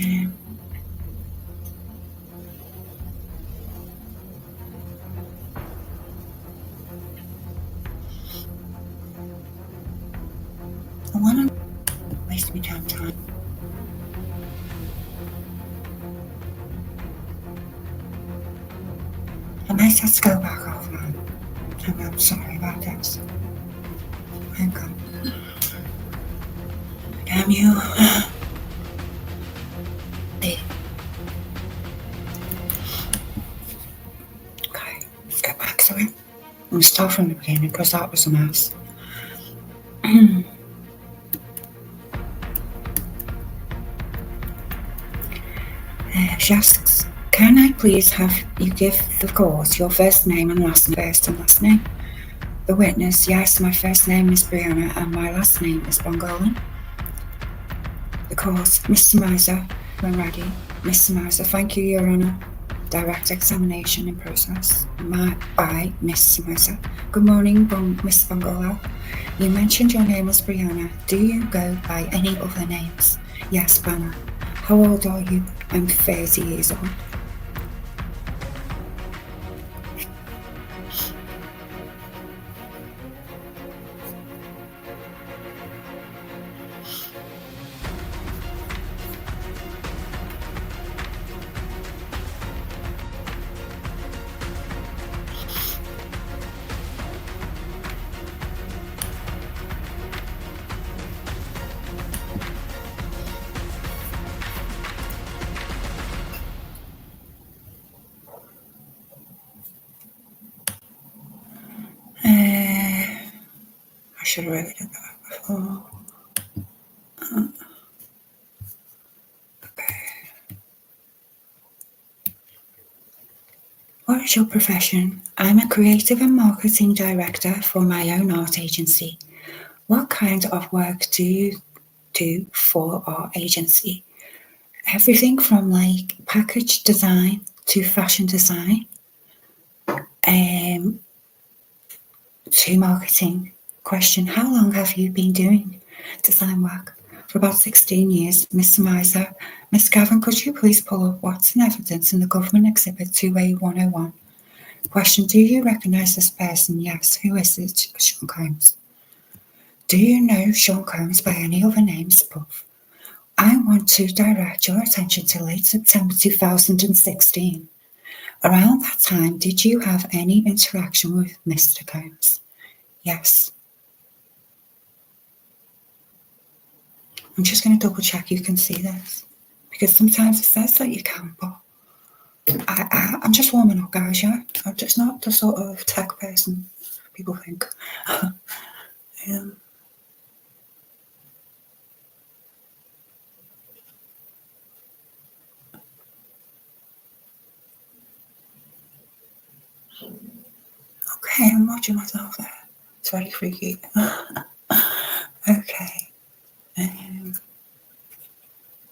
I want to waste my damn time. I might have to go back offline. I'm sorry about this. Hang on. Damn you. Okay, let's get back to it. We'll start from the beginning because that was a mess. She asks, can I please have you give the court your first name and last name? The witness, yes, my first name is Bryana and my last name is Bongolan. The court, Mr. Miser, when ready. Mr. Miser, thank you, Your Honour. Direct examination in process. By Mr. Miser. Good morning, Miss Bongolan. You mentioned your name was Bryana. Do you go by any other names? Yes, Bana. How old are you? I'm 30 years old. I should have really done that before. Okay. What is your profession? I'm a creative and marketing director for my own art agency. What kind of work do you do for our agency? Everything from like package design to fashion design, to marketing. Question, how long have you been doing design work? For about 16 years, Mr. Miser. Miss Gavin, could you please pull up what's in evidence in the government exhibit 2A101? Question, do you recognise this person? Yes. Who is it? Sean Combs. Do you know Sean Combs by any other names above? I want to direct your attention to late September 2016. Around that time, did you have any interaction with Mr. Combs? Yes. I'm just going to double check you can see this, because sometimes it says that you can, but I'm just warming up, guys, yeah? I'm just not the sort of tech person people think. Okay, I'm watching myself there. It's very freaky. Okay.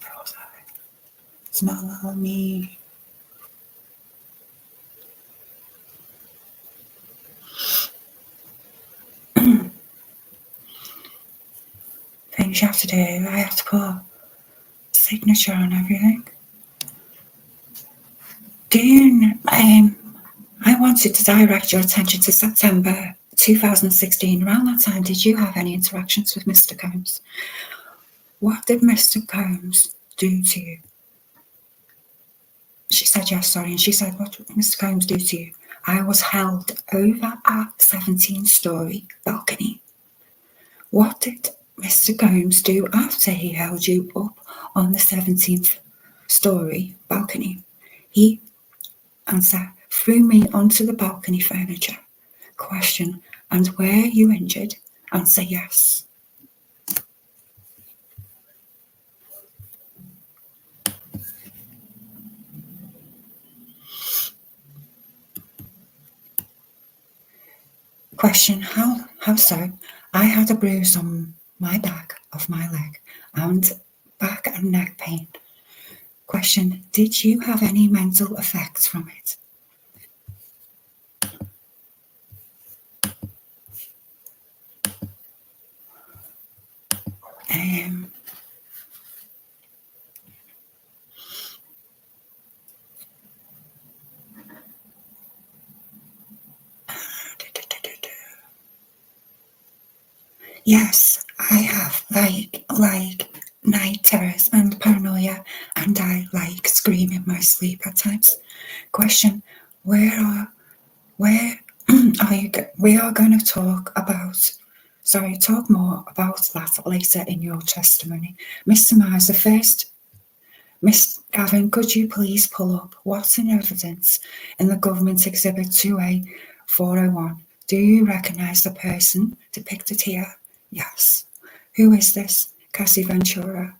Where was I? It's not allowing me. Things you have to do. I have to put signature on everything. Do you I wanted to direct your attention to September 2016. Around that time, did you have any interactions with Mr. Combs? What did Mr. Combs do to you? She said yes, sorry. And she said, what did Mr. Combs do to you? I was held over a 17-story balcony. What did Mr. Combs do after he held you up on the 17th story balcony? He, answer, threw me onto the balcony furniture. Question, and were you injured? Answer, yes. Question, how so? I had a bruise on my back of my leg and back and neck pain. Question, did you have any mental effects from it? Yes, I have like night terrors and paranoia, and I like scream in my sleep at times. Question: Where are you? We are going to talk more about that later in your testimony, Mr. Miser. First, Miss Gavin, could you please pull up what's in evidence in the Government Exhibit 2A 401? Do you recognise the person depicted here? Yes. Who is this? Cassie Ventura.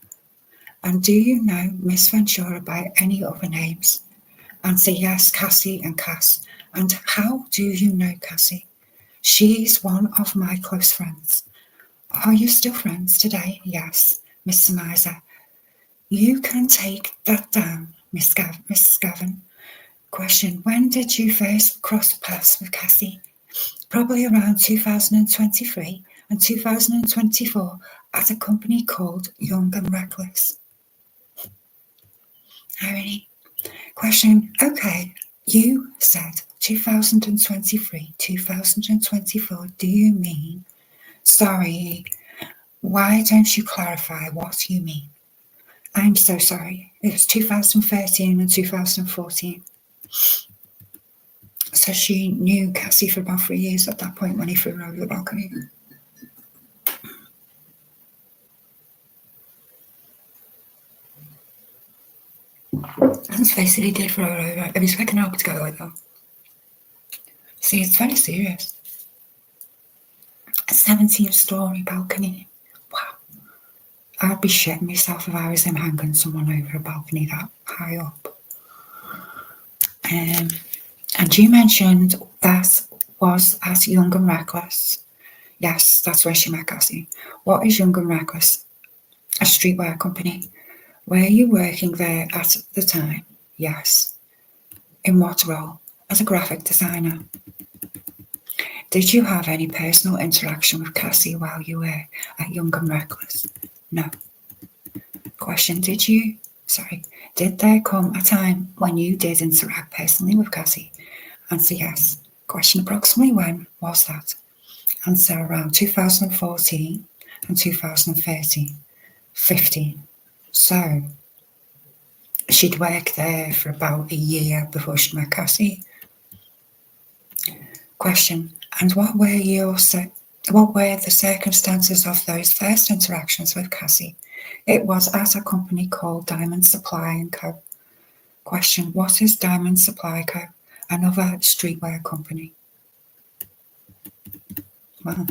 And do you know Miss Ventura by any other names? Answer: yes, Cassie and Cass. And how do you know Cassie? She's one of my close friends. Are you still friends today? Yes, Mr. Miser. You can take that down, Miss Gavin. Question: when did you first cross paths with Cassie? Probably around 2023 and 2024 at a company called Young and Reckless. Irony. Question: okay, you said 2023, 2024. Do you mean? Sorry, why don't you clarify what you mean? I'm so sorry. It was 2013 and 2014. So she knew Cassie for about 3 years at that point when he threw her over the balcony. Let's face it, he did throw her over. If he's picking her up to go like that. See, it's very serious. A 17-story balcony. Wow. I'd be shitting myself if I was him hanging someone over a balcony that high up. And you mentioned that was at Young and Reckless. Yes, that's where she met Cassie. What is Young and Reckless? A streetwear company. Were you working there at the time? Yes. In what role? As a graphic designer. Did you have any personal interaction with Cassie while you were at Young and Reckless? No. Question: did there come a time when you did interact personally with Cassie? Answer: yes. Question: approximately when was that? Answer: around 2014 and 2013. 15. So, she'd worked there for about a year before she met Cassie. Question: and what were the circumstances of those first interactions with Cassie? It was at a company called Diamond Supply & Co. Question: what is Diamond Supply Co.? Another streetwear company. Wow.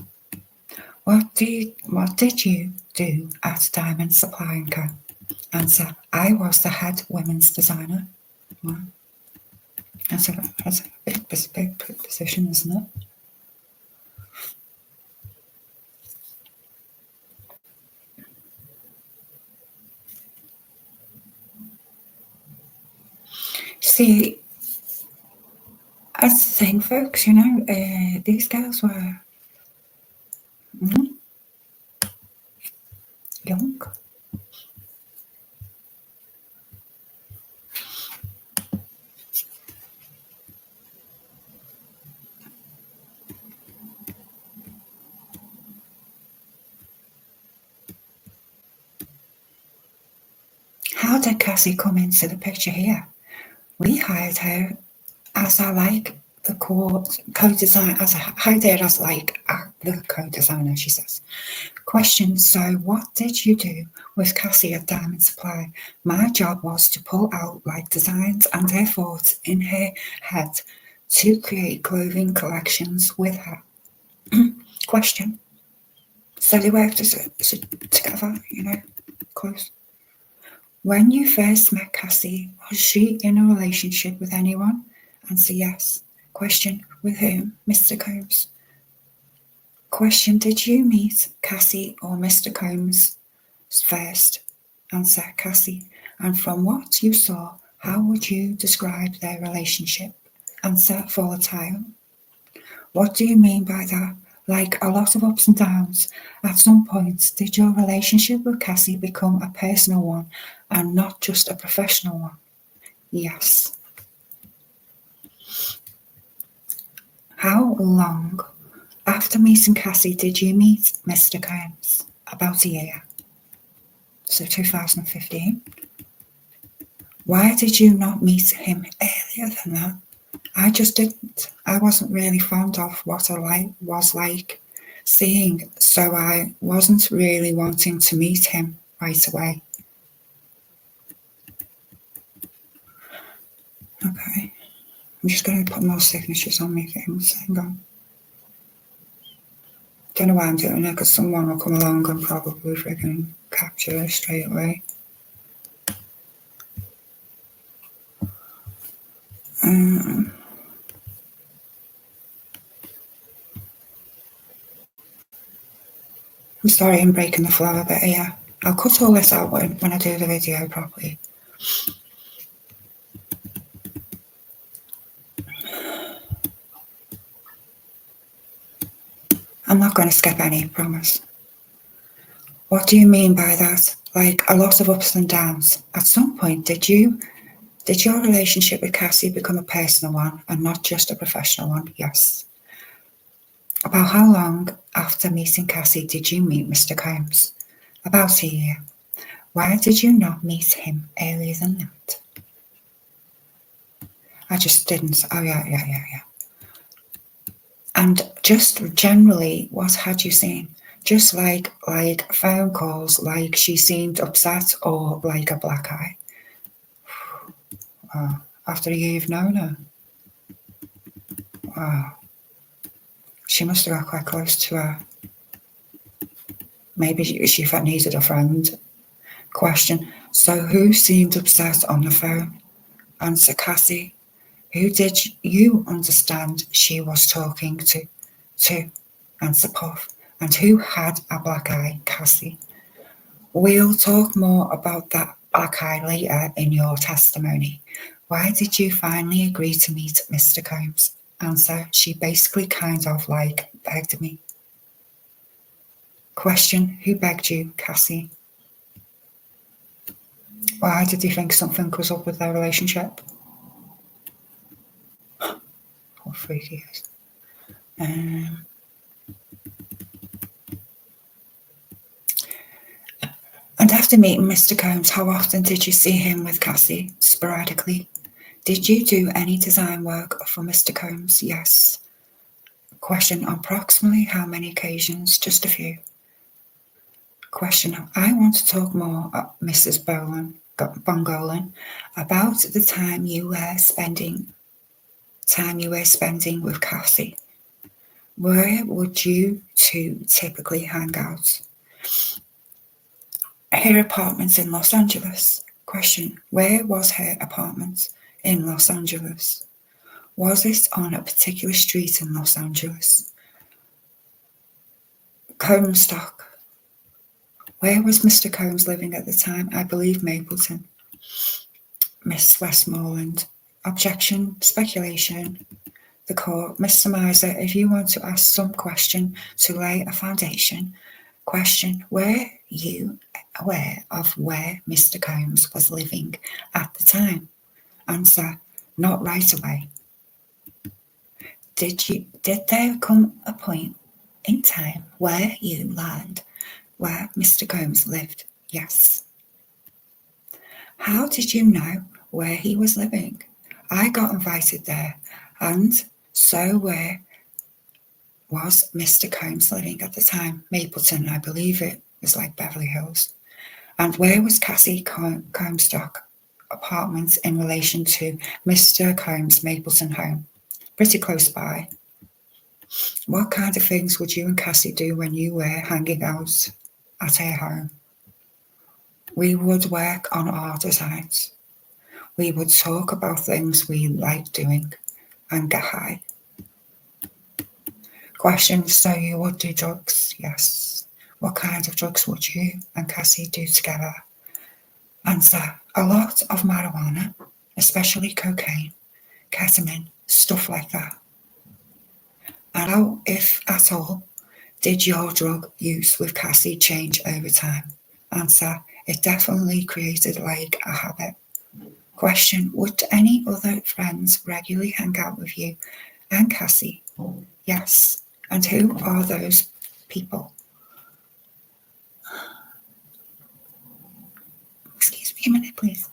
What did you do at Diamond Supply & Co.? Answer: I was the head women's designer. Wow. That's a big position, isn't it? See, as the thing, folks, these girls were young. How did Cassie come into the picture here? We hired her as the co-design, the co-designer, she says. Question: so what did you do with Cassie at Diamond Supply? My job was to pull out designs and her thoughts in her head to create clothing collections with her. Question: so they worked together, close. When you first met Cassie, was she in a relationship with anyone? Answer: yes. Question: with whom? Mr. Combs. Question: did you meet Cassie or Mr. Combs first? Answer: Cassie. And from what you saw, how would you describe their relationship? Answer: volatile. What do you mean by that? Like a lot of ups and downs. At some point, did your relationship with Cassie become a personal one and not just a professional one? Yes. How long After meeting Cassie, did you meet Mr. Combs? About a year. So 2015. Why did you not meet him earlier than that? I just didn't. I wasn't really fond of what I was like seeing, so I wasn't really wanting to meet him right away. Okay. I'm just going to put more signatures on my things. Hang on. Don't know why I'm doing it, because someone will come along and probably freaking capture it straight away. I'm sorry I'm breaking the flow a bit here. I'll cut all this out when I do the video properly. I'm not going to skip any, promise. What do you mean by that? Like a lot of ups and downs. At some point, did your relationship with Cassie become a personal one and not just a professional one? Yes. About how long after meeting Cassie did you meet Mr. Combs? About a year. Why did you not meet him earlier than that? I just didn't. Oh, yeah. And just generally, what had you seen? Just like phone calls, like she seemed upset, or like a black eye? Wow. After you've known her? Wow. She must have got quite close to her. Maybe she needed a friend. Question. So who seemed upset on the phone? Answer, Cassie. Who did you understand she was talking to? Answer, Puff. And who had a black eye? Cassie. We'll talk more about that black eye later in your testimony. Why did you finally agree to meet Mr. Combs? Answer, she basically kind of like begged me. Question, who begged you? Cassie. Why did you think something was up with their relationship? What freaky is. And after meeting Mr. Combs, how often did you see him with Cassie? Sporadically. Did you do any design work for Mr. Combs? Yes. Question, approximately how many occasions? Just a few. Question, I want to talk more, Mrs. Bongolan, about the time you were spending with Cassie. Where would you two typically hang out? Her apartment's in Los Angeles. Question, where was her apartment in Los Angeles? Was it on a particular street in Los Angeles? Comstock. Where was Mr. Combs living at the time? I believe Mapleton. Miss Westmoreland. Objection, speculation. The court. Mr. Miser, if you want to ask some question to lay a foundation. Question, were you aware of where Mr. Combs was living at the time? Answer, not right away. Did there come a point in time where you learned where Mr. Combs lived? Yes. How did you know where he was living? I got invited there, and so where was Mr. Combs living at the time? Mapleton, I believe it was like Beverly Hills. And where was Cassie Comstock apartment in relation to Mr. Combs' Mapleton home? Pretty close by. What kind of things would you and Cassie do when you were hanging out at her home? We would work on our designs. We would talk about things we liked doing and get high. Question, so you would do drugs? Yes. What kind of drugs would you and Cassie do together? Answer, a lot of marijuana, especially cocaine, ketamine, stuff like that. And how, if at all, did your drug use with Cassie change over time? Answer, it definitely created like a habit. Question, would any other friends regularly hang out with you and Cassie? Yes. And who are those people? Excuse me a minute, please.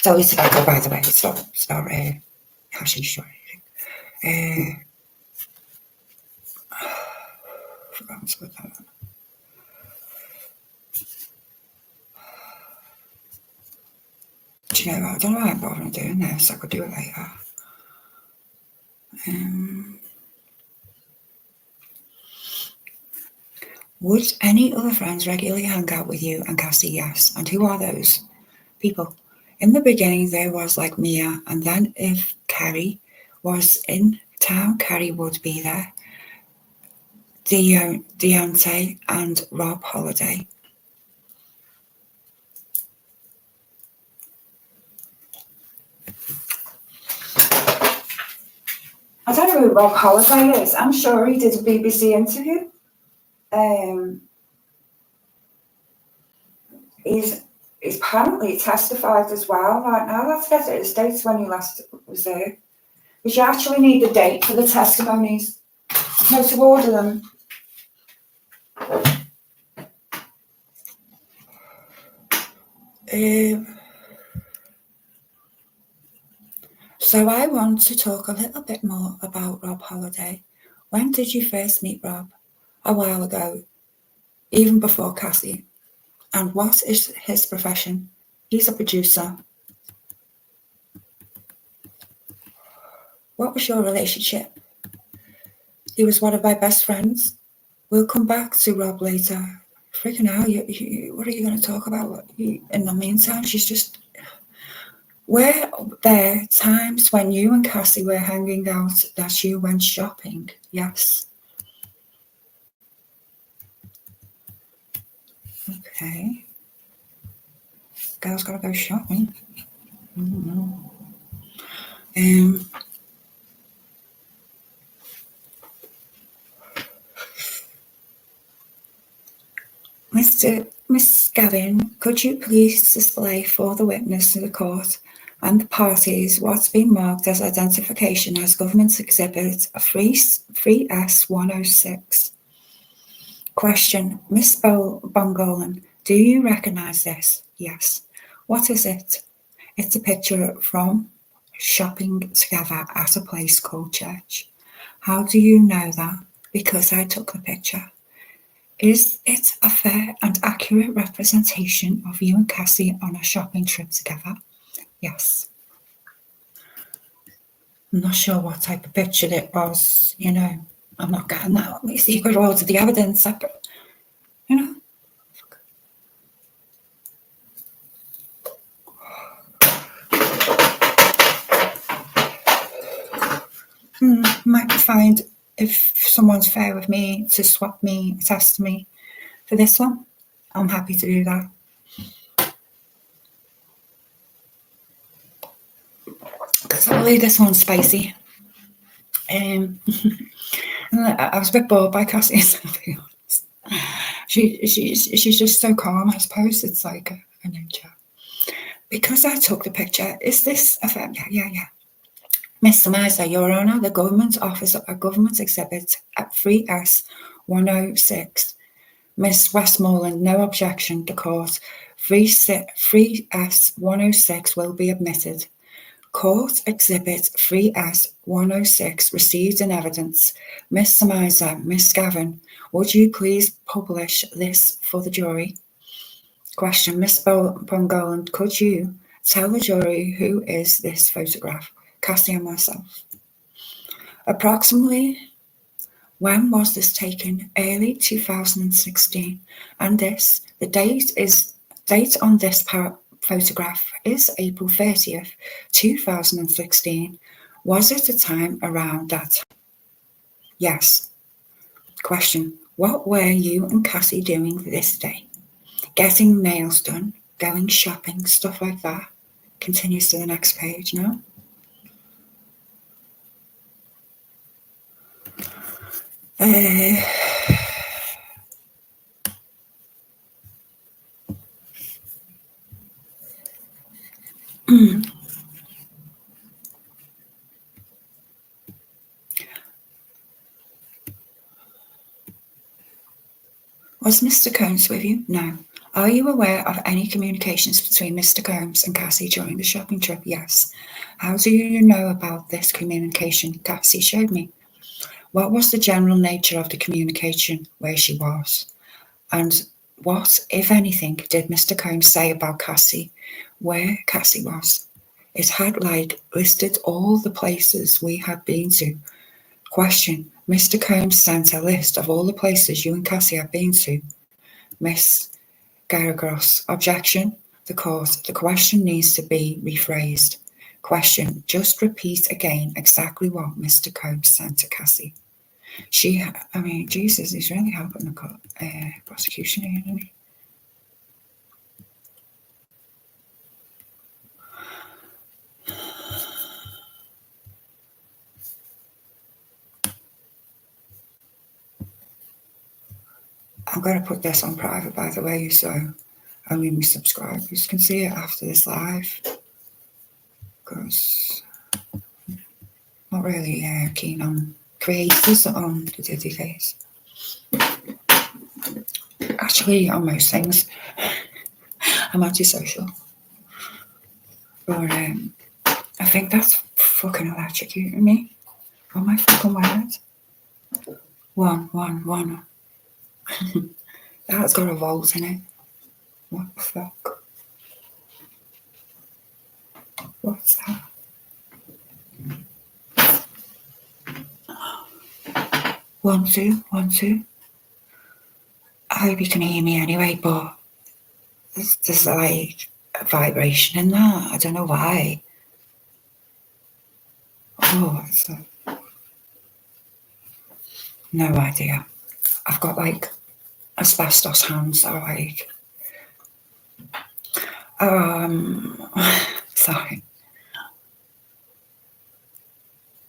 So it's tobacco, by the way. It's not hashish or anything. Forgot to put that on. Do you know what? I don't know why I'm bothering doing this. I could do it later. Would any other friends regularly hang out with you and Cassie? Yes. And who are those people? In the beginning, there was like Mia, and then if Carrie was in town, Carrie would be there. Deontay and Rob Holiday. I don't know who Rob Holiday is. I'm sure he did a BBC interview. He's apparently testified as well. Right now, let's get it. His dates when he last was there. Because you actually need the date for the testimonies. No, to order them. So I want to talk a little bit more about Rob Holiday. When did you first meet Rob? A while ago, even before Cassie. And what is his profession? He's a producer. What was your relationship? He was one of my best friends. We'll come back to Rob later. Freaking hell, what are you going to talk about? In the meantime, she's just... Were there times when you and Cassie were hanging out that you went shopping? Yes. Okay. Girl's got to go shopping. I don't know. Miss Gavin, could you please display for the witness to the court and the parties what's been marked as identification as Government Exhibit 3S106? Question, Miss Bongolan, do you recognise this? Yes. What is it? It's a picture from shopping together at a place called church. How do you know that? Because I took the picture. Is it a fair and accurate representation of you and Cassie on a shopping trip together? Yes. I'm not sure what type of picture it was, I'm not getting that. At least you could order the evidence separate, Might find if someone's fair with me to swap me, test me for this one. I'm happy to do that. Because I believe this one's spicy. I was a bit bored by Cassie, to be honest. She's just so calm. I suppose it's like a nature. Because I took the picture, is this a fair? Yeah. Mr. Miser, Your Honour, the Government Office a Government Exhibit at 3S106. Miss Westmoreland, no objection. The court. 3S106 will be admitted. Court Exhibit 3S106 received in evidence. Miss Miser, Miss Gavin, would you please publish this for the jury? Question, Miss Bongolan, could you tell the jury who is this photograph? Cassie and myself. Approximately when was this taken? Early 2016. And the date on this photograph is April 30th, 2016. Was it a time around that? Yes. Question. What were you and Cassie doing this day? Getting nails done, going shopping, stuff like that. Continues to the next page now. Was Mr. Combs with you? No. Are you aware of any communications between Mr. Combs and Cassie during the shopping trip? Yes. How do you know about this communication? Cassie showed me. What was the general nature of the communication, where she was? And what, if anything, did Mr. Combs say about Cassie, where Cassie was? It had listed all the places we had been to. Question. Mr. Combs sent a list of all the places you and Cassie had been to. Miss Garagos. Objection. The question needs to be rephrased. Question. Just repeat again exactly what Mr. Combs sent to Cassie. Jesus, he's really helping the prosecution here, isn't he? I'm going to put this on private, by the way, so only my subscribers can see it after this live, because I'm not really keen on creators on the Diddy case. Actually, on most things, I'm antisocial. But I think that's fucking electrocuting me on my fucking words. One. That's got a volt in it. What the fuck? What's that? One, two. I hope you can hear me anyway, but there's like a vibration in that. I don't know why. Oh, no idea. I've got like asbestos hands that are like, sorry.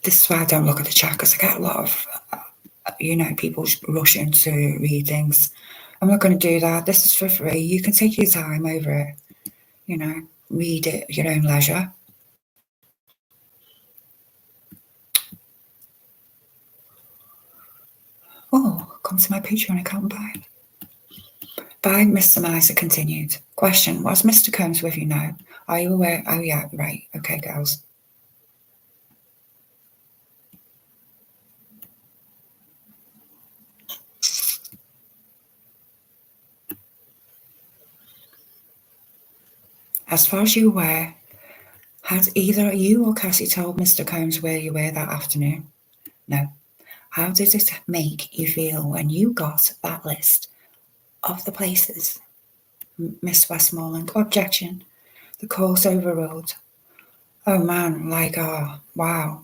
This is why I don't look at the chat, because I get a lot of, people rushing to read things. I'm not going to do that. This is for free. You can take your time over it, read it at your own leisure. Oh, come to my Patreon account, bye. By Mr. Miser continued. Question, was Mr. Combs with you now? Are you aware? Oh yeah, right. Okay, girls. As far as you were aware, had either you or Cassie told Mr. Combs where you were that afternoon? No. How did it make you feel when you got that list of the places? Miss Westmoreland. Objection. The court's overruled. Oh man, wow,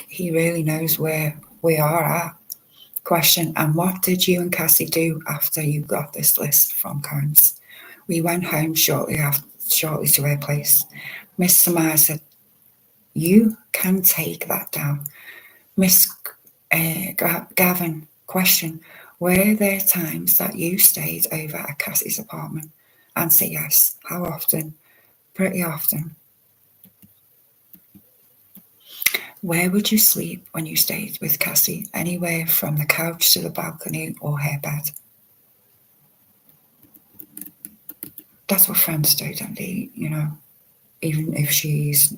he really knows where we are at. Question, and what did you and Cassie do after you got this list from Combs? We went home shortly to our place. Miss Samara said, you can take that down. Miss Gavin, question, were there times that you stayed over at Cassie's apartment? Answer, yes. How often? Pretty often. Where would you sleep when you stayed with Cassie? Anywhere from the couch to the balcony or her bed? That's what friends do, don't they? Even if she's,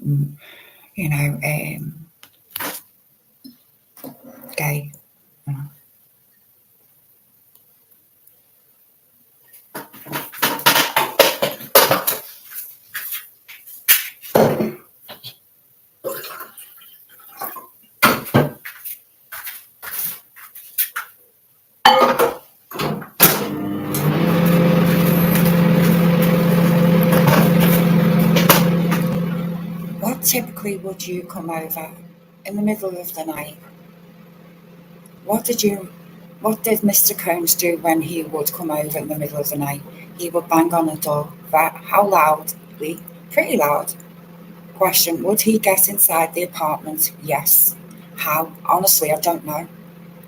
gay. exactly would you come over in the middle of the night? What did Mr. Combs do when he would come over in the middle of the night? He would bang on the door. How loudly? Pretty loud. Question, would he get inside the apartment? Yes. How? Honestly, I don't know.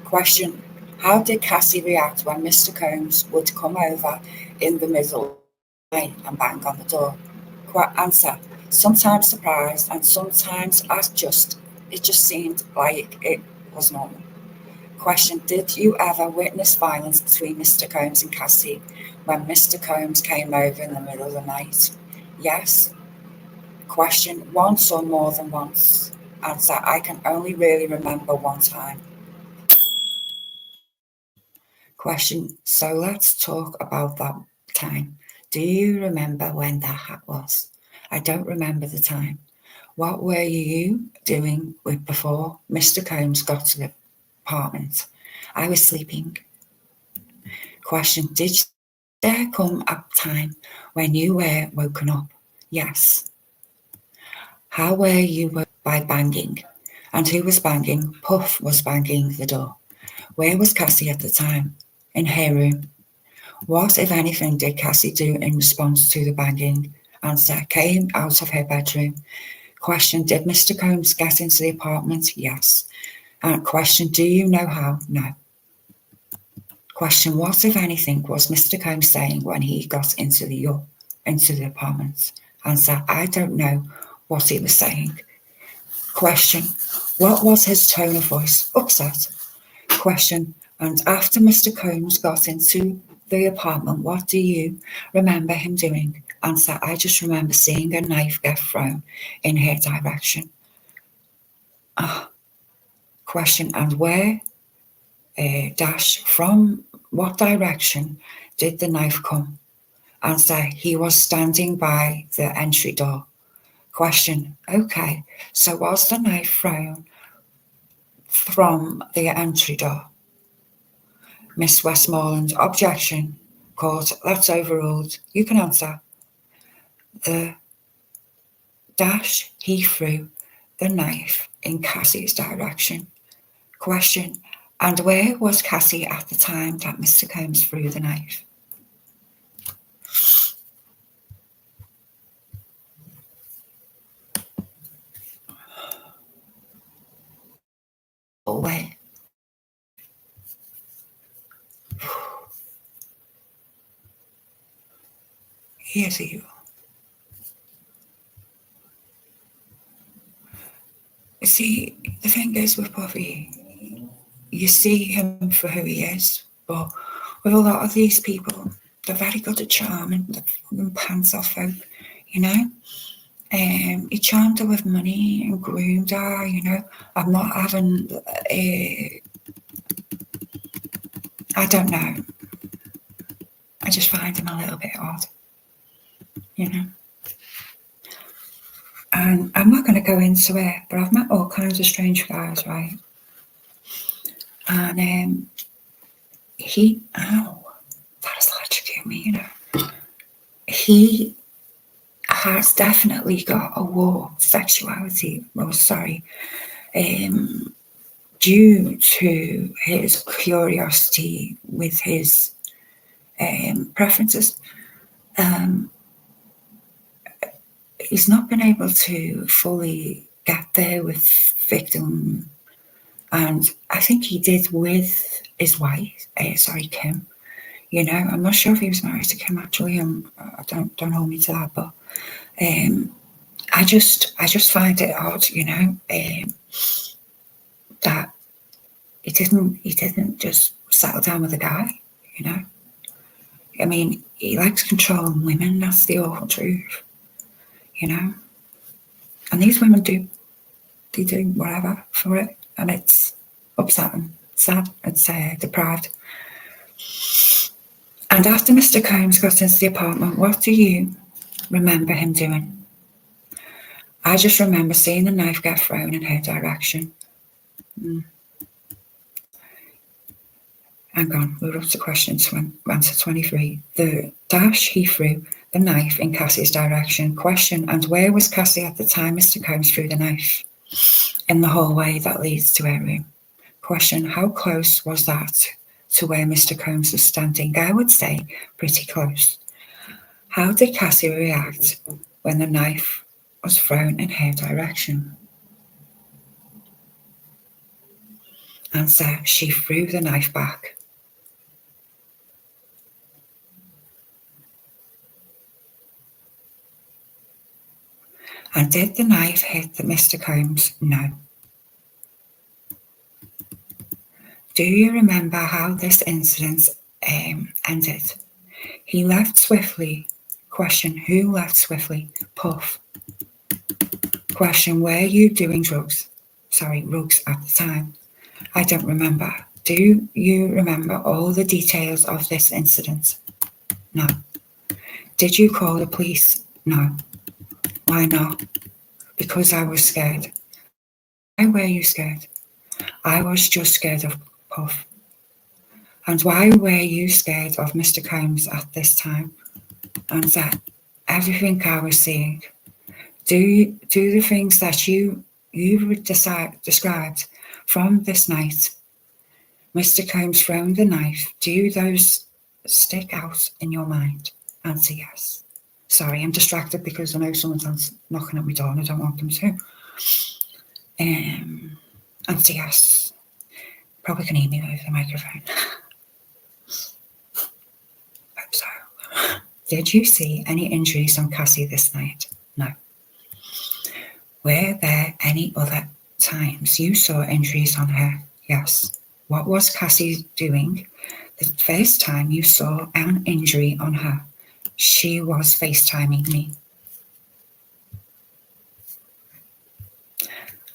Question, how did Cassie react when Mr. Combs would come over in the middle of the night and bang on the door? Answer, sometimes surprised and sometimes it just seemed like it was normal. Question, did you ever witness violence between Mr. Combs and Cassie when Mr. Combs came over in the middle of the night? Yes. Question, once or more than once? Answer, I can only really remember one time. Question, so let's talk about that time. Do you remember when that was? I don't remember the time. What were you doing before Mr. Combs got to the apartment? I was sleeping. Question, did there come a time when you were woken up? Yes. How were you woke by banging? And who was banging? Puff was banging the door. Where was Cassie at the time? In her room. What, if anything, did Cassie do in response to the banging? Answer, came out of her bedroom. Question, did Mr. Combs get into the apartment? Yes. Question, do you know how? No. Question, what, if anything, was Mr. Combs saying when he got into the apartment? Answer, I don't know what he was saying. Question, what was his tone of voice? Upset. Question, and after Mr. Combs got into the apartment, what do you remember him doing? Answer, I just remember seeing a knife get thrown in her direction. Question, and where, from what direction did the knife come? Answer, he was standing by the entry door. Question, okay, so was the knife thrown from the entry door? Miss Westmoreland, objection. Court, that's overruled. You can answer. The he threw the knife in Cassie's direction. Question, and where was Cassie at the time that Mr. Combs threw the knife? Where? Here's you. See, the thing is with Puffy, you see him for who he is, but with a lot of these people, they're very good at charming the fucking pants off folk, you know? He charmed her with money and groomed her, you know. I'm not having, I don't know. I just find him a little bit odd, you know. And I'm not going to go into it, but I've met all kinds of strange guys, right? And that is electrocuting me, you know. He has definitely got a warped sexuality, due to his curiosity with his preferences. He's not been able to fully get there with victim, and I think he did with his wife, Kim. You know, I'm not sure if he was married to Kim actually. Don't hold me to that, but I just find it odd, you know, that he didn't just settle down with a guy, you know. I mean, he likes controlling women. That's the awful truth, you know. And these women do whatever for it, and it's upsetting, sad, it's deprived. And after Mr. Combs got into the apartment, what do you remember him doing? I just remember seeing the knife get thrown in her direction. Hang on, we're up to answer 23. The dash he threw the knife in Cassie's direction. Question, and where was Cassie at the time Mr. Combs threw the knife? In the hallway that leads to her room. Question, how close was that to where Mr. Combs was standing? I would say pretty close. How did Cassie react when the knife was thrown in her direction? Answer, she threw the knife back. And did the knife hit Mr. Combs? No. Do you remember how this incident ended? He left swiftly. Question, who left swiftly? Puff. Question, were you doing rugs at the time? I don't remember. Do you remember all the details of this incident? No. Did you call the police? No. Why not? Because I was scared. Why were you scared? I was just scared of Puff. And why were you scared of Mr. Combs at this time? Answer, everything I was seeing. Do the things that you described from this night, Mr. Combs throwing the knife, do those stick out in your mind? Answer, yes. Sorry, I'm distracted because I know someone's knocking at my door and I don't want them to. Answer, yes. Probably can hear me over the microphone. Hope so. Did you see any injuries on Cassie this night? No. Were there any other times you saw injuries on her? Yes. What was Cassie doing the first time you saw an injury on her? She was FaceTiming me.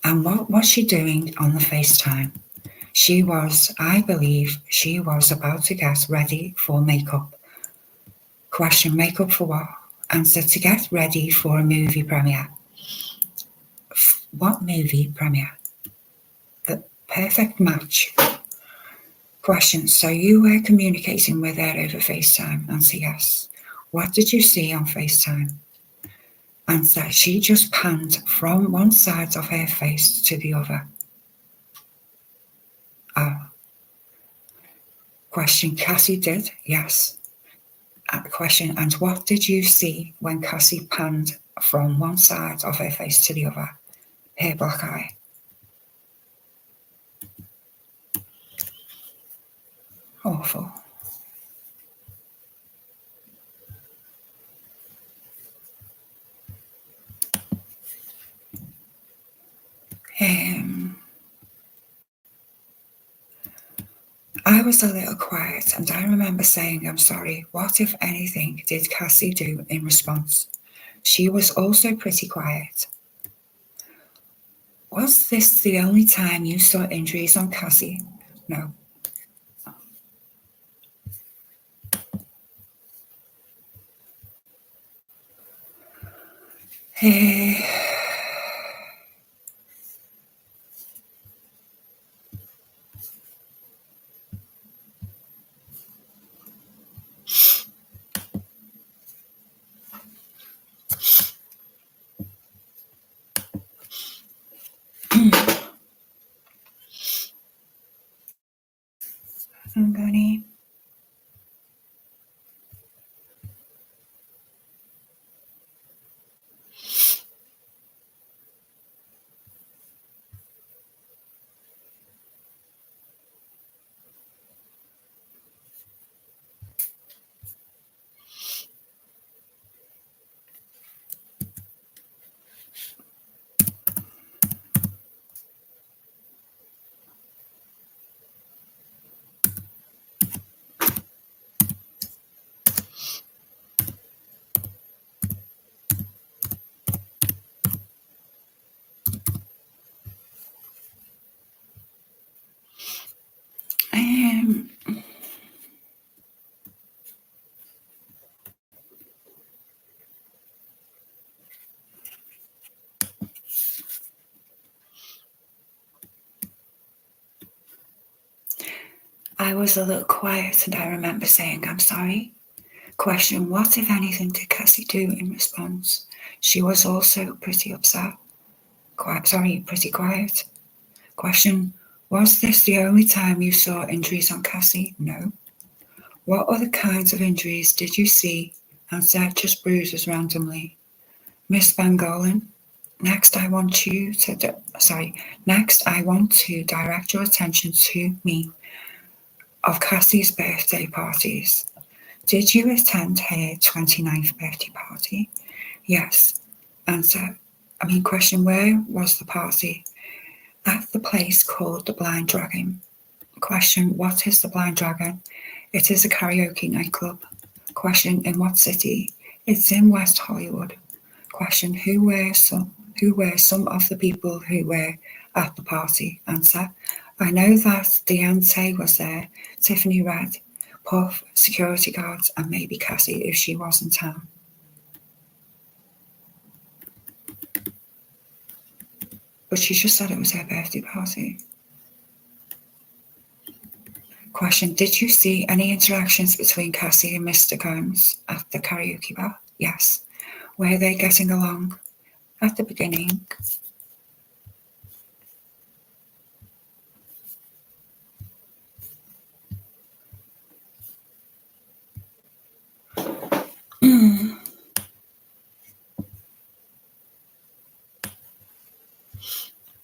And what was she doing on the FaceTime? I believe she was about to get ready for makeup. Question, makeup for what? Answer, to get ready for a movie premiere. What movie premiere? The Perfect Match. Question, so you were communicating with her over FaceTime? Answer, yes. What did you see on FaceTime? Answer, she just panned from one side of her face to the other. Question, Cassie did? Yes. Question, and what did you see when Cassie panned from one side of her face to the other? Her black eye. Awful. I was a little quiet and I remember saying, I'm sorry, what, if anything, did Cassie do in response? She was also pretty quiet. Was this the only time you saw injuries on Cassie? No. I'm gonna I was a little quiet and I remember saying, I'm sorry. Question, what, if anything, did Cassie do in response? She was also pretty upset. Pretty quiet. Question, was this the only time you saw injuries on Cassie? No. What other kinds of injuries did you see? Answer, just bruises randomly. Miss Bongolan, next I want to direct your attention to me of Cassie's birthday parties. Did you attend her 29th birthday party? Yes. Question, where was the party? At the place called the Blind Dragon. Question, what is the Blind Dragon? It is a karaoke nightclub. Question, in what city? It's in West Hollywood. Question, who were some of the people who were at the party? Answer, I know that Deontay was there, Tiffany Red, Puff, security guards, and maybe Cassie if she was in town. But she just said it was her birthday party. Question, did you see any interactions between Cassie and Mr. Combs at the karaoke bar? Yes. Were they getting along? At the beginning.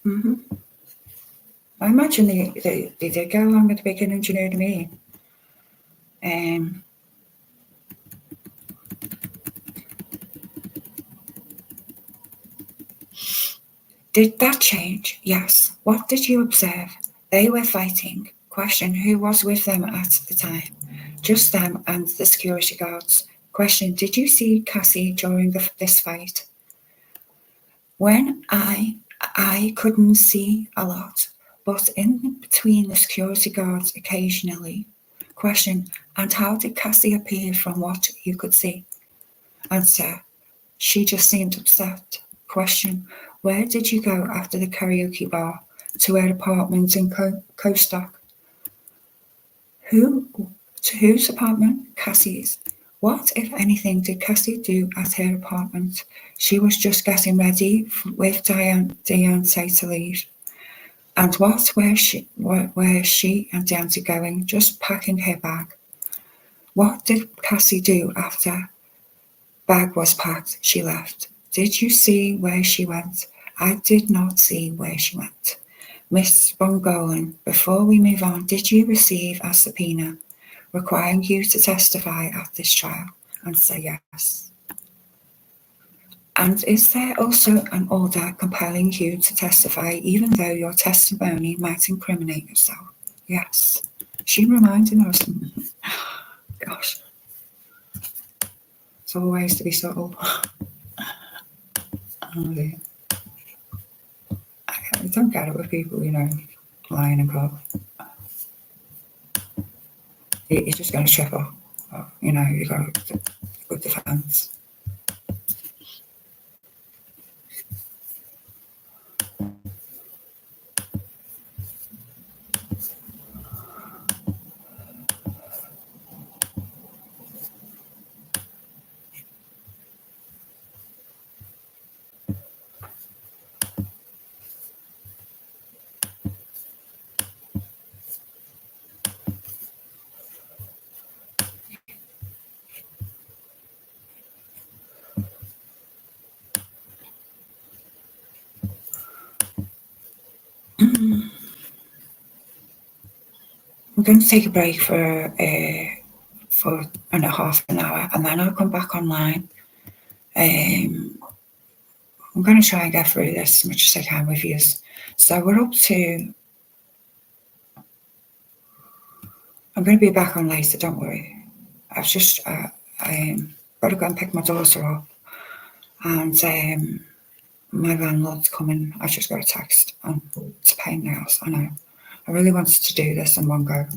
Mm-hmm. I imagine they did go along at the beginning, do you know what I mean? Did that change? Yes. What did you observe? They were fighting. Question, who was with them at the time? Just them and the security guards. Question, did you see Cassie during this fight? When I couldn't see a lot, but in between the security guards occasionally. Question, and how did Cassie appear from what you could see? Answer, she just seemed upset. Question, where did you go after the karaoke bar? To her apartment in Costock. To whose apartment? Cassie's. What, if anything, did Cassie do at her apartment? She was just getting ready with Deontay to leave. And what were she and Deontay going? Just packing her bag. What did Cassie do after bag was packed? She left. Did you see where she went? I did not see where she went. Miss Bongolan, before we move on, did you receive a subpoena requiring you to testify at this trial? Answer, yes. And is there also an order compelling you to testify even though your testimony might incriminate yourself? Yes. She reminded us. Gosh. It's all ways to be subtle. I don't get it with people, lying in court. You're just going to trip up. You got a good defense. I'm going to take a break for half an hour, and then I'll come back online. I'm going to try and get through this as much as I can with you. So we're up to. I'm going to be back on later. Don't worry. I've just got to go and pick my daughter up, and my landlord's coming. I just got a text, and it's a pain in the ass. I know. I really wanted to do this in one go,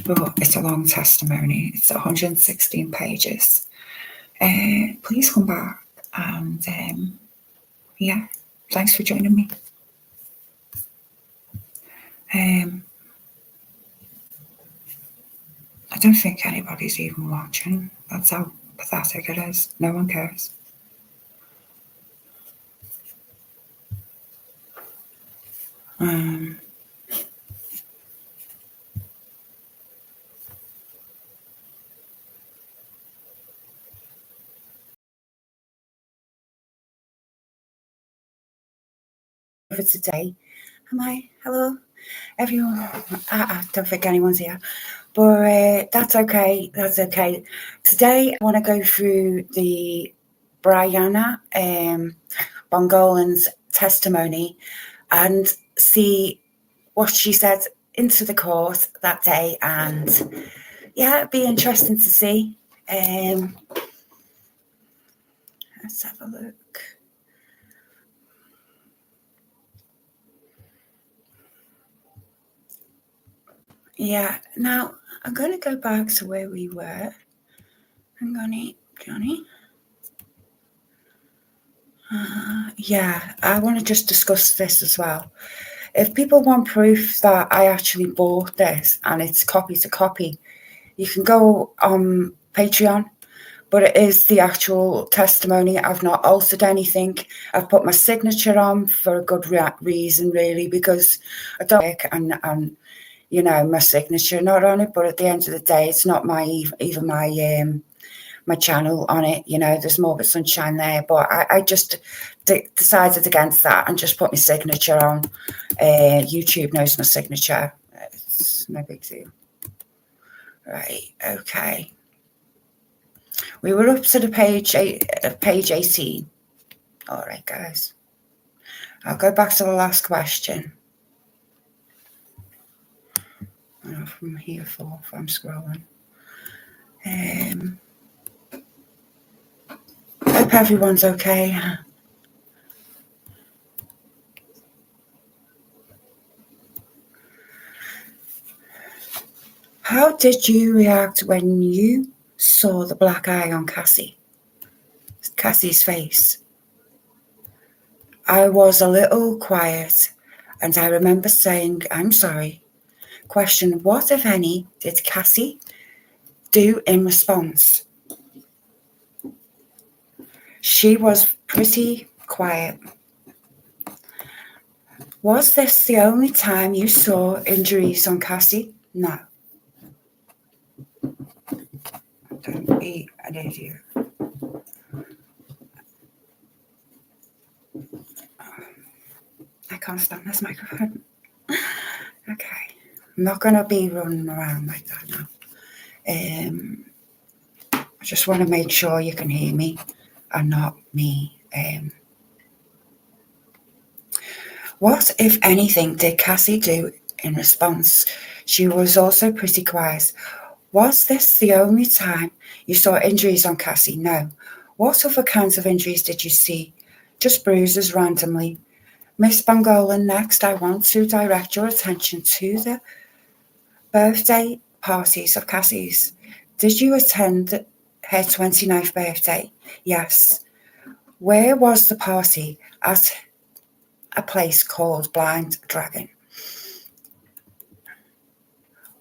but it's a long testimony. It's 116 pages. Please come back, and thanks for joining me. don't think anybody's even watching. That's how pathetic it is. No one cares. For today, am I? Hello, everyone. I don't think anyone's here, but that's okay. That's okay. Today, I want to go through the Bryana Bongolan's testimony and see what she said into the court that day, and yeah, it'd be interesting to see. Let's have a look. Yeah, now I'm going to go back to where we were. Hang on, Johnny. Yeah, I want to just discuss this as well. If people want proof that I actually bought this and it's copy to copy, you can go on Patreon, but it is the actual testimony. I've not altered anything. I've put my signature on for a good reason, really, because I don't like and you know, my signature not on it. But at the end of the day, it's not my even my channel on it. You know, there's more of a sunshine there, but I just decided against that and just put my signature on. YouTube knows my signature. It's no big deal. Right, okay. We were up to the page 18. All right, guys. I'll go back to the last question. From here forth, I'm scrolling. Hope everyone's okay. How did you react when you saw the black eye on Cassie's face? I was a little quiet, and I remember saying, I'm sorry. Question, what, if any, did Cassie do in response? She was pretty quiet. Was this the only time you saw injuries on Cassie? No. Don't be an idiot. I can't stand this microphone. Okay. I'm not going to be running around like that now. I just want to make sure you can hear me and not me. What, if anything, did Cassie do in response? She was also pretty quiet. Was this the only time you saw injuries on Cassie? No. What other kinds of injuries did you see? Just bruises randomly. Miss Bongolan, next I want to direct your attention to the birthday parties of Cassie's. Did you attend her 29th birthday? Yes. Where was the party? At a place called Blind Dragon.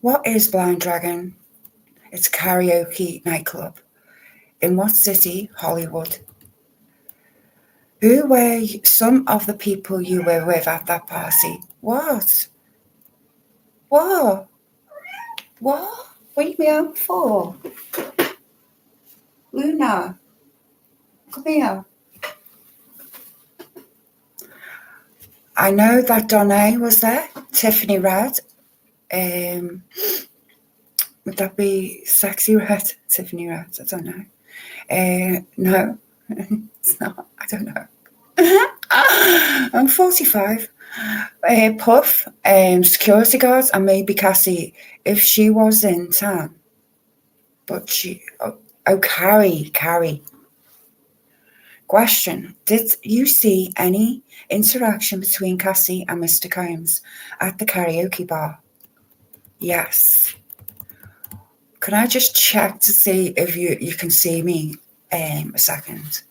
What is Blind Dragon? It's a karaoke nightclub. In what city? Hollywood. Who were some of the people you were with at that party? What? What? What? What are you me out for? Luna, come here. I know that Donna was there. Tiffany Red. Would that be Sexy Red? Tiffany Red? I don't know. No, it's not. I don't know. I'm 45. Puff, security guards, and maybe Cassie if she was in town. But Carrie. Question, did you see any interaction between Cassie and Mr. Combs at the karaoke bar? Yes. Can I just check to see if you can see me? A second.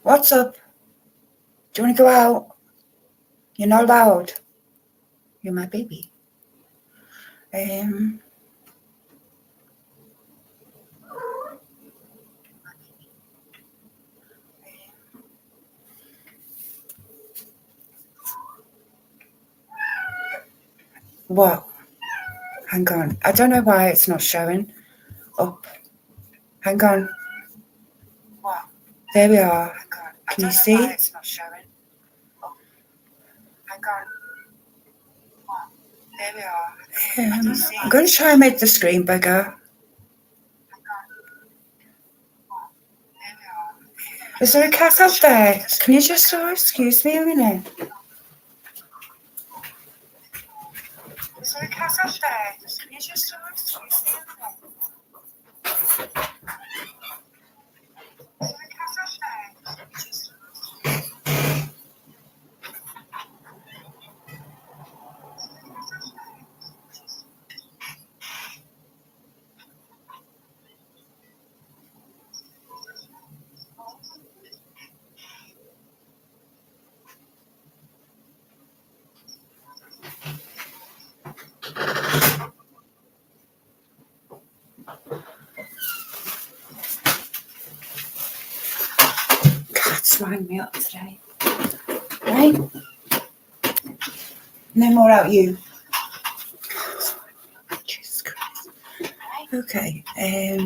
What's up? Do you want to go out? You're not loud. You're my baby. What? Hang on. I don't know why it's not showing up. Hang on. What? There we are. Can you see? It's not showing up. Hang on. What? There we are. I'm going to try and make the screen bigger. Is there a cat up there? Can you just excuse me a minute? Is there a cat up there? Can you just excuse me a minute? Is there a cat up there? Cats wind me up today. Right? No more out you. Jesus Christ. Okay. No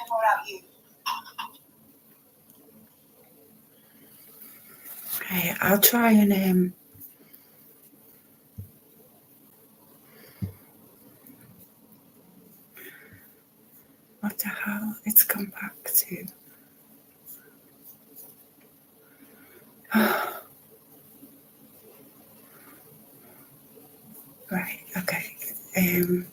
more out you. Okay, I'll try and what the hell? It's come back to. Right, okay. Dear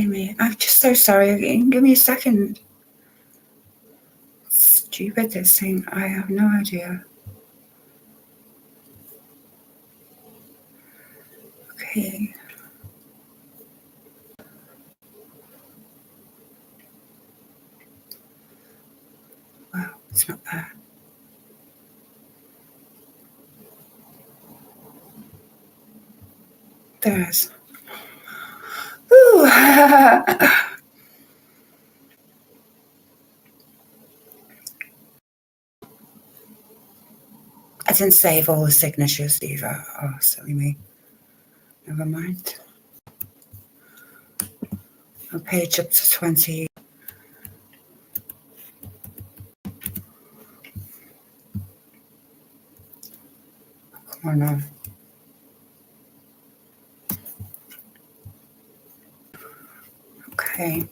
me, I'm just so sorry. Give me a second. Stupid, this thing. I have no idea. Okay. Wow, it's not there. There's. Ooh. I didn't save all the signatures either. Oh, silly me. Never mind. I'll page up to 20. Come on now. Okay.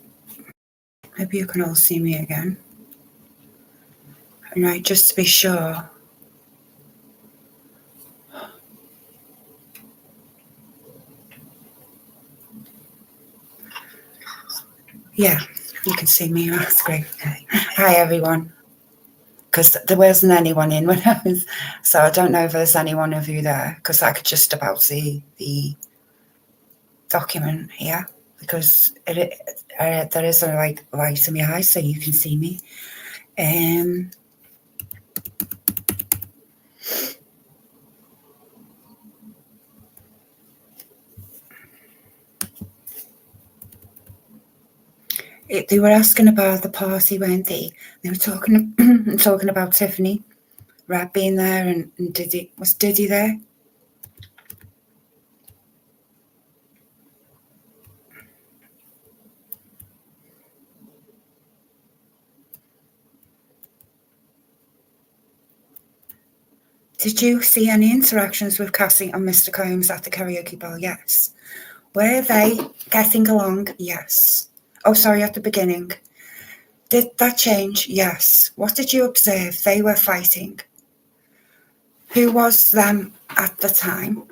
Maybe you can all see me again. Right, just to be sure. Yeah, you can see me. That's great. Okay. Hi, everyone. Because there wasn't anyone in when I was, so I don't know if there's any one of you there, because I could just about see the document here, because there is a light in my eye, so you can see me. They were asking about the party, weren't they? They were talking about Tiffany Rad being there, and Diddy. Was Diddy there? Did you see any interactions with Cassie and Mr. Combs at the karaoke bar? Yes. Were they getting along? Yes. Oh, sorry, at the beginning. Did that change? Yes. What did you observe? They were fighting. Who was them at the time?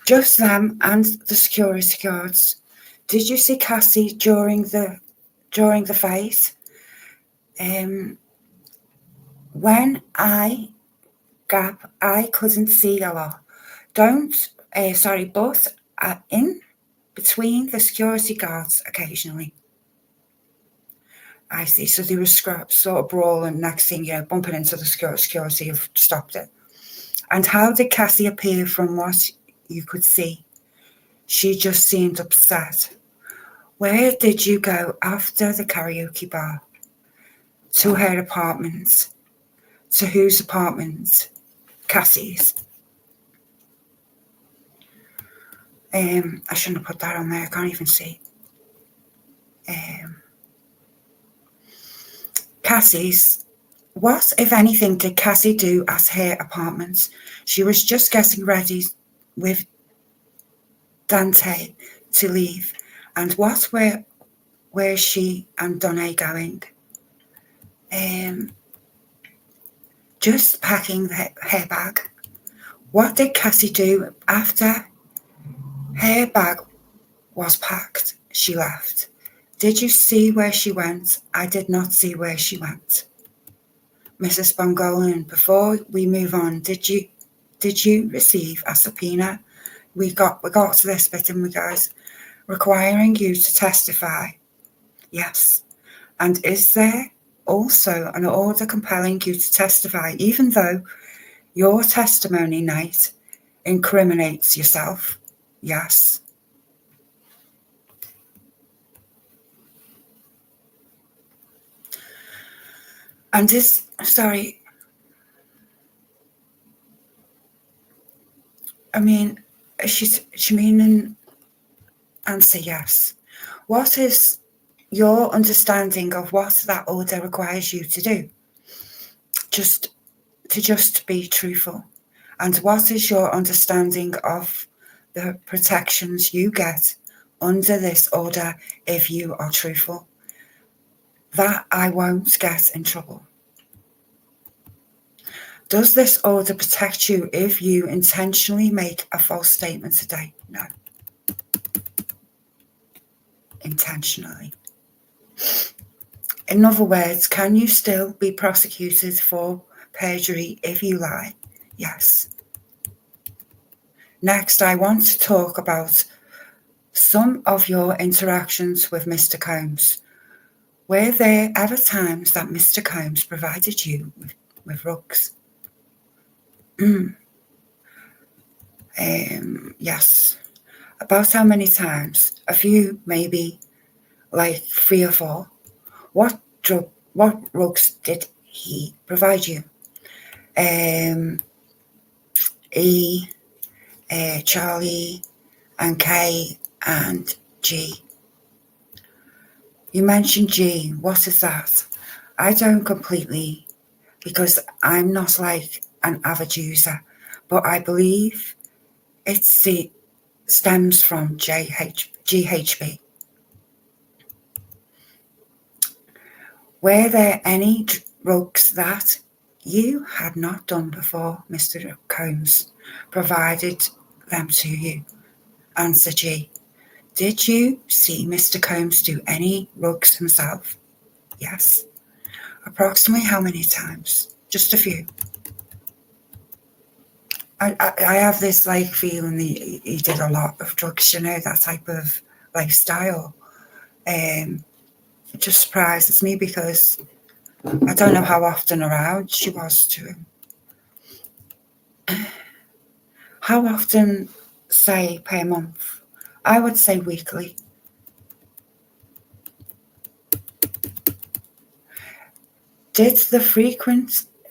Just them and the security guards. Did you see Cassie during the fight? When I couldn't see a lot. but in between the security guards occasionally. I see. So there was scraps, sort of brawling. Next thing, bumping into the security have stopped it. And how did Cassie appear from what you could see? She just seemed upset. Where did you go after the karaoke bar? To her apartment. To whose apartment? Cassie's. I shouldn't have put that on there. I can't even see. Cassie's. What, if anything, did Cassie do at her apartment? She was just getting ready with Dante to leave. And what were she and Donna going? Just packing her bag. What did Cassie do after her bag was packed? She left. Did you see where she went? I did not see where she went. Mrs. Bongolan, before we move on, did you receive a subpoena? We got to this bit, didn't we, guys? Requiring you to testify. Yes. And is there also an order compelling you to testify, even though your testimony night incriminates yourself? Yes. And she meaning answer yes. What is your understanding of what that order requires you to do? Just be truthful. And what is your understanding of the protections you get under this order if you are truthful? That I won't get in trouble. Does this order protect you if you intentionally make a false statement today? No. Intentionally. In other words, can you still be prosecuted for perjury if you lie? Yes. Next, I want to talk about some of your interactions with Mr. Combs. Were there ever times that Mr. Combs provided you with rugs? Yes. About how many times? A few, maybe, like 3 or 4. What rugs did he provide you? E, Charlie, and K, and G. You mentioned G. What is that? I don't completely, because I'm not like an avid user, but I believe it stems from GHB. Were there any drugs that you had not done before Mr. Combs provided them to you? Answer G. Did you see Mr. Combs do any rugs himself? Yes. Approximately how many times? Just a few. I have this feeling he did a lot of drugs, that type of lifestyle. It just surprises me because I don't know how often around she was to him. How often, say, per month? I would say weekly. Did the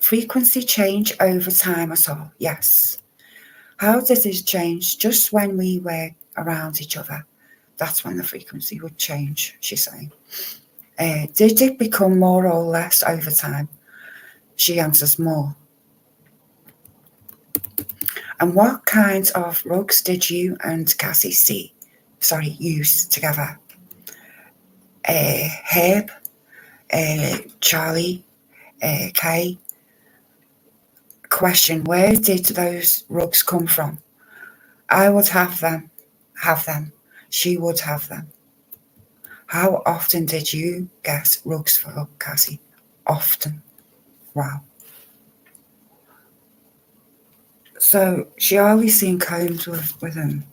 frequency change over time at all? Yes. How did it change? Just when we were around each other. That's when the frequency would change, she's saying. Did it become more or less over time? She answers more. And what kinds of rugs did you and Cassie use together? Herb, Charlie, Kay. Question, where did those rugs come from? I would have them. She would have them. How often did you get rugs for Cassie? Often. Wow. So she always seen Combs with him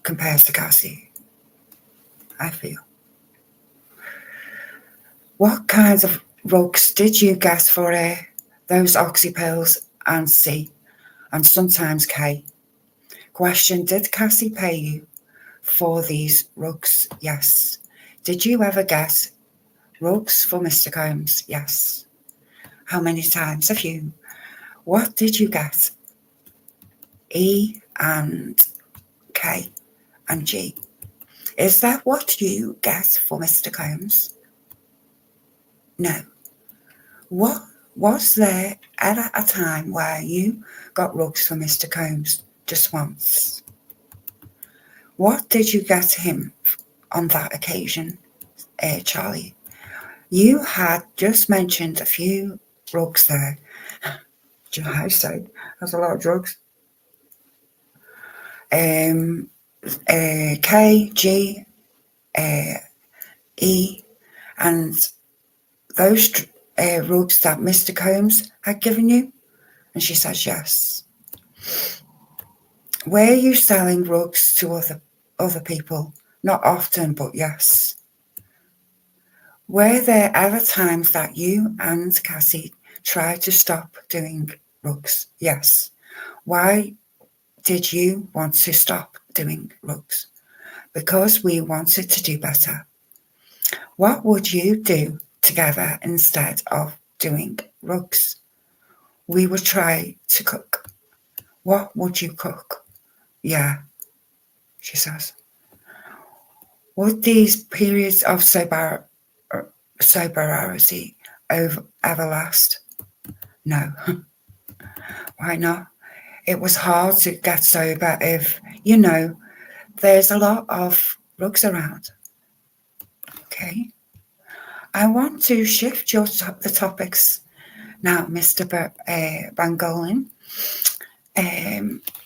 compared to Cassie, I feel. What kinds of rugs did you get for her? Those oxy pills and C, and sometimes K. Question, did Cassie pay you for these rugs? Yes. Did you ever get rugs for Mr. Combs? Yes. How many times? A few. What did you get? E and K and G. Is that what you get for Mr. Combs? No. What was there ever a time where you got rugs for Mr. Combs just once? What did you get him on that occasion, Charlie? You had just mentioned a few rugs there. Do you know how to say? That's a lot of drugs. K, G, E, and those rugs that Mr. Combs had given you? And she says yes. Were you selling rugs to other people? Not often, but yes. Were there ever times that you and Cassie tried to stop doing rugs? Yes. Why did you want to stop doing rugs? Because we wanted to do better. What would you do together instead of doing rugs? We would try to cook. What would you cook? Yeah, she says. Would these periods of sobriety ever last? No. Why not? It was hard to get sober if, there's a lot of rugs around. Okay. I want to shift the topics now, Mr. Bongolan.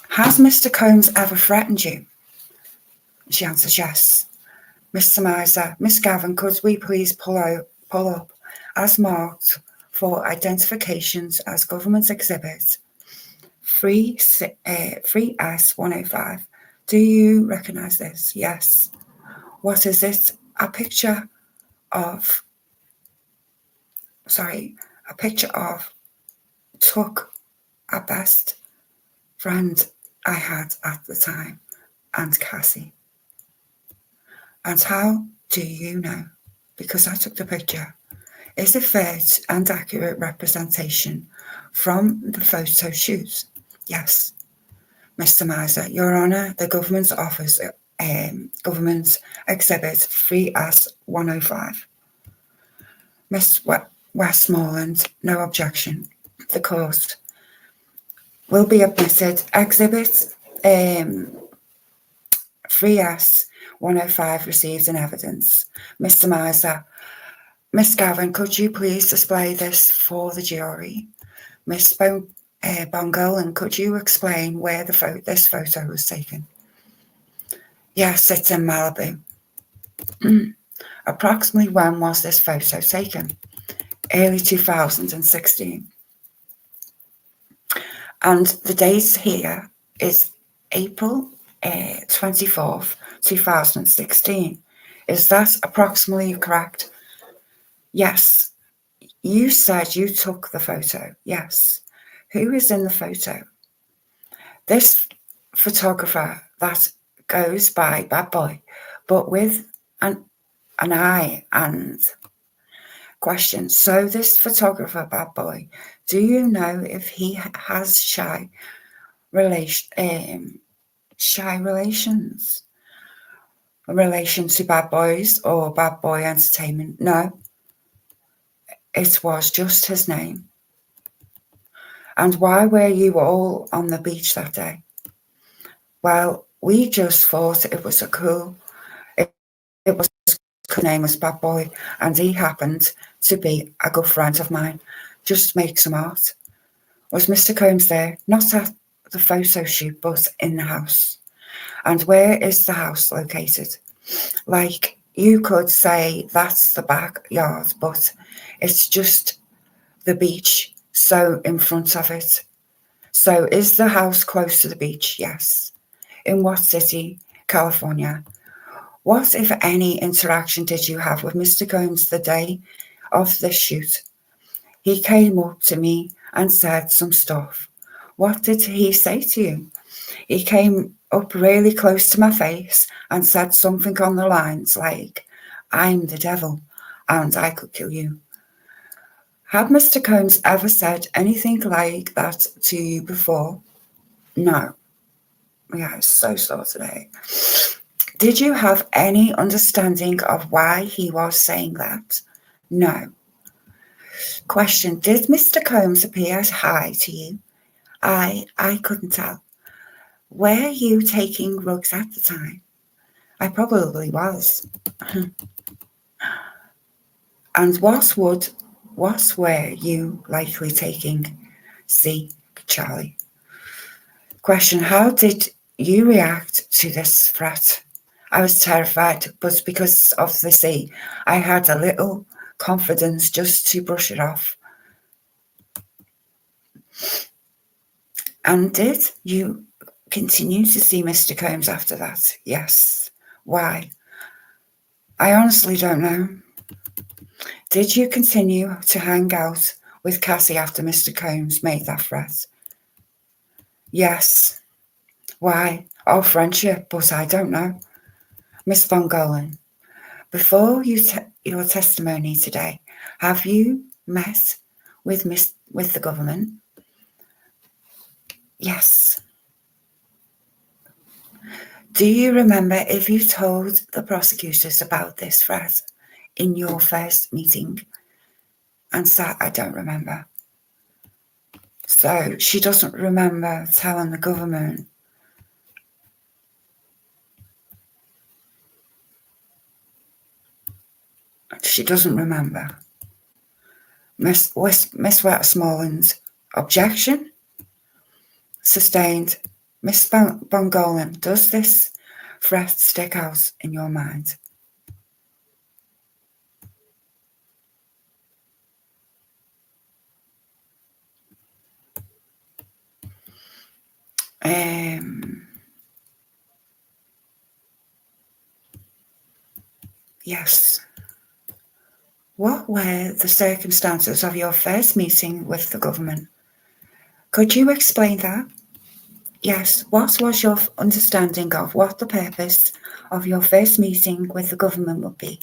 Has Mr. Combs ever threatened you? She answers yes. Mr. Miser, Miss Gavin, could we please pull up as marked for identifications as government exhibit 3S105. Do you recognise this? Yes. What is it? A picture of Tuck, a best friend I had at the time, and Cassie. And how do you know? Because I took the picture. Is it fair and accurate representation from the photo shoot? Yes. Mr. Miser, Your Honour, the government offers government exhibit 3S105. Miss Westmoreland, no objection. The court will be admitted. Exhibit 3S105 received in evidence. Mr. Miser, Miss Gavin, could you please display this for the jury? Miss Bongolan, could you explain where this photo was taken? Yes, it's in Malibu. Approximately when was this photo taken? Early 2016. And the date here is April 24th, 2016. Is that approximately correct? Yes. You said you took the photo. Yes. Who is in the photo? This photographer that goes by Bad Boy, but with an eye and question. So this photographer, Bad Boy, do you know if he has shy relations relation to Bad Boys or Bad Boy Entertainment? No, it was just his name. And why were you all on the beach that day? Well, we just thought it was his name was Bad Boy, and he happened to be a good friend of mine. Just make some art. Was Mr. Combs there? Not at the photo shoot, but in the house. And where is the house located? Like, you could say that's the backyard, but it's just the beach, so in front of it. So is the house close to the beach? Yes. In what city? California. What, if any, interaction did you have with Mr. Combs the day of the shoot? He came up to me and said some stuff. What did he say to you? He came up really close to my face and said something on the lines like, I'm the devil and I could kill you. Had Mr. Combs ever said anything like that to you before? No. Yeah, it's so slow today. Did you have any understanding of why he was saying that? No. Question, did Mr. Combs appear high to you? I couldn't tell. Were you taking drugs at the time? I probably was. And what were you likely taking? C, Charlie. Question, how did you react to this threat? I was terrified, but because of the sea, I had a little confidence just to brush it off. And did you continue to see Mr. Combs after that? Yes. Why? I honestly don't know. Did you continue to hang out with Cassie after Mr. Combs made that threat? Yes. Why? Our friendship, but I don't know. Miss Bongolan, before your testimony today, have you met with the government? Yes. Do you remember if you told the prosecutors about this threat in your first meeting? Answer, I don't remember. So she doesn't remember telling the government. She doesn't remember. Miss Westmoreland, objection? Sustained. Miss Bongolan, does this threat stick out in your mind? Yes. What were the circumstances of your first meeting with the government? Could you explain that? Yes. What was your understanding of what the purpose of your first meeting with the government would be?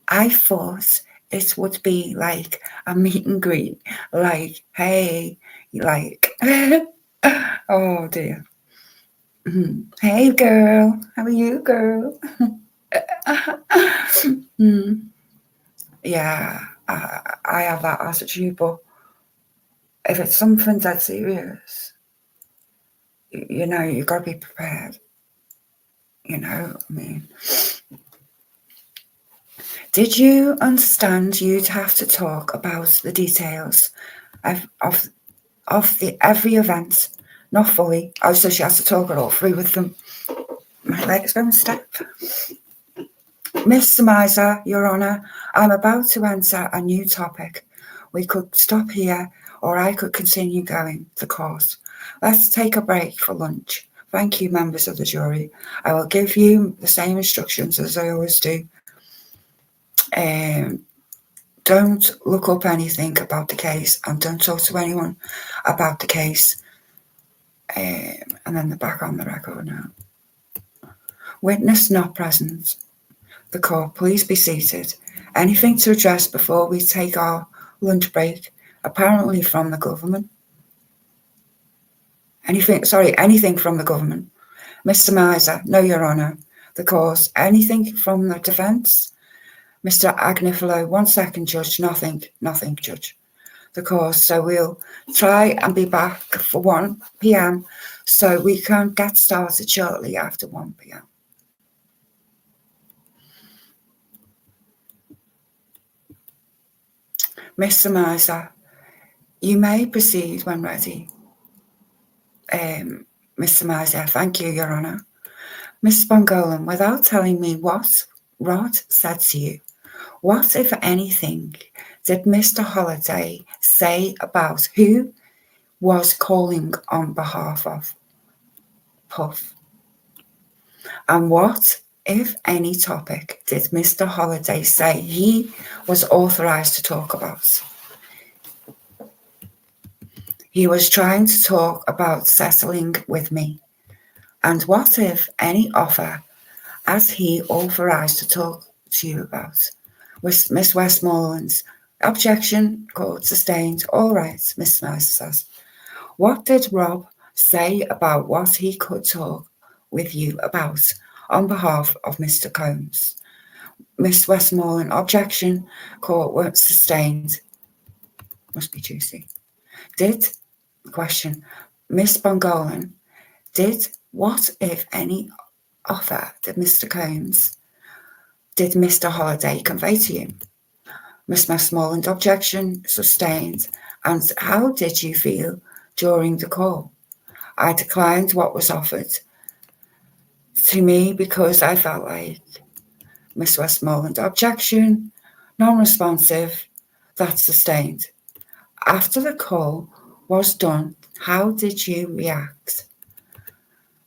I thought it would be like a meet and greet, like, hey, like, oh dear. Hey girl, how are you, girl? Yeah, I have that attitude, but if it's something that serious, you know, you've got to be prepared. You know, I mean, did you understand you'd have to talk about the details of the every event? Not fully. Oh, so she has to talk it all through with them. My leg's going stiff. Miss Samiza, Your Honour, I'm about to enter a new topic. We could stop here, or I could continue going the course. Let's take a break for lunch. Thank you, members of the jury. I will give you the same instructions as I always do. Don't look up anything about the case and don't talk to anyone about the case. And then the back on the record now. Witness not present. The court, please be seated. Anything to address before we take our lunch break? Apparently from the government. Anything from the government. Mr. Miser, no, Your Honour. The cause, anything from the defence? Mr. Agnifilo, 1 second, Judge. Nothing, Judge. The cause, so we'll try and be back for 1 p.m. so we can get started shortly after 1 p.m. Mr. Miser, you may proceed when ready. Mr. Miser, thank you, Your Honour. Miss Bongolan, without telling me what Rod said to you, what, if anything, did Mr. Holliday say about who was calling on behalf of Puff? And what, if any, topic did Mr. Holiday say he was authorised to talk about? He was trying to talk about settling with me. And what, if any, offer as he authorised to talk to you about? Was Miss Westmoreland's objection, court sustained. All right, Miss Miser says. What did Rob say about what he could talk with you about on behalf of Mr. Combs? Miss Westmoreland, objection, court was sustained. Must be juicy. Question, Miss Bongolan, what, if any, offer did Mr. Combs, did Mr. Holiday convey to you? Miss Westmoreland, objection, sustained. And how did you feel during the call? I declined what was offered to me because I felt like Miss Westmoreland, objection, non-responsive, that's sustained. After the call was done, how did you react?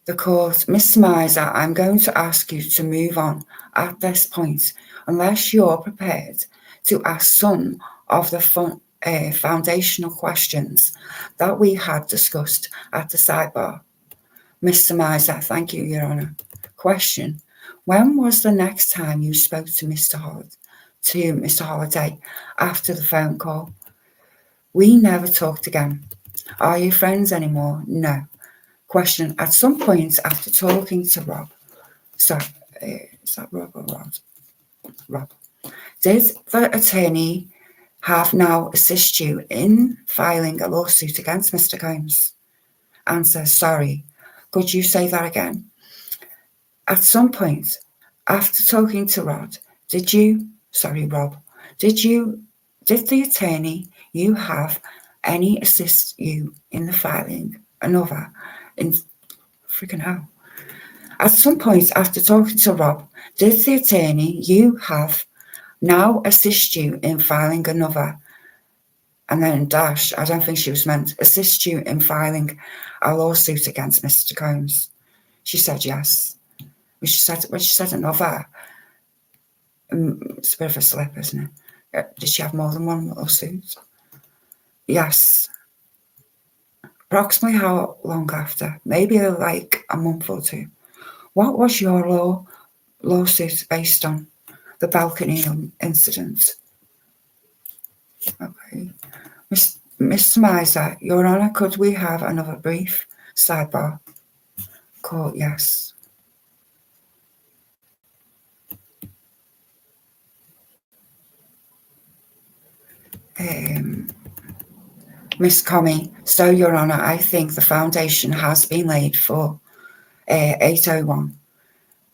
The court, Miss Miser, I'm going to ask you to move on at this point, unless you're prepared to ask some of the foundational questions that we had discussed at the sidebar. Mr. Miser, thank you, Your Honour. Question, when was the next time you spoke to Mr. Holiday after the phone call? We never talked again. Are you friends anymore? No. Question, at some point after talking to Rob, is that Rob or Rod? Rob. Did the attorney have now assist you in filing a lawsuit against Mr. Combs? Answer, sorry. Could you say that again? At some point after talking to Rob, did the attorney you have any assist you in the filing another in freaking hell? At some point after talking to Rob, did the attorney you have now assist you in filing another, and then dash, I don't think she was meant, assist you in filing a lawsuit against Mr. Combs? She said yes. When she said another, it's a bit of a slip, isn't it? Did she have more than one lawsuit? Yes. Approximately how long after? Maybe like a month or two. What was your lawsuit based on? The balcony incident. Okay. Miss Miser, Your Honour, could we have another brief sidebar? Court, yes. Miss Comey, so Your Honour, I think the foundation has been laid for 801,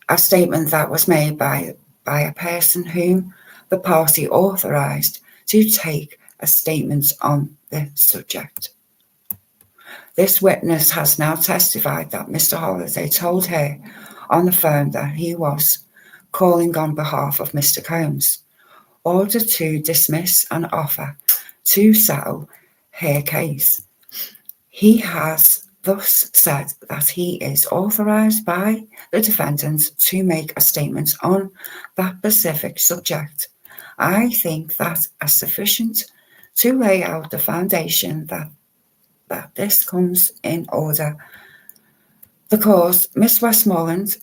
a statement that was made by a person whom the party authorised to take a statement on the subject. This witness has now testified that Mr. Holiday told her on the phone that he was calling on behalf of Mr. Combs, ordered to dismiss an offer to settle her case. He has thus said that he is authorised by the defendant to make a statement on that specific subject. I think that is sufficient to lay out the foundation that this comes in order. The cause, Miss Westmoreland,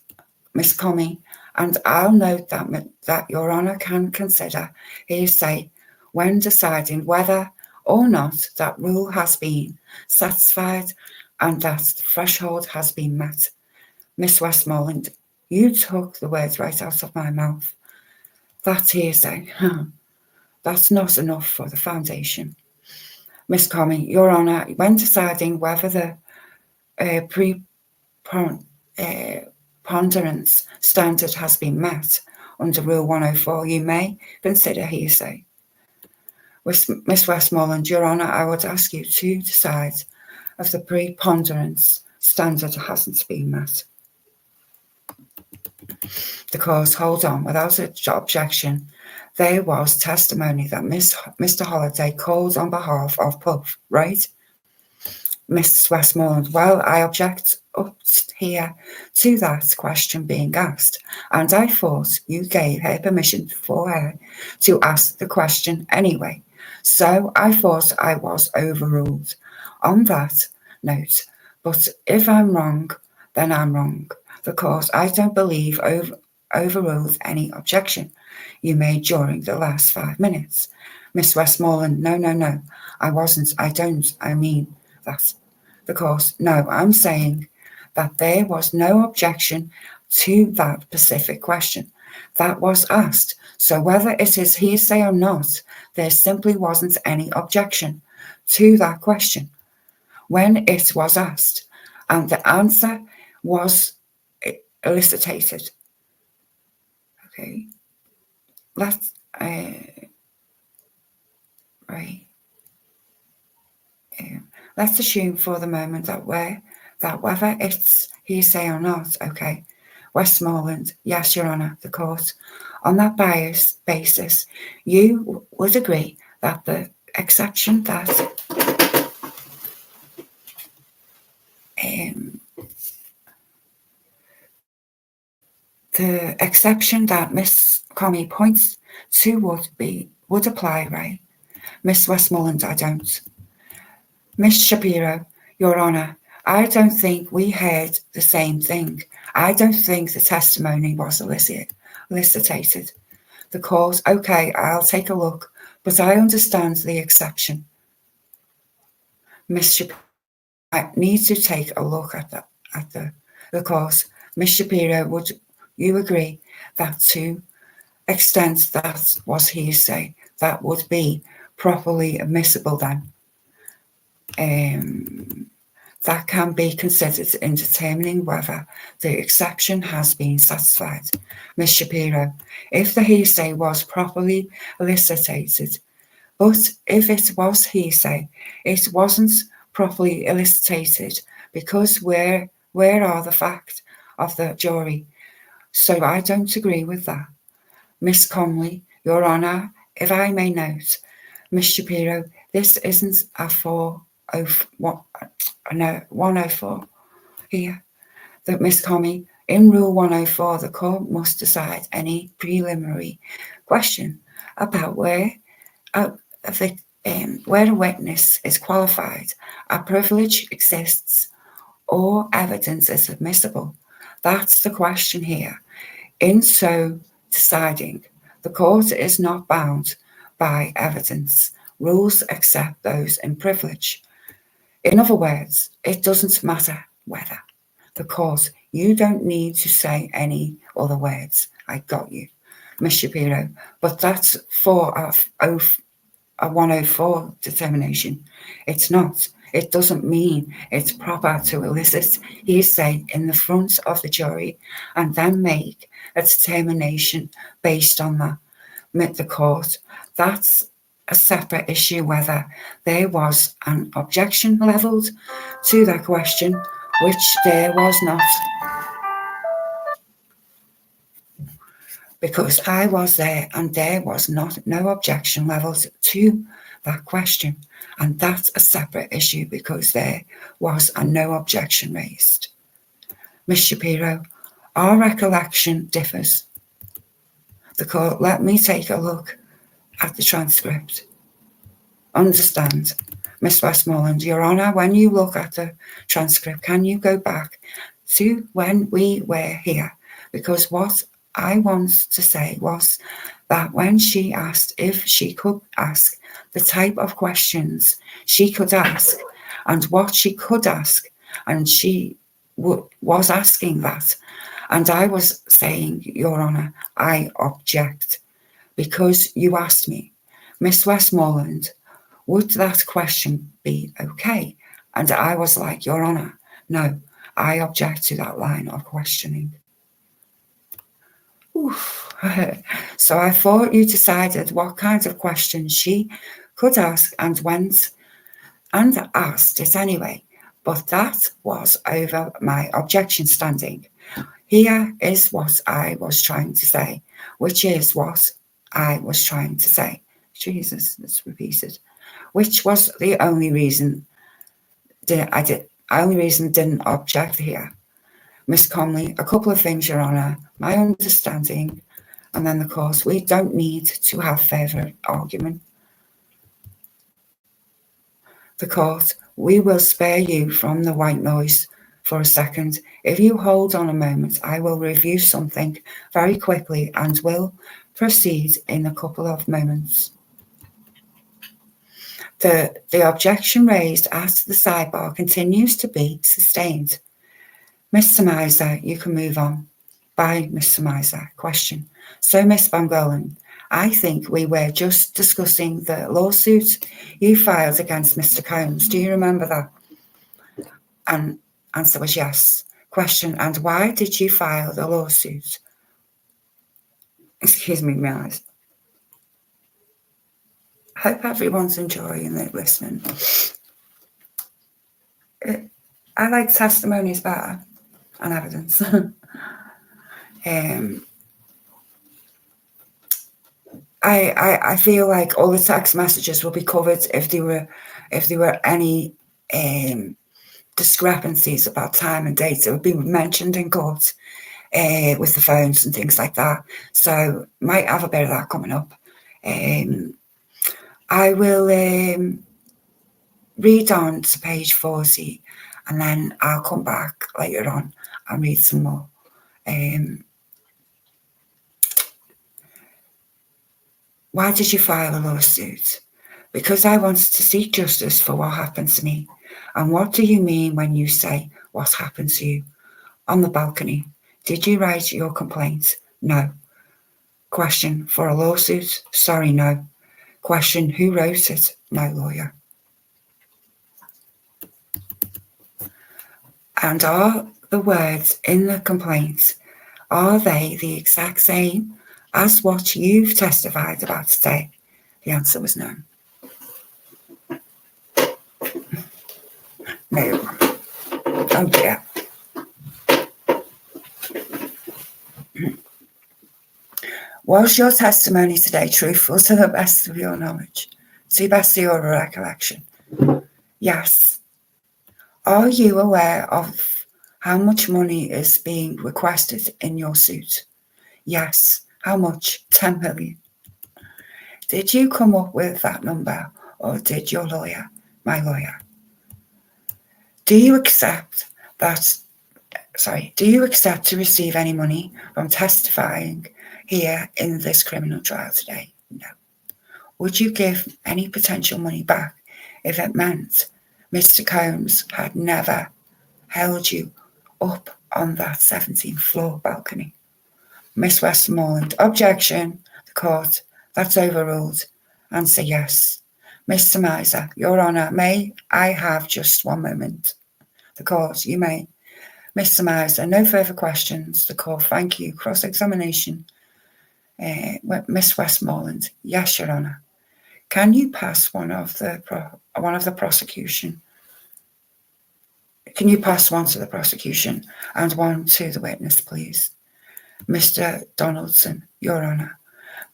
Miss Comey, and I'll note that Your Honour can consider hearsay when deciding whether or not that rule has been satisfied and that the threshold has been met. Miss Westmoreland, you took the words right out of my mouth. That's hearsay. That's not enough for the foundation. Miss Comey, Your Honour, when deciding whether the preponderance standard has been met under Rule 104, you may consider hearsay. Miss Westmoreland, Your Honour, I would ask you to decide if the preponderance standard hasn't been met. The cause, hold on, without objection, there was testimony that Mr. Holiday called on behalf of Puff, right? Miss Westmoreland, well, I object up here to that question being asked, and I thought you gave her permission for her to ask the question anyway. So I thought I was overruled on that note. But if I'm wrong, then I'm wrong. The court, I don't believe, overruled any objection you made during the last 5 minutes. Miss Westmoreland, no, I wasn't. I don't. I mean that. The court, no, I'm saying that there was no objection to that specific question that was asked. So whether it is hearsay or not, there simply wasn't any objection to that question when it was asked, and the answer was elicited. Okay, let's right. Let's assume for the moment that whether it's hearsay or not, okay. Westmoreland, yes, Your Honour, the court. On that basis, you would agree that the exception that Miss Comey points to would apply, right? Miss Westmoreland, I don't. Miss Shapiro, Your Honour, I don't think we heard the same thing. I don't think the testimony was elicited. The court, okay, I'll take a look, but I understand the exception. Miss Shapiro, I need to take a look at the court. Miss Shapiro, would you agree that to extent that was hearsay, that would be properly admissible then? That can be considered in determining whether the exception has been satisfied. Ms. Shapiro, if the hearsay was properly elicited, but if it was hearsay, it wasn't properly elicited because where are the facts of the jury? So I don't agree with that. Miss Conley, Your Honour, if I may note, Miss Shapiro, this isn't a 104 here. That Miss Comey, in Rule 104, the court must decide any preliminary question about where a witness is qualified, a privilege exists, or evidence is admissible. That's the question here. In so deciding, the court is not bound by evidence rules except those in privilege. In other words, it doesn't matter whether. The court, you don't need to say any other words. I got you, Miss Shapiro. But that's for a 104 determination. It's not. It doesn't mean it's proper to elicit hearsay in the front of the jury and then make a determination based on that. The court, that's a separate issue whether there was an objection levelled to that question, which there was not. Because I was there and there was no objection levelled to that question. And that's a separate issue because there was a no objection raised. Miss Shapiro, our recollection differs. The court, let me take a look at the transcript. Understand, Miss Westmoreland, Your Honour, when you look at the transcript, can you go back to when we were here? Because what I want to say was that when she asked if she could ask the type of questions she could ask and what she could ask, and she was asking that, and I was saying, Your Honour, I object because you asked me, Miss Westmoreland, would that question be okay? And I was like, Your Honour, no, I object to that line of questioning. Oof. So I thought you decided what kinds of questions she could ask and went and asked it anyway. But that was over my objection standing. Here is what I was trying to say, which is what I was trying to say. Jesus, it's repeated. Which was the only reason only reason didn't object here. Miss Comley, a couple of things, Your Honour. My understanding, and then, of course, we don't need to have further argument. The court, we will spare you from the white noise for a second. If you hold on a moment, I will review something very quickly and will proceed in a couple of moments. The objection raised at the sidebar continues to be sustained. Mr. Miser, you can move on. By Mr. Miser. Question. So, Miss Bongolan, I think we were just discussing the lawsuit you filed against Mr. Combs. Do you remember that? And answer was yes. Question. And why did you file the lawsuit? Excuse me, my eyes. Hope everyone's enjoying it, listening. I like testimonies better and evidence. I feel like all the text messages will be covered if there were any discrepancies about time and dates. It would be mentioned in court with the phones and things like that. So might have a bit of that coming up. I will read on to page 40 and then I'll come back later on and read some more. Why did you file a lawsuit? Because I wanted to seek justice for what happened to me. And what do you mean when you say what happened to you? On the balcony. Did you write your complaint? No. Question. For a lawsuit? Sorry, no. Question. Who wrote it? My lawyer. And are the words in the complaint, are they the exact same as what you've testified about today? The answer was no. No. Oh dear. Was your testimony today truthful to the best of your knowledge? To the best of your recollection? Yes. Are you aware of how much money is being requested in your suit? Yes. How much? 10 million. Did you come up with that number or did your lawyer, my lawyer? Do you accept to receive any money from testifying here in this criminal trial today? No. Would you give any potential money back if it meant Mr. Combs had never held you up on that 17th floor balcony? Miss Westmoreland, objection. The court, that's overruled. Answer yes. Mr. Miser, Your Honour, may I have just one moment? The court, you may. Mr. Miser, no further questions. The court, thank you. Cross-examination. Miss Westmoreland, yes, Your Honour. Can you pass one of the prosecution? Can you pass one to the prosecution and one to the witness, please? Mr. Donaldson, Your Honour,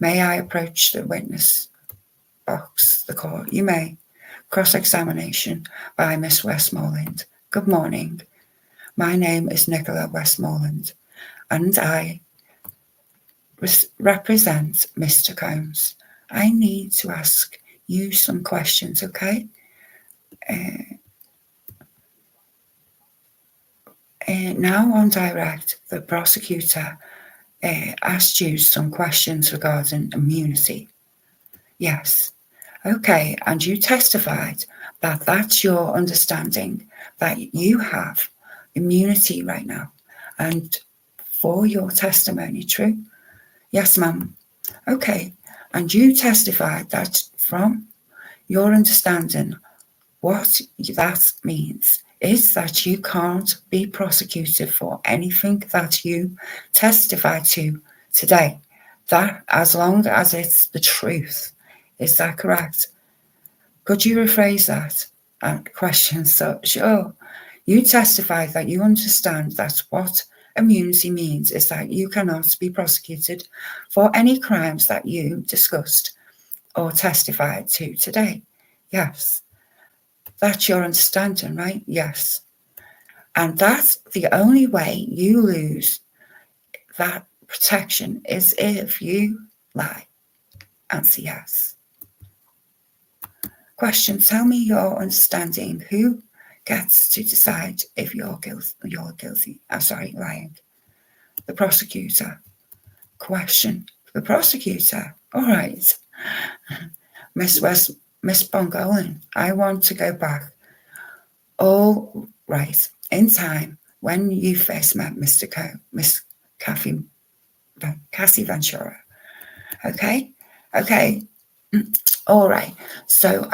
may I approach the witness box? The court, you may. Cross-examination by Miss Westmoreland. Good morning. My name is Nicola Westmoreland, and I represent Mr. Combs. I need to ask you some questions, okay? Now on direct, the prosecutor asked you some questions regarding immunity. Yes. Okay, and you testified that that's your understanding, that you have immunity right now. And for your testimony, true? Yes, ma'am. Okay, and you testified that from your understanding, what that means is that you can't be prosecuted for anything that you testify to today. That, as long as it's the truth. Is that correct? Could you rephrase that question? So, sure. You testified that you understand that what immunity means is that you cannot be prosecuted for any crimes that you discussed or testified to today. Yes. That's your understanding, right? Yes. And that's the only way you lose that protection is if you lie. Answer yes. Question, tell me your understanding. Who gets to decide if you're guilty? Lying. The prosecutor. Question, the prosecutor. All right. Miss Bongolan, I want to go back. All right. In time, when you first met Miss Cassie Ventura. Okay? All right. So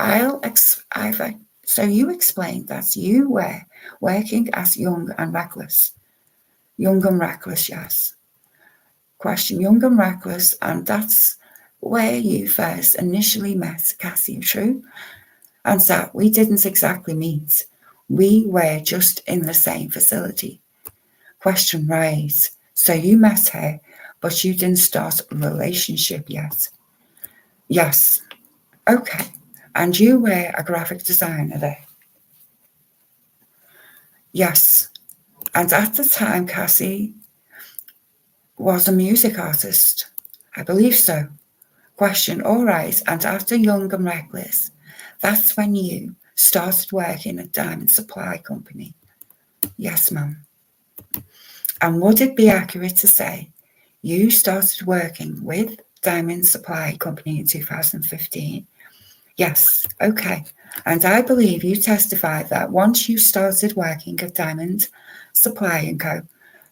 so you explained that you were working as young and reckless. Young and reckless, yes. Question, young and reckless, and that's where you first initially met Cassie, true? Answer, we didn't exactly meet. We were just in the same facility. Question, right. So you met her, but you didn't start a relationship yet. Yes. Okay. And you were a graphic designer there? Yes. And at the time, Cassie was a music artist. I believe so. Question, all right. And after Young and Reckless, that's when you started working at Diamond Supply Company? Yes, ma'am. And would it be accurate to say you started working with Diamond Supply Company in 2015? Yes. Okay. And I believe you testified that once you started working at Diamond Supply & Co.,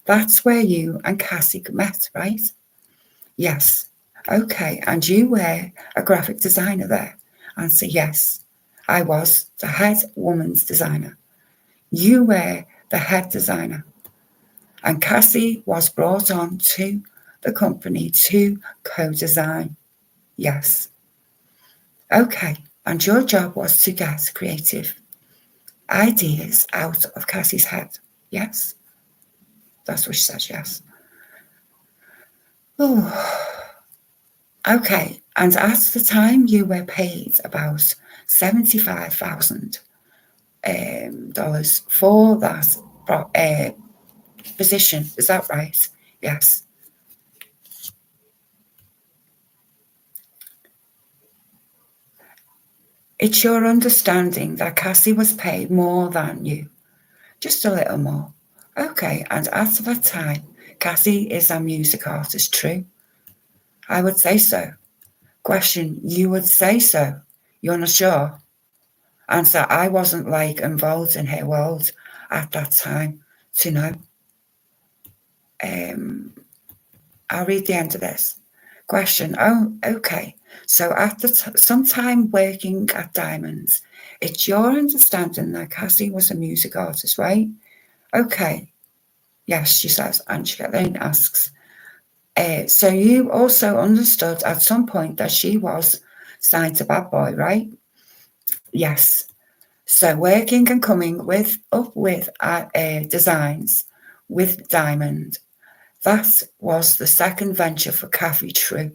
that's where you and Cassie met, right? Yes. Okay. And you were a graphic designer there? Answer, yes. I was the head woman's designer. You were the head designer. And Cassie was brought on to the company to co-design. Yes. Okay. And your job was to get creative ideas out of Cassie's head. Yes? That's what she says, yes. Oh. Okay. And at the time, you were paid about $75,000 for that position. Is that right? Yes. It's your understanding that Cassie was paid more than you? Just a little more. Okay, and after that time, Cassie is a music artist, true? I would say so. Question, you would say so? You're not sure? Answer, I wasn't involved in her world at that time to know. I'll read the end of this. Question, oh, okay. So after some time working at Diamonds, it's your understanding that Cassie was a music artist, right? Okay. Yes, she says, and she then asks, so you also understood at some point that she was signed to Bad Boy, right? Yes. So working and coming up with designs with Diamond, that was the second venture for Kathy, true?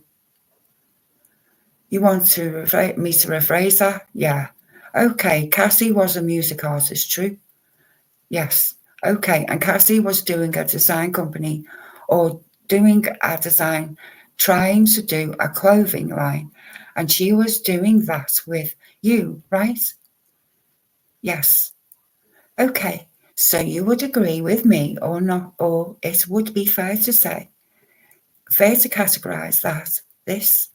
You want me to rephrase that? Yeah. Okay, Cassie was a music artist, true? Yes. Okay, and Cassie was doing a design company or doing a design, trying to do a clothing line, and she was doing that with you, right? Yes. Okay, so you would agree with me or not, or it would be fair to categorize that this,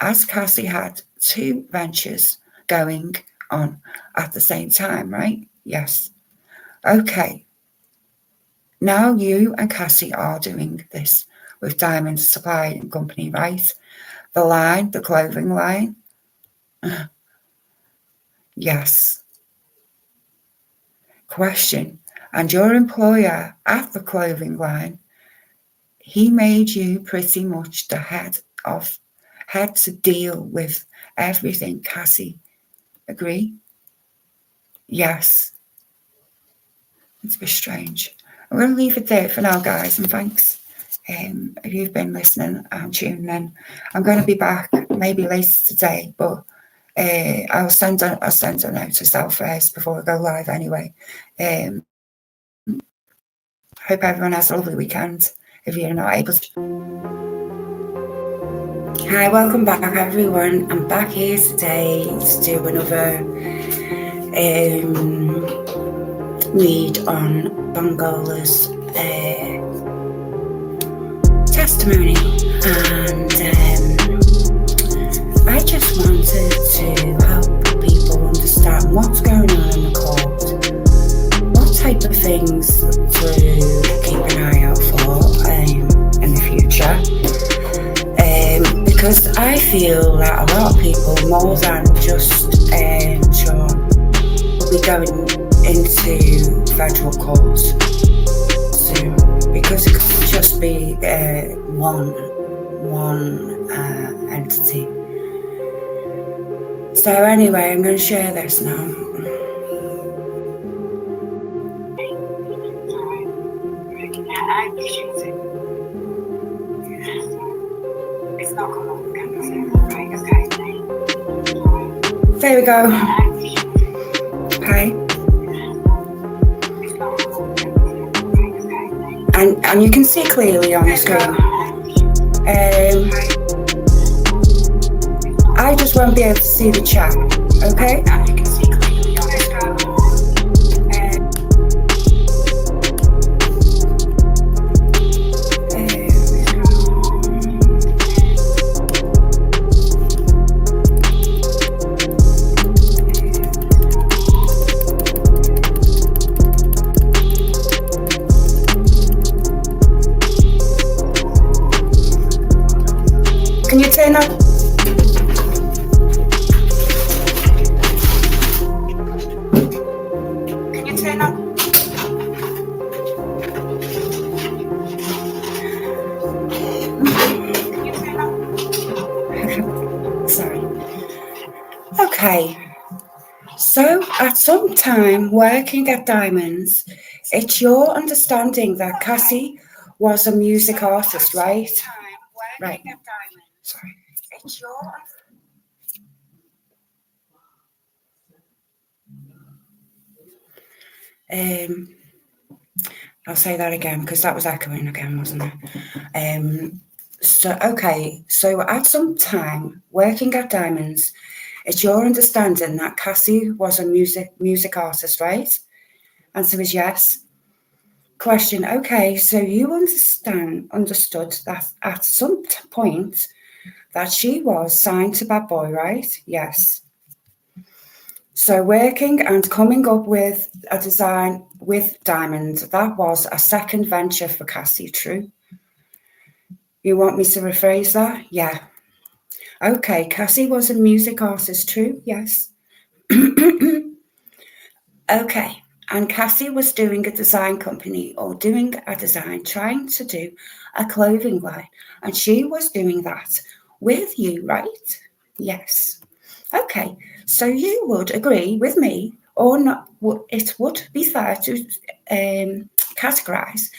as Cassie had two ventures going on at the same time, right? Yes. Okay. Now you and Cassie are doing this with Diamond Supply & Company, right? The clothing line? Yes. Question. And your employer at the clothing line, he made you pretty much the head to deal with everything, Cassie. Agree? Yes. It's a bit strange. I'm going to leave it there for now, guys, and thanks if you've been listening and tuning in. I'm going to be back maybe later today, but I'll send a note to Sal first before I go live anyway. Hope everyone has a lovely weekend if you're not able to. Hi, welcome back everyone. I'm back here today to do another read on Bongola's testimony, and I just wanted to help people understand what's going on in the court, what type of things to keep an eye out for in the future, because I feel that a lot of people, more than just Sean, will be going into federal court soon, because it could just be one entity. So anyway, I'm going to share this now. I appreciate it. It's not come up again, is it? Right, okay. There we go. Okay. And you can see clearly on the screen. I just won't be able to see the chat, okay? And you can see clearly on the screen. Can you turn up? Can you turn up? Sorry. Okay. So, at some time working at Diamonds, it's your understanding that Cassie was a music artist, right? Right. Sorry. It's your... I'll say that again because that was echoing again, wasn't it? So at some time working at Diamonds, it's your understanding that Cassie was a music artist, right? Answer is yes. Question, okay, so you understood that at some point that she was signed to Bad Boy, right? Yes. So working and coming up with a design with Diamond, that was a second venture for Cassie, true? You want me to rephrase that? Yeah. Okay, Cassie was a music artist, true? Yes. Okay, and Cassie was doing a design company or doing a design, trying to do a clothing line, and she was doing that with you, right? Yes. Okay, so you would agree with me, or not? It would be fair to categorize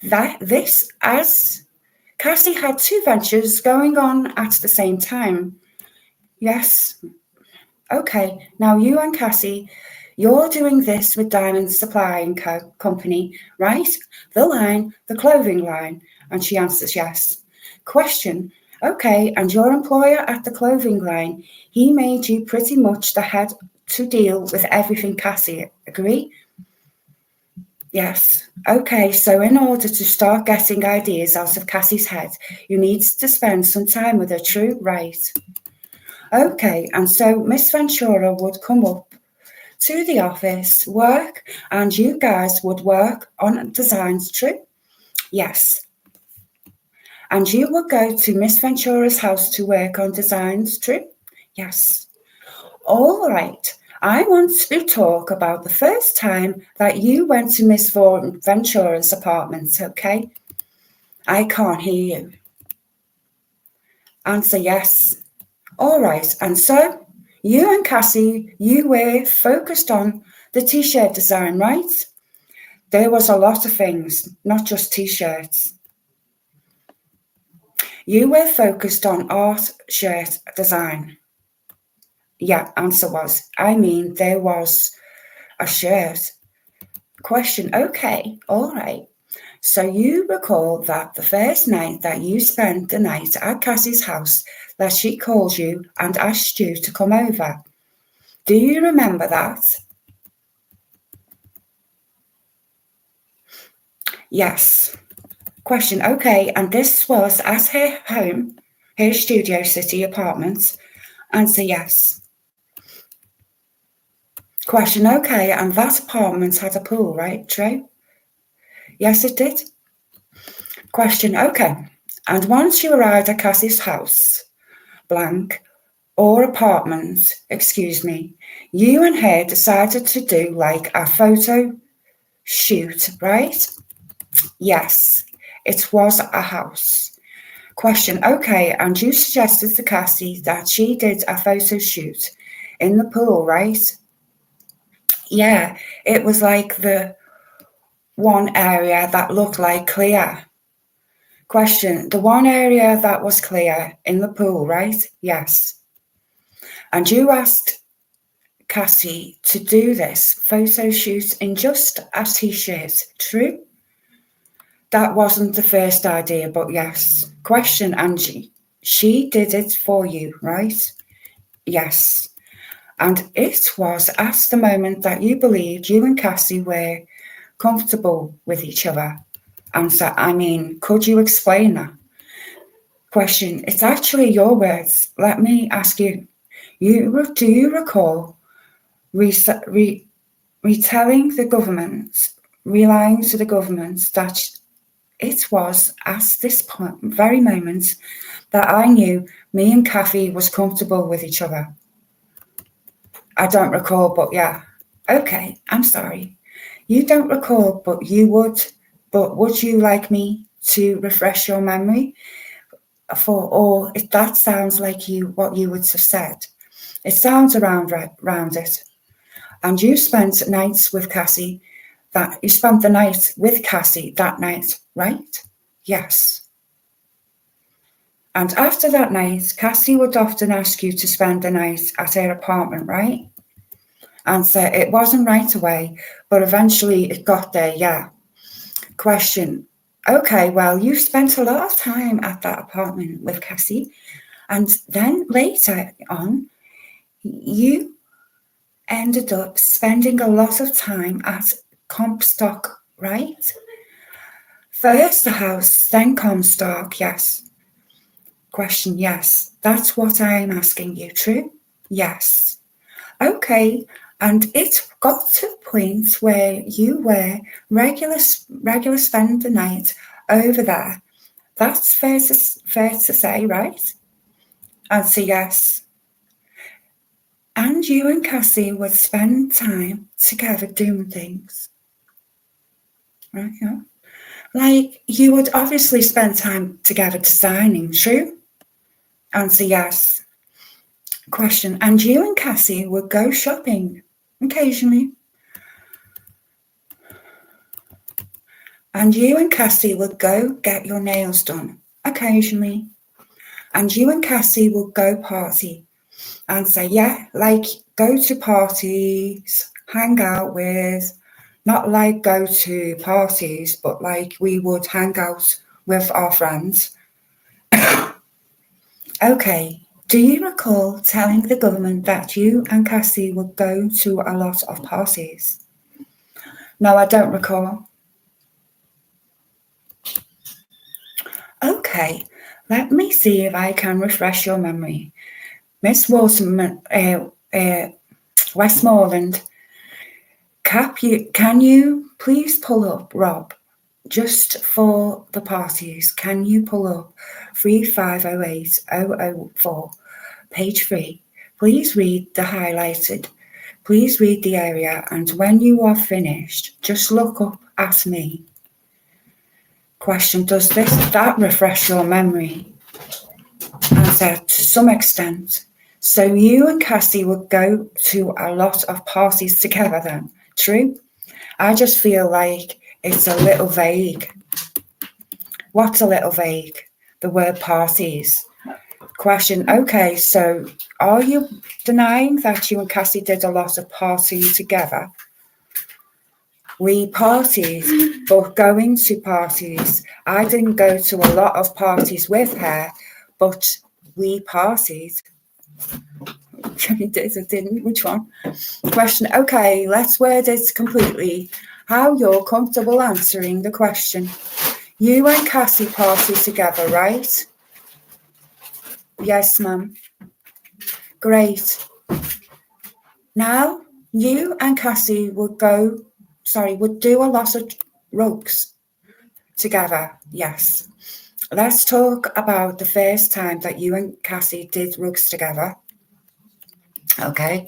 that this as Cassie had two ventures going on at the same time. Yes. Okay, now you and Cassie, you're doing this with Diamond Supply Company, right? The clothing line. And she answers yes. Question, okay, and your employer at the clothing line, he made you pretty much the head to deal with everything, Cassie. Agree? Yes. Okay, so in order to start getting ideas out of Cassie's head, you need to spend some time with her, true? Right. Okay, and so Miss Ventura would come up to the office, work, and you guys would work on designs, true? Yes. And you would go to Miss Ventura's house to work on designs, true? Yes. All right. I want to talk about the first time that you went to Miss Ventura's apartment, okay? I can't hear you. Answer yes. All right, and so you and Cassie, you were focused on the t-shirt design, right? There was a lot of things, not just t-shirts. You were focused on art shirt design. Yeah, answer was, I mean, there was a shirt. Question, okay, all right. So you recall that the first night that you spent the night at Cassie's house, that she called you and asked you to come over. Do you remember that? Yes. Question, okay, and this was at her home, her Studio City apartment. Answer, yes. Question, okay, and that apartment had a pool, right? True? Yes, it did. Question, okay, and once you arrived at Cassie's house, blank, or apartment, excuse me, you and her decided to do like a photo shoot, right? Yes, it was a house. Question, okay, and you suggested to Cassie that she did a photo shoot in the pool, right? Yeah, it was like the one area that looked like clear. Question, the one area that was clear in the pool, right? Yes. And you asked Cassie to do this photo shoot in just a t-shirt, true? That wasn't the first idea, but yes. Question, Angie. She did it for you, right? Yes. And it was at the moment that you believed you and Cassie were comfortable with each other. Answer, I mean, could you explain that? Question, it's actually your words. Let me ask you, do you recall retelling the government, relying to the government that it was at this very moment that I knew me and Kathy was comfortable with each other? I don't recall, but yeah. Okay, I'm sorry. You don't recall, but would you like me to refresh your memory? Or if that sounds like what you would have said. It sounds around it. And you spent nights with Cassie you spent the night with Cassie that night, right? Yes. And after that night, Cassie would often ask you to spend the night at her apartment, right? Answer, it wasn't right away, but eventually it got there, yeah. Question, okay, well, you spent a lot of time at that apartment with Cassie, and then later on, you ended up spending a lot of time at Comstock, right? First the house, then Comstock, yes. Question, yes. That's what I'm asking you, true? Yes. Okay, and it got to the point where you were regular spend the night over there. That's fair to say, right? Answer, yes. And you and Cassie would spend time together doing things. Right, yeah. Like, you would obviously spend time together designing, true? Answer, yes. Question, and you and Cassie would go shopping occasionally. And you and Cassie would go get your nails done occasionally. And you and Cassie would go party. Answer, yeah, like go to parties, hang out with, not like go to parties, but like we would hang out with our friends. Okay, do you recall telling the government that you and Cassie would go to a lot of parties? No, I don't recall. Okay, let me see if I can refresh your memory. Miss Westmoreland, can you please pull up, Rob, just for the parties, can you pull up 3508004, page 3? Please read the highlighted. Please read the area, and when you are finished, just look up at me. Question, does that refresh your memory? Answer, to some extent. So you and Cassie would go to a lot of parties together then, true? I just feel like it's a little vague. What's a little vague? The word parties. Question, okay, so are you denying that you and Cassie did a lot of partying together? We partied, but going to parties, I didn't go to a lot of parties with her, but we partied. You did or didn't? Which one? Question, okay, let's word it completely. How you're comfortable answering the question. You and Cassie party together, right? Yes, ma'am. Great. Now, you and Cassie would do a lot of drugs together. Yes. Let's talk about the first time that you and Cassie did drugs together. Okay.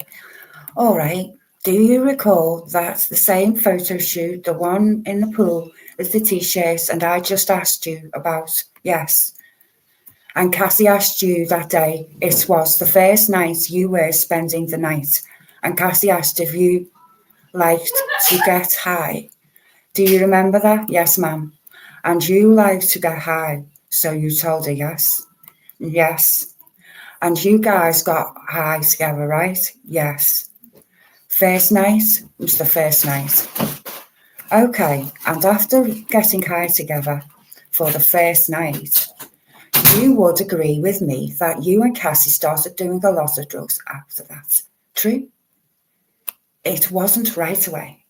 All right. Do you recall that's the same photo shoot, the one in the pool, as the t-shirts, and I just asked you about? Yes. And Cassie asked you that day, it was the first night you were spending the night. And Cassie asked if you liked to get high. Do you remember that? Yes, ma'am. And you liked to get high, so you told her yes. Yes. And you guys got high together, right? Yes. First night was the first night. Okay, and after getting high together for the first night, you would agree with me that you and Cassie started doing a lot of drugs after that. True? It wasn't right away.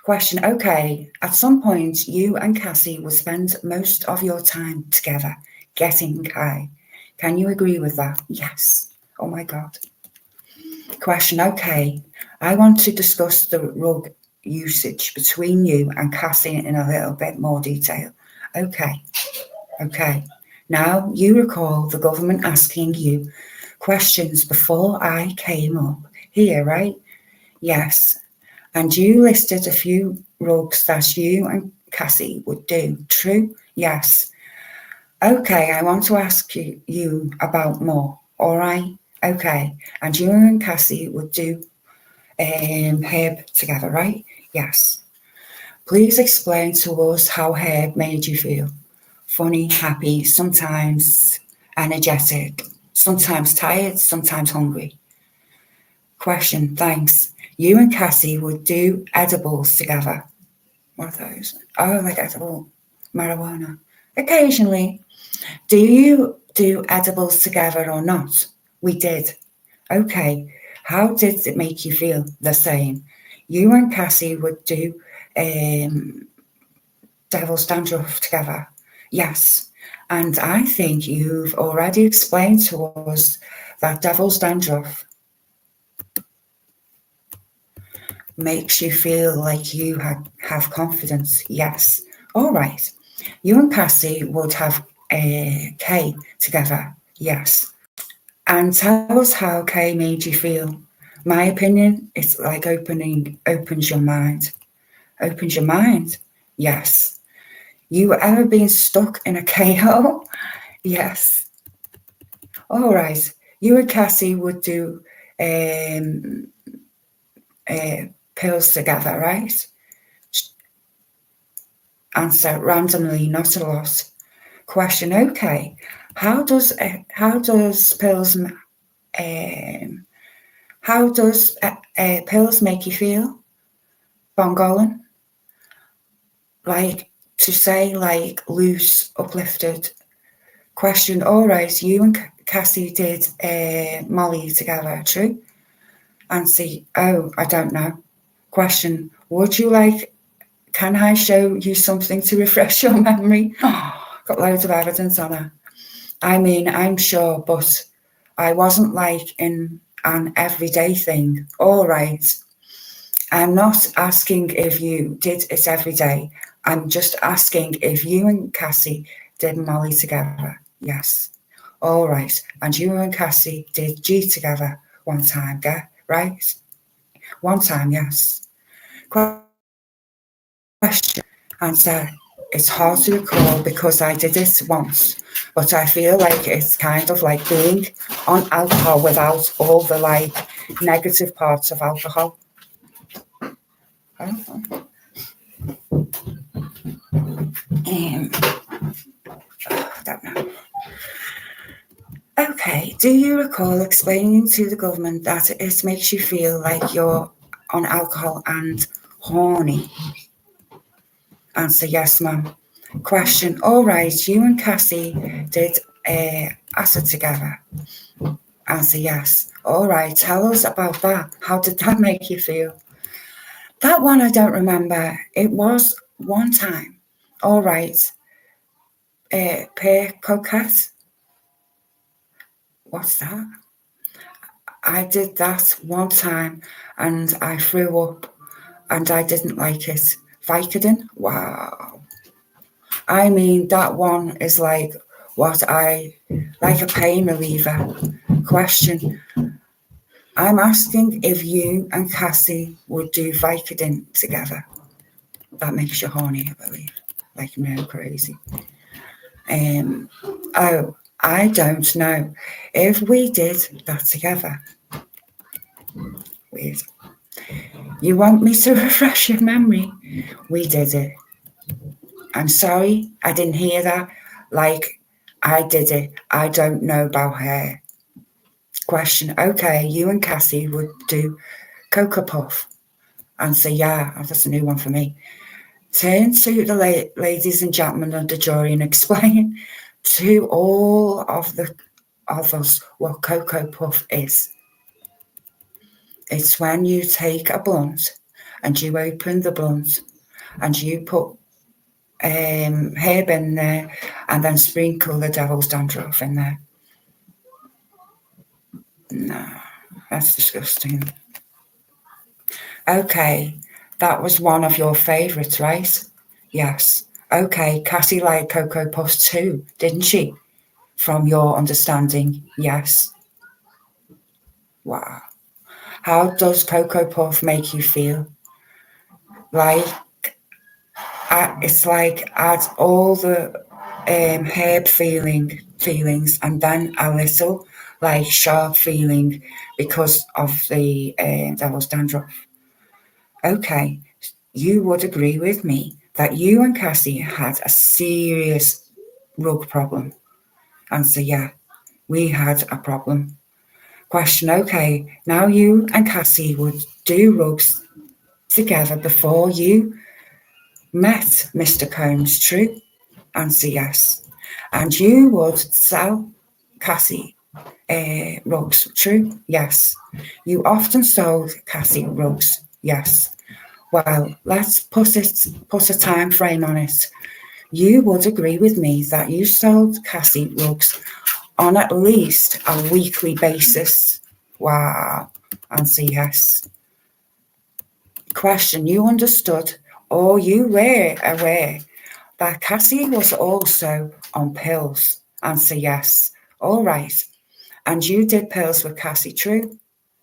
Question, okay, at some point you and Cassie would spend most of your time together getting high. Can you agree with that? Yes. Oh my God. Question, okay, I want to discuss the rug usage between you and Cassie in a little bit more detail. Okay. Now, you recall the government asking you questions before I came up here, right? Yes. And you listed a few rugs that you and Cassie would do. True? Yes. Okay, I want to ask you about more. All right? Okay. And you and Cassie would do Herb together, right? Yes. Please explain to us how Herb made you feel. Funny, happy, sometimes energetic, sometimes tired, sometimes hungry. Question, thanks. You and Cassie would do edibles together. What are those? Oh, like edible marijuana. Occasionally. Do you do edibles together or not? We did. Okay. How did it make you feel? The same. You and Cassie would do devil's dandruff together. Yes. And I think you've already explained to us that devil's dandruff makes you feel like you have confidence. Yes. All right. You and Cassie would have Kay together. Yes. And tell us how Kay made you feel. My opinion, it's like opens your mind. Opens your mind? Yes. You ever been stuck in a K-hole? Yes. All right. You and Cassie would do pills together, right? Answer randomly, not a lot. Question, okay. How does pills pills make you feel? Bongolan? Like to say like loose, uplifted. Question, all right, you and Cassie did Molly together, true? Answer, oh, I don't know. Question, can I show you something to refresh your memory? Got loads of evidence on her. I mean, I'm sure, but I wasn't like in an everyday thing. All right. I'm not asking if you did it every day. I'm just asking if you and Cassie did Molly together. Yes. All right. And you and Cassie did G together one time, yeah? Right? One time, yes. Question. Answer. It's hard to recall because I did it once, but I feel like it's kind of like being on alcohol without all the like negative parts of alcohol. I don't know. Okay. Do you recall explaining to the government that it makes you feel like you're on alcohol and horny? Answer, yes, ma'am. Question, all right, you and Cassie did acid together. Answer, yes. All right, tell us about that. How did that make you feel? That one I don't remember. It was one time. All right, pear coquette. What's that? I did that one time and I threw up and I didn't like it. Vicodin? Wow. I mean, that one is like like a pain reliever. Question. I'm asking if you and Cassie would do Vicodin together. That makes you horny, I believe. Like, no, crazy. Oh, I don't know. If we did that together. Weird. You want me to refresh your memory? We did it. I'm sorry, I didn't hear that. Like, I did it. I don't know about her. Question, okay, you and Cassie would do Cocoa Puff. Answer, yeah, that's a new one for me. Turn to the ladies and gentlemen of the jury and explain to all of us what Cocoa Puff is. It's when you take a blunt and you open the blunt and you put herb in there and then sprinkle the devil's dandruff in there. No, that's disgusting. Okay, that was one of your favourites, right? Yes. Okay, Cassie liked Cocoa Puffs too, didn't she? From your understanding, yes. Wow. How does Cocoa Puff make you feel? Like, it's like add all the herb feelings and then a little like sharp feeling because of the devil's dandruff. Okay, you would agree with me that you and Cassie had a serious rug problem. Answer, yeah, we had a problem. Question, okay, now you and Cassie would do rugs together before you met Mr. Combs, true? Answer, yes. And you would sell Cassie rugs, true? Yes. You often sold Cassie rugs, yes. Well, let's put a time frame on it. You would agree with me that you sold Cassie rugs on at least a weekly basis. Wow. Answer, yes. Question, you understood or you were aware that Cassie was also on pills? Answer, yes. All right. And you did pills with Cassie, true?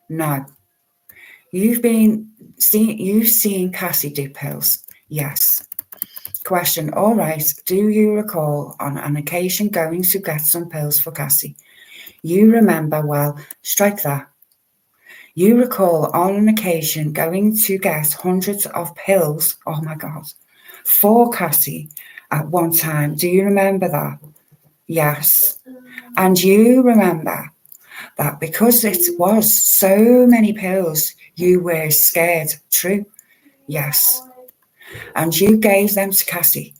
No. You've seen Cassie do pills? Yes. Question, all right. Do you recall on an occasion going to get some pills for Cassie? You remember well. Strike that. You recall on an occasion going to get hundreds of pills, oh my God, for Cassie at one time. Do you remember that? Yes. And you remember that because it was so many pills, you were scared. True? Yes. And you gave them to Cassie.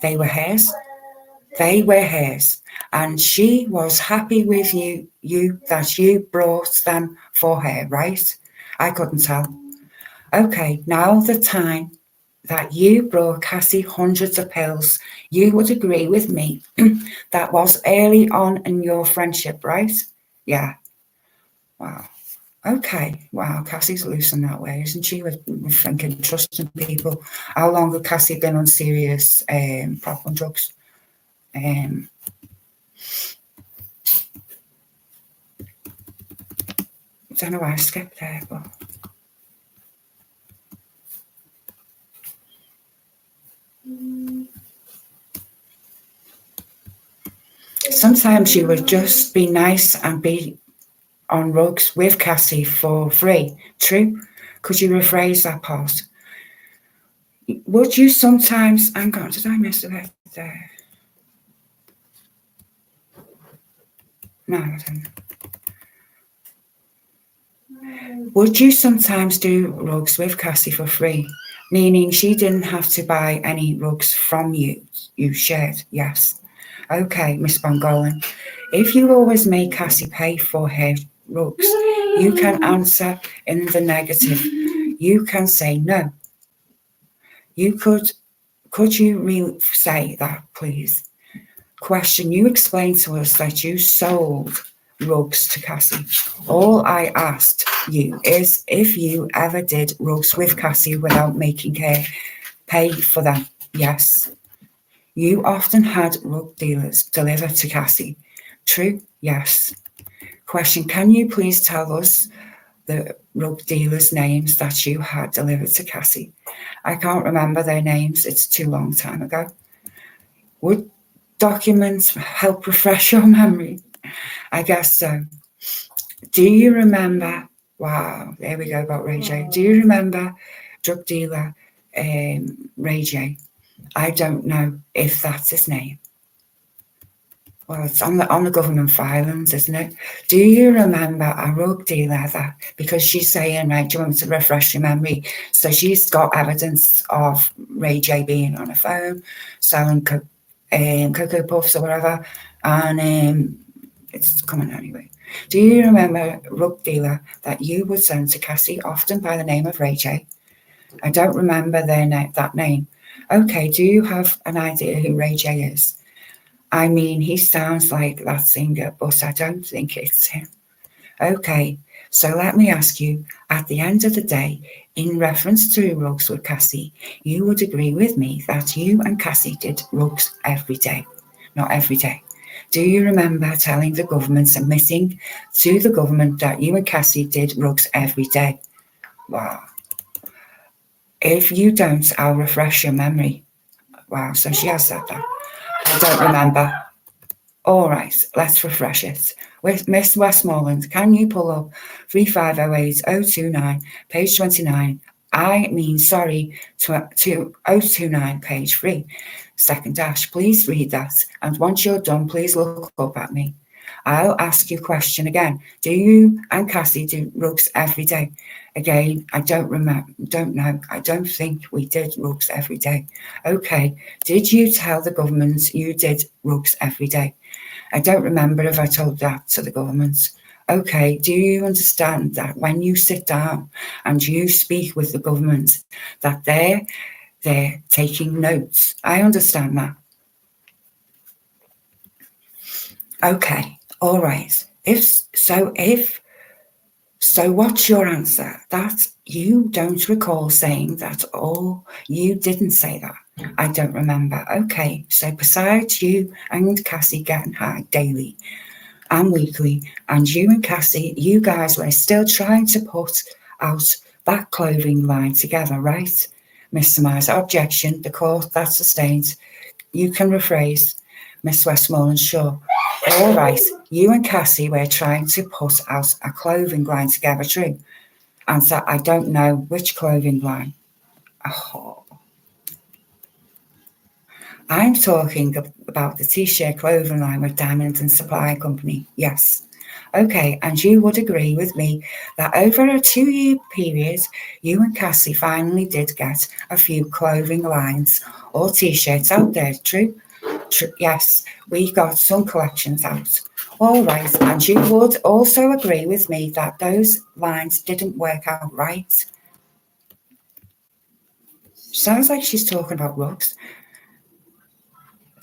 They were hers. They were hers. And she was happy with you that you brought them for her, right? I couldn't tell. Okay, now the time that you brought Cassie hundreds of pills, you would agree with me that was early on in your friendship, right? Yeah. Wow. Okay. Wow. Cassie's loose in that way, isn't she? With thinking, trusting people. How long has Cassie been on serious problem drugs? I don't know why I skipped there, but sometimes you would just be nice and be on rugs with Cassie for free. True? Could you rephrase that part? Would you sometimes, hang on, did I miss it there? No, I don't. Would you sometimes do rugs with Cassie for free? Meaning she didn't have to buy any rugs from you. You shared, yes. Okay, Miss Bongolan. If you always make Cassie pay for her rugs, you can answer in the negative. You can say no. You could you say that, please? Question, you explained to us that you sold rugs to Cassie. All I asked you is if you ever did rugs with Cassie without making her pay for them. Yes. You often had rug dealers deliver to Cassie. True? Yes. Question, can you please tell us the rug dealers' names that you had delivered to Cassie? I can't remember their names. It's too long time ago. Would documents help refresh your memory? I guess so. Do you remember? Wow, there we go about Ray J. Do you remember drug dealer Ray J? I don't know if that's his name. Well, it's on the government filings, isn't it? Do you remember a rug dealer that, because she's saying, right, do you want me to refresh your memory? So she's got evidence of Ray J being on a phone, selling Cocoa Puffs or whatever, and it's coming anyway. Do you remember a rug dealer that you would send to Cassie, often by the name of Ray J? I don't remember that name. Okay, do you have an idea who Ray J is? I mean, he sounds like that singer, but I don't think it's him. Okay, so let me ask you, at the end of the day, in reference to rugs with Cassie, you would agree with me that you and Cassie did rugs every day. Not every day. Do you remember telling the government, submitting to the government that you and Cassie did rugs every day? Wow. If you don't, I'll refresh your memory. Wow, so she has said that. I don't remember. All right, let's refresh it. With Miss Westmoreland, can you pull up 3508029, page 29? I mean, sorry, to 029, page 3. Second dash, please read that. And once you're done, please look up at me. I'll ask you a question again. Do you and Cassie do rugs every day? Again, I don't know. I don't think we did rugs every day. Okay, did you tell the government you did rugs every day? I don't remember if I told that to the government. Okay, do you understand that when you sit down and you speak with the government, that they're taking notes? I understand that. Okay, all right. So what's your answer? That you don't recall saying that, or you didn't say that? I don't remember. Okay, so besides you and Cassie getting high daily and weekly, and you and Cassie, you guys were still trying to put out that clothing line together, right? Mr. Myers, objection. The court, that's sustained. You can rephrase. Miss Westmoreland, sure. All right, you and Cassie were trying to put out a clothing line together, true? Answer, I don't know which clothing line. Oh. I'm talking about the t-shirt clothing line with Diamond and Supply Company, yes. Okay, and you would agree with me that over a 2-year period, you and Cassie finally did get a few clothing lines or t-shirts out there, true? Yes, we got some collections out. All right, and you would also agree with me that those lines didn't work out right. Sounds like she's talking about rugs.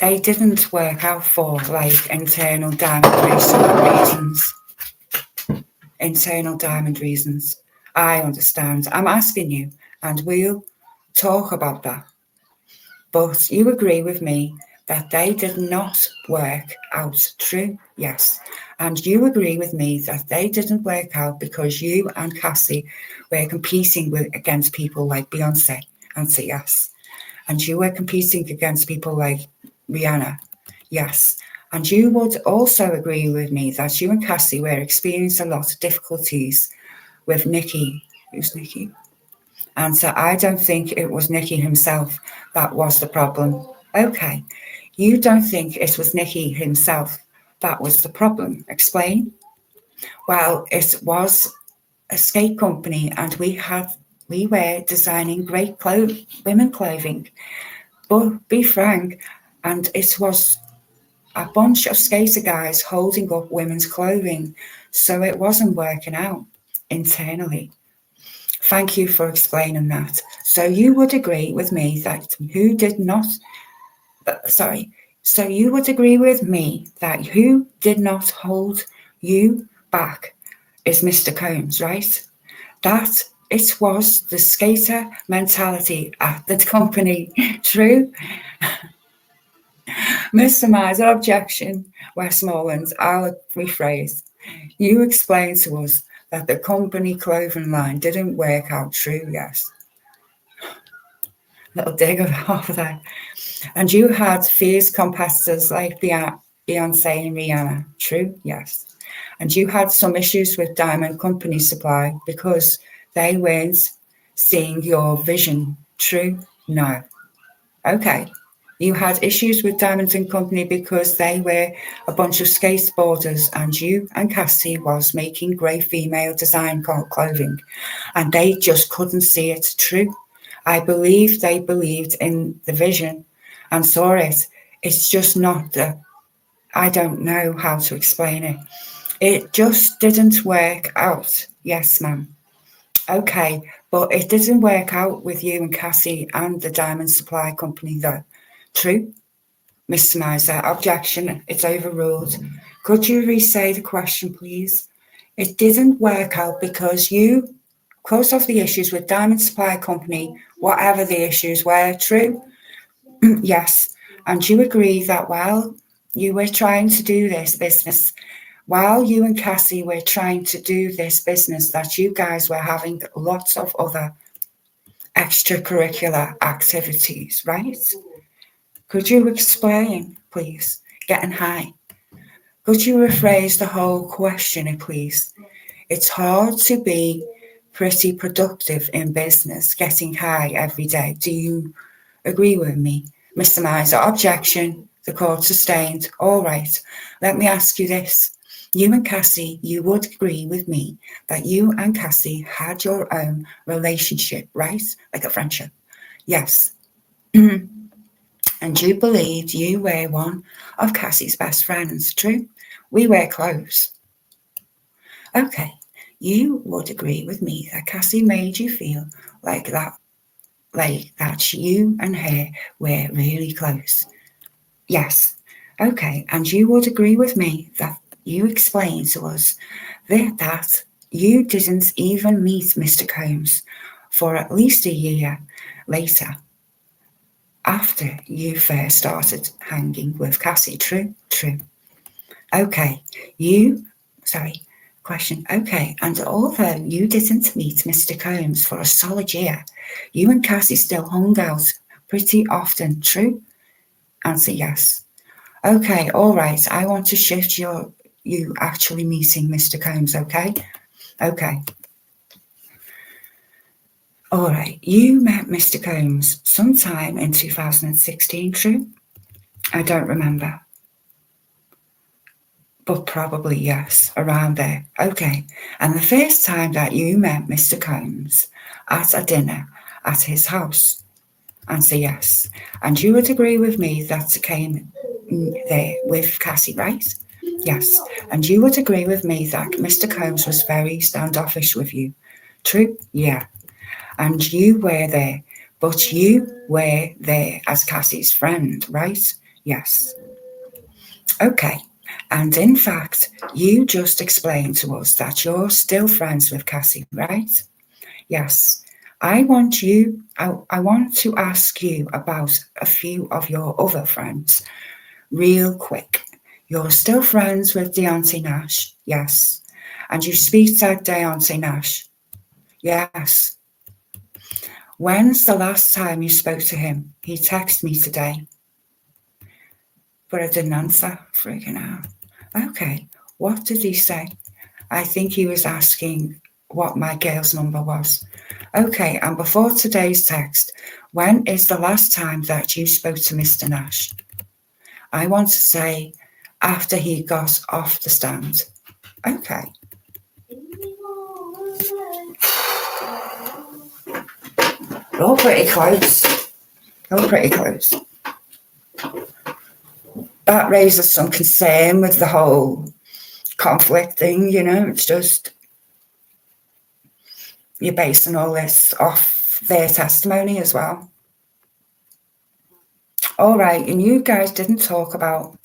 They didn't work out for like internal diamond reasons. Internal diamond reasons. I understand. I'm asking you, and we'll talk about that. But you agree with me that they did not work out, true? Yes. And you agree with me that they didn't work out because you and Cassie were competing against people like Beyonce and say yes. And you were competing against people like Rihanna, yes. And you would also agree with me that you and Cassie were experiencing a lot of difficulties with Nicki. Who's Nicki? And so I don't think it was Nicki himself that was the problem. Okay, you don't think it was Nicki himself that was the problem. Explain. Well, it was a skate company, and we were designing great women clothing. But be frank, and it was a bunch of skater guys holding up women's clothing, so it wasn't working out internally. Thank you for explaining that. So you would agree with me that who did not, sorry, so you would agree with me that who did not hold you back is Mr. Combs, right? That it was the skater mentality at the company. True? Mr. Miser, objection. Westmoreland, I'll rephrase. You explained to us that the company clothing line didn't work out. True? Yes. Little dig over there. And you had fierce competitors like Beyonce and Rihanna. True? Yes. And you had some issues with Diamond Company Supply because they weren't seeing your vision. True? No. Okay. You had issues with Diamond and Company because they were a bunch of skateboarders and you and Cassie was making great female design clothing and they just couldn't see it. True? I believe they believed in the vision and saw it. It's just not I don't know how to explain it. It just didn't work out. Yes, ma'am. Okay, but it didn't work out with you and Cassie and the Diamond Supply Company, though. True? Mr. Miser, objection. It's overruled. Could you re-say the question, please? It didn't work out because of the issues with Diamond Supply Company, whatever the issues were. True? Yes. And you agree that while you were trying to do this business, while you and Cassie were trying to do this business, that you guys were having lots of other extracurricular activities, right? Could you explain, please? Getting high. Could you rephrase the whole question, please? It's hard to be pretty productive in business, getting high every day. Do you agree with me? Mr. Miser, objection. The court sustained. All right. Let me ask you this. You and Cassie, you would agree with me that you and Cassie had your own relationship, right? Like a friendship. Yes. And you believed you were one of Cassie's best friends, true? We were close. Okay. You would agree with me that Cassie made you feel like that you and her were really close. Yes. Okay. And you would agree with me that you explained to us that you didn't even meet Mr. Combs for at least a year later after you first started hanging with Cassie. True? True. Okay. Question. Okay. And although you didn't meet Mr. Combs for a solid year, you and Cassie still hung out pretty often. True? Answer yes. Okay. All right. I want to shift you actually meeting Mr. Combs, okay? Okay. All right. You met Mr. Combs sometime in 2016, true? I don't remember. But probably yes, around there. Okay. And the first time that you met Mr. Combs at a dinner at his house, answer yes. And you would agree with me that came there with Cassie, right? Yes. And you would agree with me that Mr. Combs was very standoffish with you. True? Yeah. And you were there, but you were there as Cassie's friend, right? Yes. Okay. And in fact, you just explained to us that you're still friends with Cassie, right? Yes. I want to ask you about a few of your other friends real quick. You're still friends with Deontay Nash? Yes. And you speak to Deontay Nash? Yes. When's the last time you spoke to him? He texted me today. But I didn't answer. Freaking out. Okay. What did he say? I think he was asking what my girl's number was. Okay. And before today's text, when is the last time that you spoke to Mr. Nash? I want to say after he got off the stand. Okay. They're all pretty close. They're all pretty close. That raises some concern with the whole conflict thing, you know. It's just you're basing all this off their testimony as well. All right, and you guys didn't talk about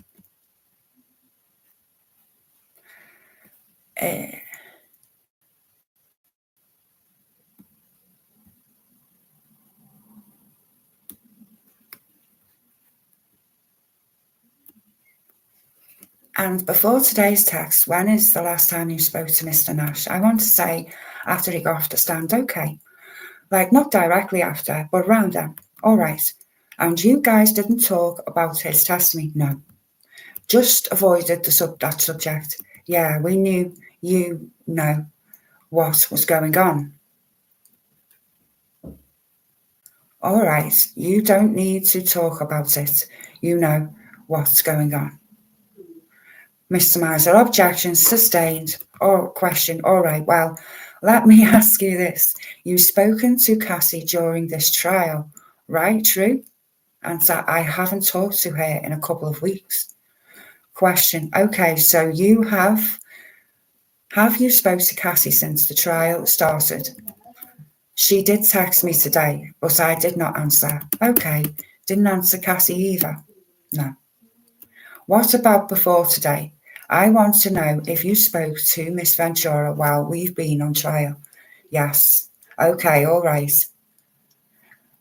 and before today's text, when is the last time you spoke to Mr. Nash? I want to say after he got off the stand, okay. Like, not directly after, but around then. All right. And you guys didn't talk about his testimony? No. Just avoided that subject. Yeah, we knew you know what was going on. All right, you don't need to talk about it. You know what's going on. Mr. Miser, objection sustained. Or question, all right, well, let me ask you this. You've spoken to Cassie during this trial, right? True? Answer, I haven't talked to her in a couple of weeks. Question, okay, so you have you spoke to Cassie since the trial started? She did text me today, but I did not answer. Okay, didn't answer Cassie either. No. What about before today? I want to know if you spoke to Miss Ventura while we've been on trial. Yes. Okay, all right.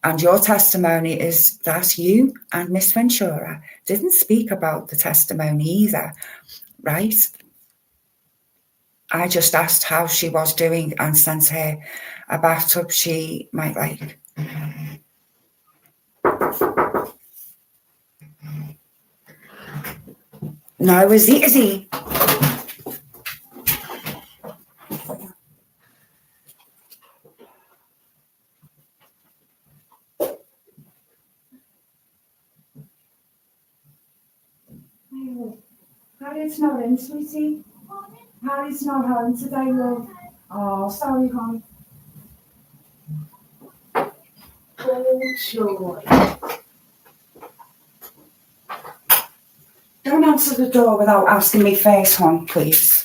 And your testimony is that you and Miss Ventura didn't speak about the testimony either, right? I just asked how she was doing and sent her a bathtub she might like. No, is he? Harriet's not in, sweetie. Harriet's not home today, love. Oh, sorry, hon. Oh, joy. Don't answer the door without asking me first, hon, please.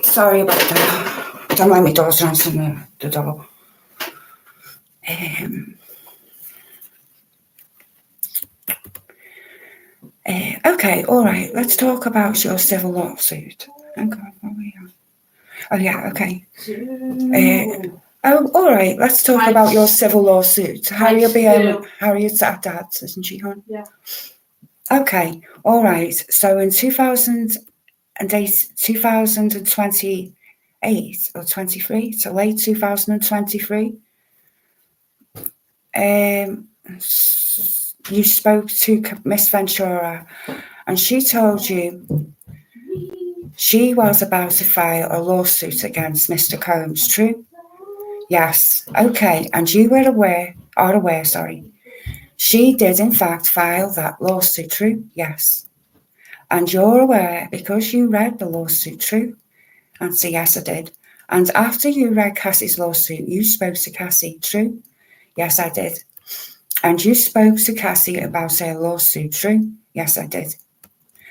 Sorry about that. Don't like my daughter answering the door. Okay, all right. Let's talk about your civil lawsuit. Hang on, where are we on? Oh, yeah, okay. All right. Let's talk about your civil lawsuit. Harriet's at Dad's, isn't she, hon? Yeah. Okay, all right. So in 2028 or 23, so late 2023, you spoke to Miss Ventura and she told you she was about to file a lawsuit against Mr. Combs, true? Yes. Okay, and you are aware, she did in fact file that lawsuit, true? Yes. And you're aware because you read the lawsuit, true? Answer, yes, I did. And after you read Cassie's lawsuit, you spoke to Cassie, true? Yes, I did. And you spoke to Cassie about her lawsuit, true? Yes, I did.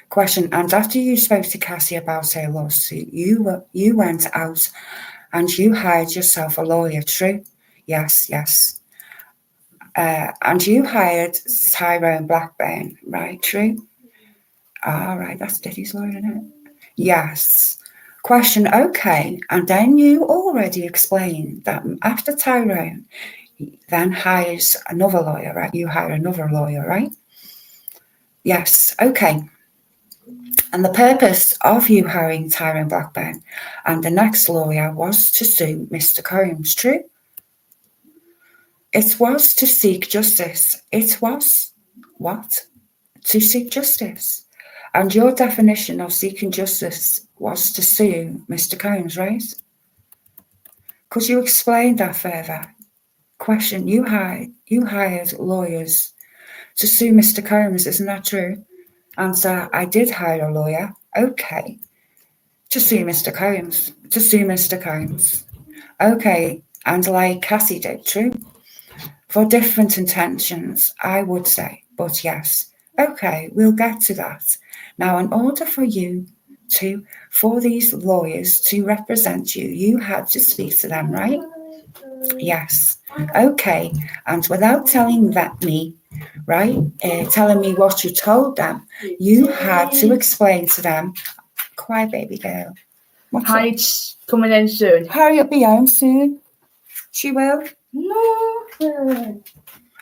Question, and after you spoke to Cassie about her lawsuit, you went out and you hired yourself a lawyer, true? Yes, yes. And you hired Tyrone Blackburn, right, true? All right, that's Diddy's lawyer, isn't it? Yes. Question, okay. And then you already explained that after Tyrone then hires another lawyer, right? You hire another lawyer, right? Yes, okay. And the purpose of you hiring Tyrone Blackburn and the next lawyer was to sue Mr. Combs, true? It was to seek justice. It was what? To seek justice. And your definition of seeking justice was to sue Mr. Combs, right? Could you explain that further? Question, you hired lawyers to sue Mr. Combs, isn't that true? Answer, I did hire a lawyer. Okay. To sue Mr. Combs. To sue Mr. Combs. Okay. And like Cassie did, true. For different intentions, I would say, but yes. Okay, we'll get to that. Now, in order for for these lawyers to represent you, you had to speak to them, right? Yes. Okay. And without telling me, right, telling me what you told them, you had to explain to them, quiet baby girl. Harriet's coming in soon. Harriet will be home soon. She will. No.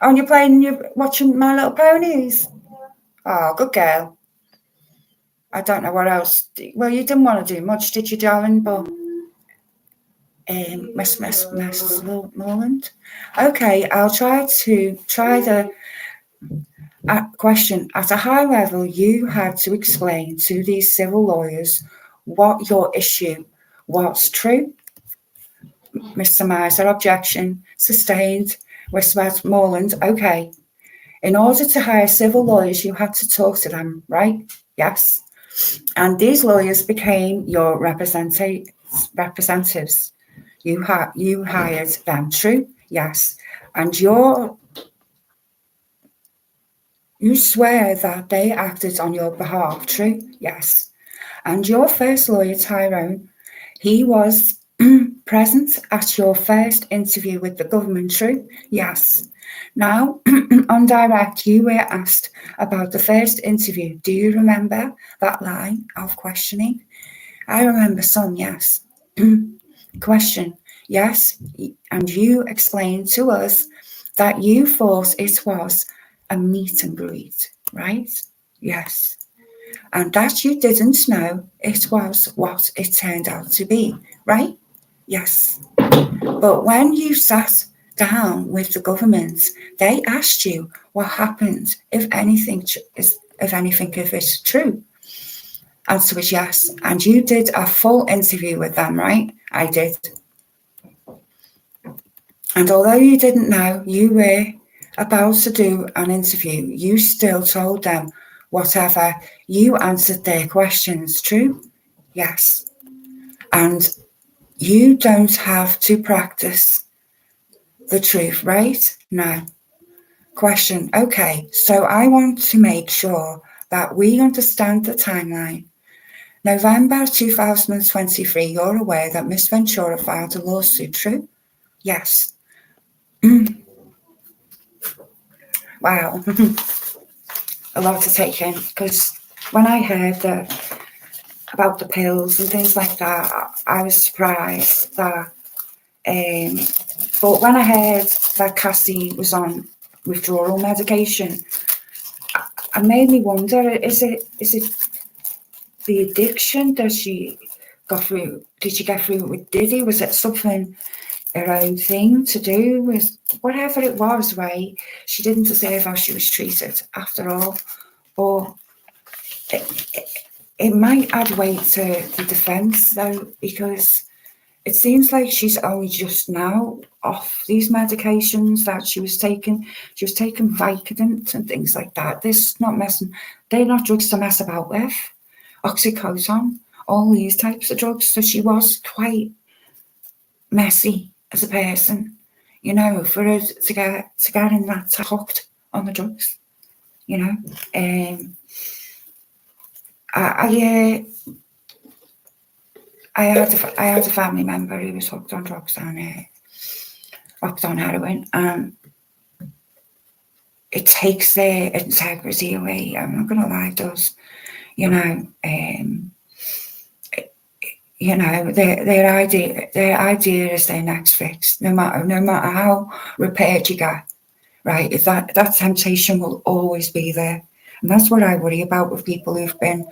Oh, you're watching My Little Ponies? Oh, good girl. I don't know what else. Well, you didn't want to do much, did you, darling? But Miss Morland. Okay, I'll try the question. At a high level, you had to explain to these civil lawyers what your issue was. True? Mr. Miser, objection. Sustained. Westmoreland, okay. In order to hire civil lawyers, you had to talk to them, right? Yes. And these lawyers became your representatives. You hired them, true? Yes. And you swear that they acted on your behalf, true? Yes. And your first lawyer, Tyrone, he was present at your first interview with the government, true? Yes. Now, on direct, you were asked about the first interview. Do you remember that line of questioning? I remember some, yes. Question, yes. And you explained to us that you thought it was a meet and greet, right? Yes. And that you didn't know it was what it turned out to be, right? Yes. But when you sat down with the government, they asked you what happened if anything if it's true. Answer was yes. And you did a full interview with them, right? I did. And although you didn't know you were about to do an interview, you still told them whatever. You answered their questions, true? Yes. And you don't have to practice the truth, right? No. Question, okay, so I want to make sure that we understand the timeline. November 2023, you're aware that Miss Ventura filed a lawsuit, true? Yes. Wow. A lot to take in, because when I heard about the pills and things like that, I was surprised that but when I heard that Cassie was on withdrawal medication, it made me wonder, is it the addiction that she got through? Did she get through with Diddy? Was it something, her own thing to do with whatever it was, right? She didn't deserve how she was treated after all. Or it might add weight to the defence though, because it seems like she's only just now off these medications that she was taking. She was taking Vicodin and things like that. They're not drugs to mess about with. Oxycodone, all these types of drugs. So she was quite messy as a person, you know, for her to get in that hooked on the drugs, you know. I had a family member who was hooked on drugs and hooked on heroin, and it takes their integrity away. I'm not gonna lie, it does. You know, their idea is their next fix. No matter how repaired you get, right? If that temptation will always be there, and that's what I worry about with people who've been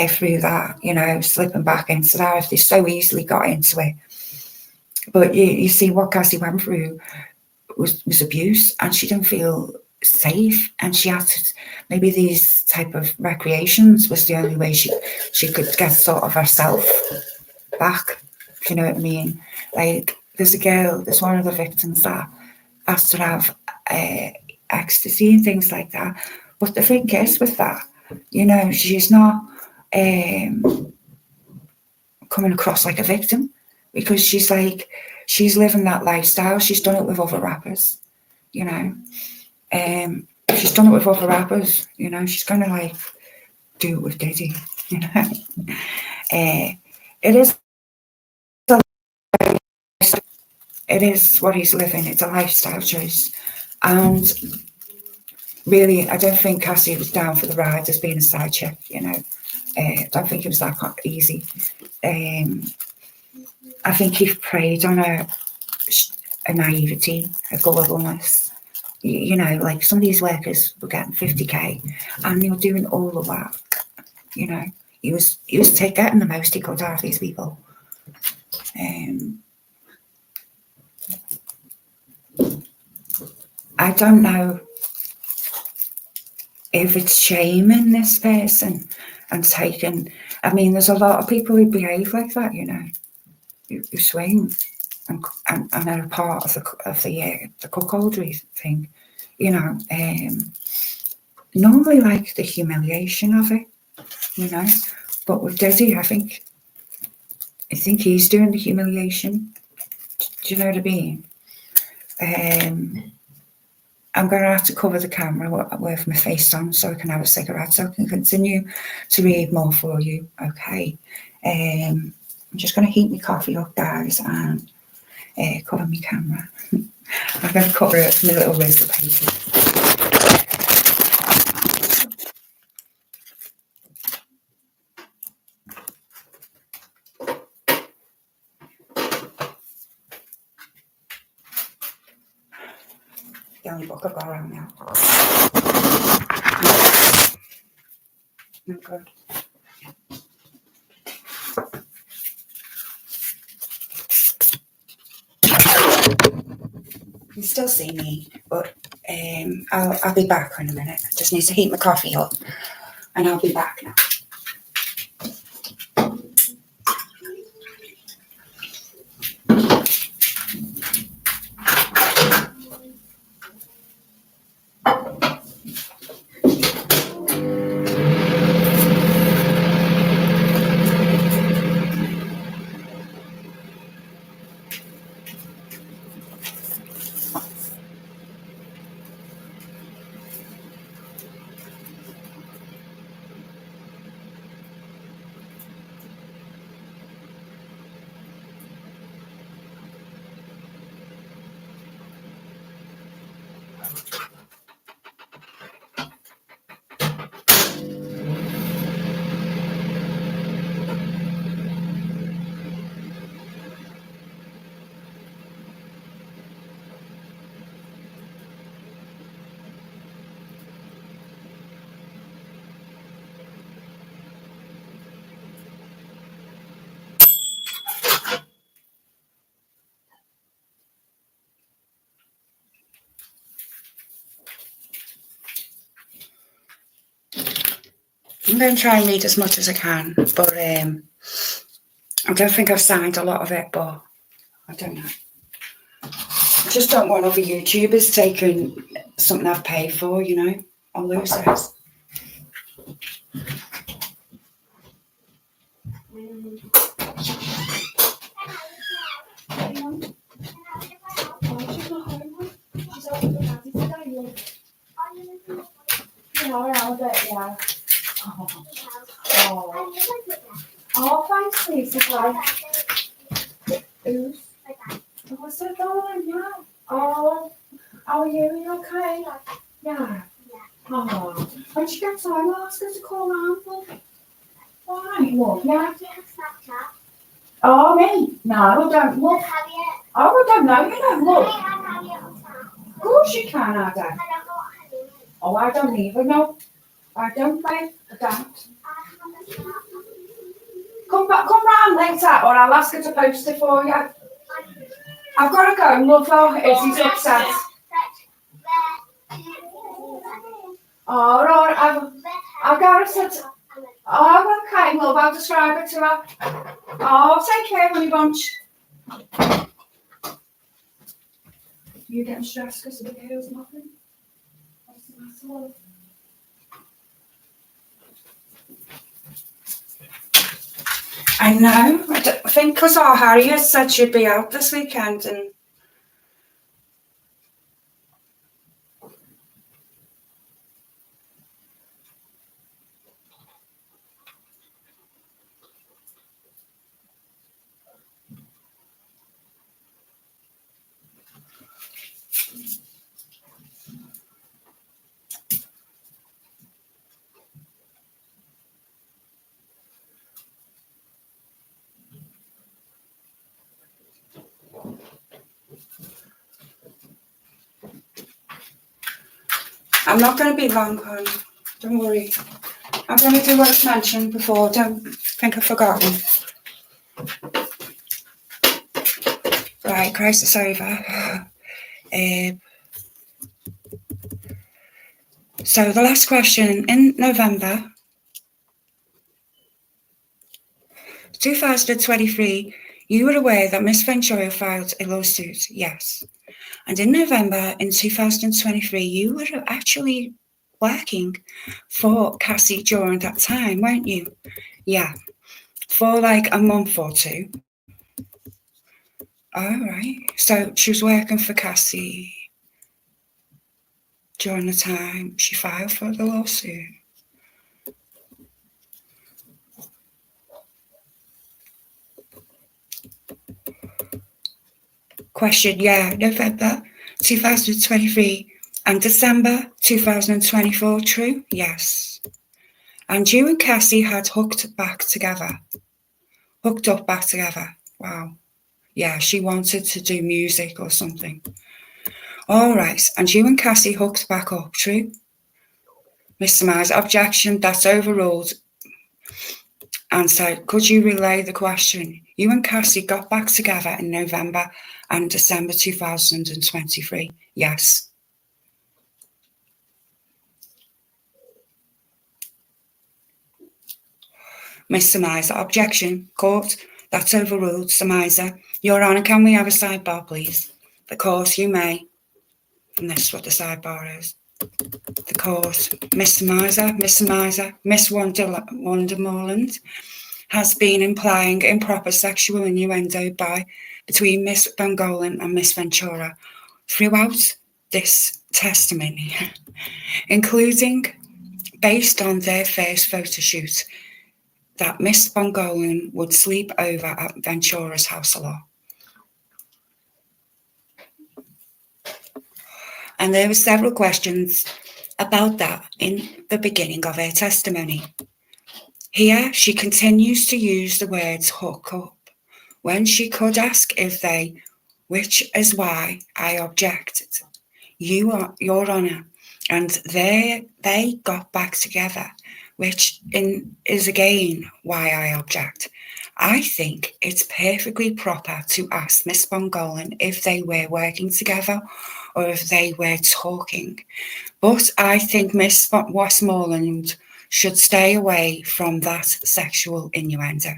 through that, you know, slipping back into that if they so easily got into it. But you see what Cassie went through was abuse, and she didn't feel safe, and she had to, maybe these type of recreations was the only way she could get sort of herself back, if you know what I mean. Like, there's one of the victims that has to have ecstasy and things like that. But the thing is with that, You know, she's not coming across like a victim, because she's living that lifestyle. She's done it with other rappers, you know. She's done it with other rappers, you know. She's gonna like do it with Diddy, you know. It is it is what he's living. It's a lifestyle choice, and really, I don't think Cassie was down for the ride as being a side chick, you know. I don't think it was that easy. I think he preyed on a naivety, a gullibleness. You know, like some of these workers were getting 50k and they were doing all the work, you know. He was getting the most he could out of these people. I don't know if it's shaming this person and taking. I mean, there's a lot of people who behave like that, you know, who swing and are part of the cuckoldry thing, you know. Normally like the humiliation of it, you know, but with Diddy, I think he's doing the humiliation. Do you know what I mean? I'm going to have to cover the camera with my face on so I can have a cigarette, so I can continue to read more for you. Okay. I'm just going to heat my coffee up, guys, and cover my camera. I'm going to cover it with my little razor paper. The only book I've got around now. Not good. You can still see me, but I'll be back in a minute. I just need to heat my coffee up, and I'll be back now. I'm going to try and read as much as I can, but I don't think I've signed a lot of it, but I don't know. I just don't want other YouTubers taking something I've paid for, you know. I'll lose this. Yeah. Oh, thanks, Lisa. Who's? What's it going? Yeah. Oh, how are you? Are you okay? Yeah. Oh, when'd you get time? I'll ask her to call round for. Why? What? Yeah. Oh, me? No, I don't look. Oh, I don't know. You don't look. Of course you can, Ada. Oh, I don't even know. I don't, babe. I don't. Come round later, or I'll ask her to post it for you. I've got to go, love her, if he's upset. All right, I've got to sit. Oh, okay, love, I'll describe it to her. Oh, take care, honey bunch. You getting stressed because of the girls, nothing? What's the matter, love? I know. I think because our Harriet said she'd be out this weekend, and I'm not going to be long, hon. Don't worry. I'm going to do what I've mentioned before. Don't think I've forgotten. Right, crisis over. So the last question, in November 2023, you were aware that Miss Ventura filed a lawsuit? Yes. And in November in 2023, you were actually working for Cassie during that time, weren't you? Yeah, for like a month or two. All right. So she was working for Cassie during the time she filed for the lawsuit. Question, yeah, November 2023 and December 2024, true? Yes. And you and Cassie had hooked up back together. Wow. Yeah, she wanted to do music or something. All right, and you and Cassie hooked back up, true? Mr. Myers, objection, that's overruled. Answer, could you relay the question? You and Cassie got back together in November and December 2023. Yes. Mr. Miser, objection. Court, that's overruled. Sir Miser, Your Honour, can we have a sidebar, please? The court, you may. And this is what the sidebar is. The court, Mr. Miser, Miss Wondermoreland has been implying improper sexual innuendo between Miss Bongolan and Miss Ventura throughout this testimony, including based on their first photo shoot, that Miss Bongolan would sleep over at Ventura's house a lot. And there were several questions about that in the beginning of her testimony. Here, she continues to use the words hook up when she could ask if they, which is why I objected. Your Honour, and they got back together, which is again why I object. I think it's perfectly proper to ask Miss Bongolan if they were working together or if they were talking. But I think Miss Westmoreland should stay away from that sexual innuendo.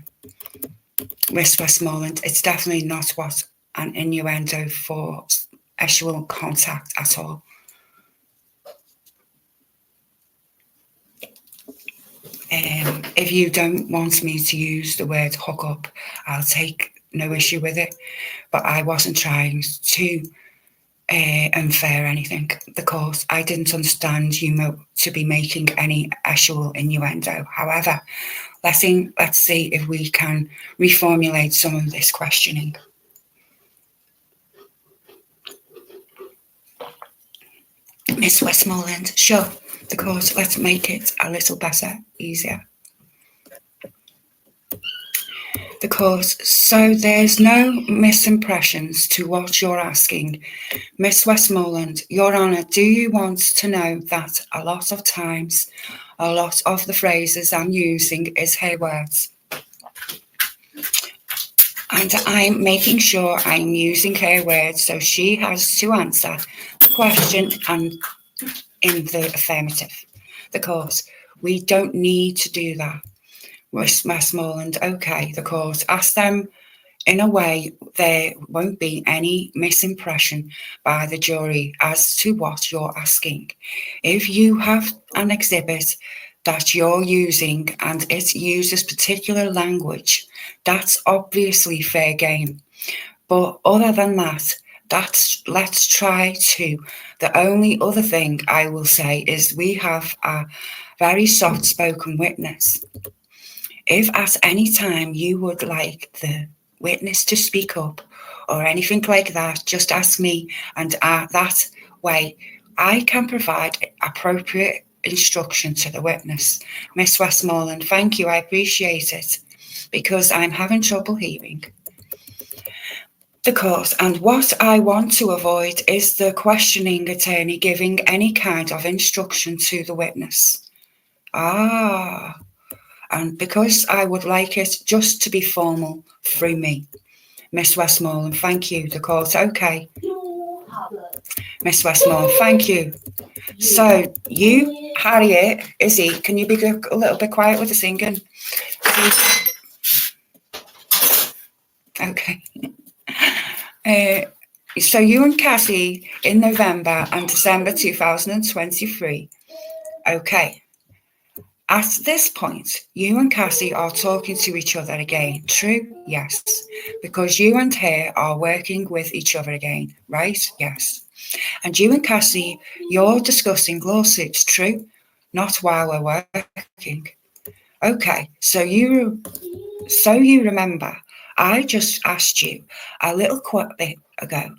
Miss Westmoreland, it's definitely not what an innuendo for sexual contact at all. If you don't want me to use the word hook up, I'll take no issue with it. But I wasn't trying to infer anything. The course, I didn't understand you to be making any actual innuendo. However, let's see if we can reformulate some of this questioning. Miss Westmoreland, sure. The course, let's make it a little better, easier. The course, so there's no misimpressions to what you're asking. Miss Westmoreland, Your Honour, do you want to know that a lot of times, a lot of the phrases I'm using is her words? And I'm making sure I'm using her words, so she has to answer the question and in the affirmative. The course, we don't need to do that. Miss Westmoreland, okay, the court, ask them in a way there won't be any misimpression by the jury as to what you're asking. If you have an exhibit that you're using and it uses particular language, that's obviously fair game. But other than that, let's try to. The only other thing I will say is we have a very soft-spoken witness. If at any time you would like the witness to speak up or anything like that, just ask me, and that way I can provide appropriate instruction to the witness. Miss Westmoreland, thank you, I appreciate it, because I'm having trouble hearing the court, and what I want to avoid is the questioning attorney giving any kind of instruction to the witness. And because I would like it just to be formal through me. Miss Westmoreland, thank you. The court, okay. Miss Westmoreland, thank you. So you, Harriet, Izzy, can you be a little bit quiet with the singing? Okay. So you and Cassie in November and December 2023. Okay. At this point, you and Cassie are talking to each other again. True? Yes. Because you and her are working with each other again, right? Yes. And you and Cassie, you're discussing lawsuits. True? Not while we're working. Okay. So you remember, I just asked you a little bit ago,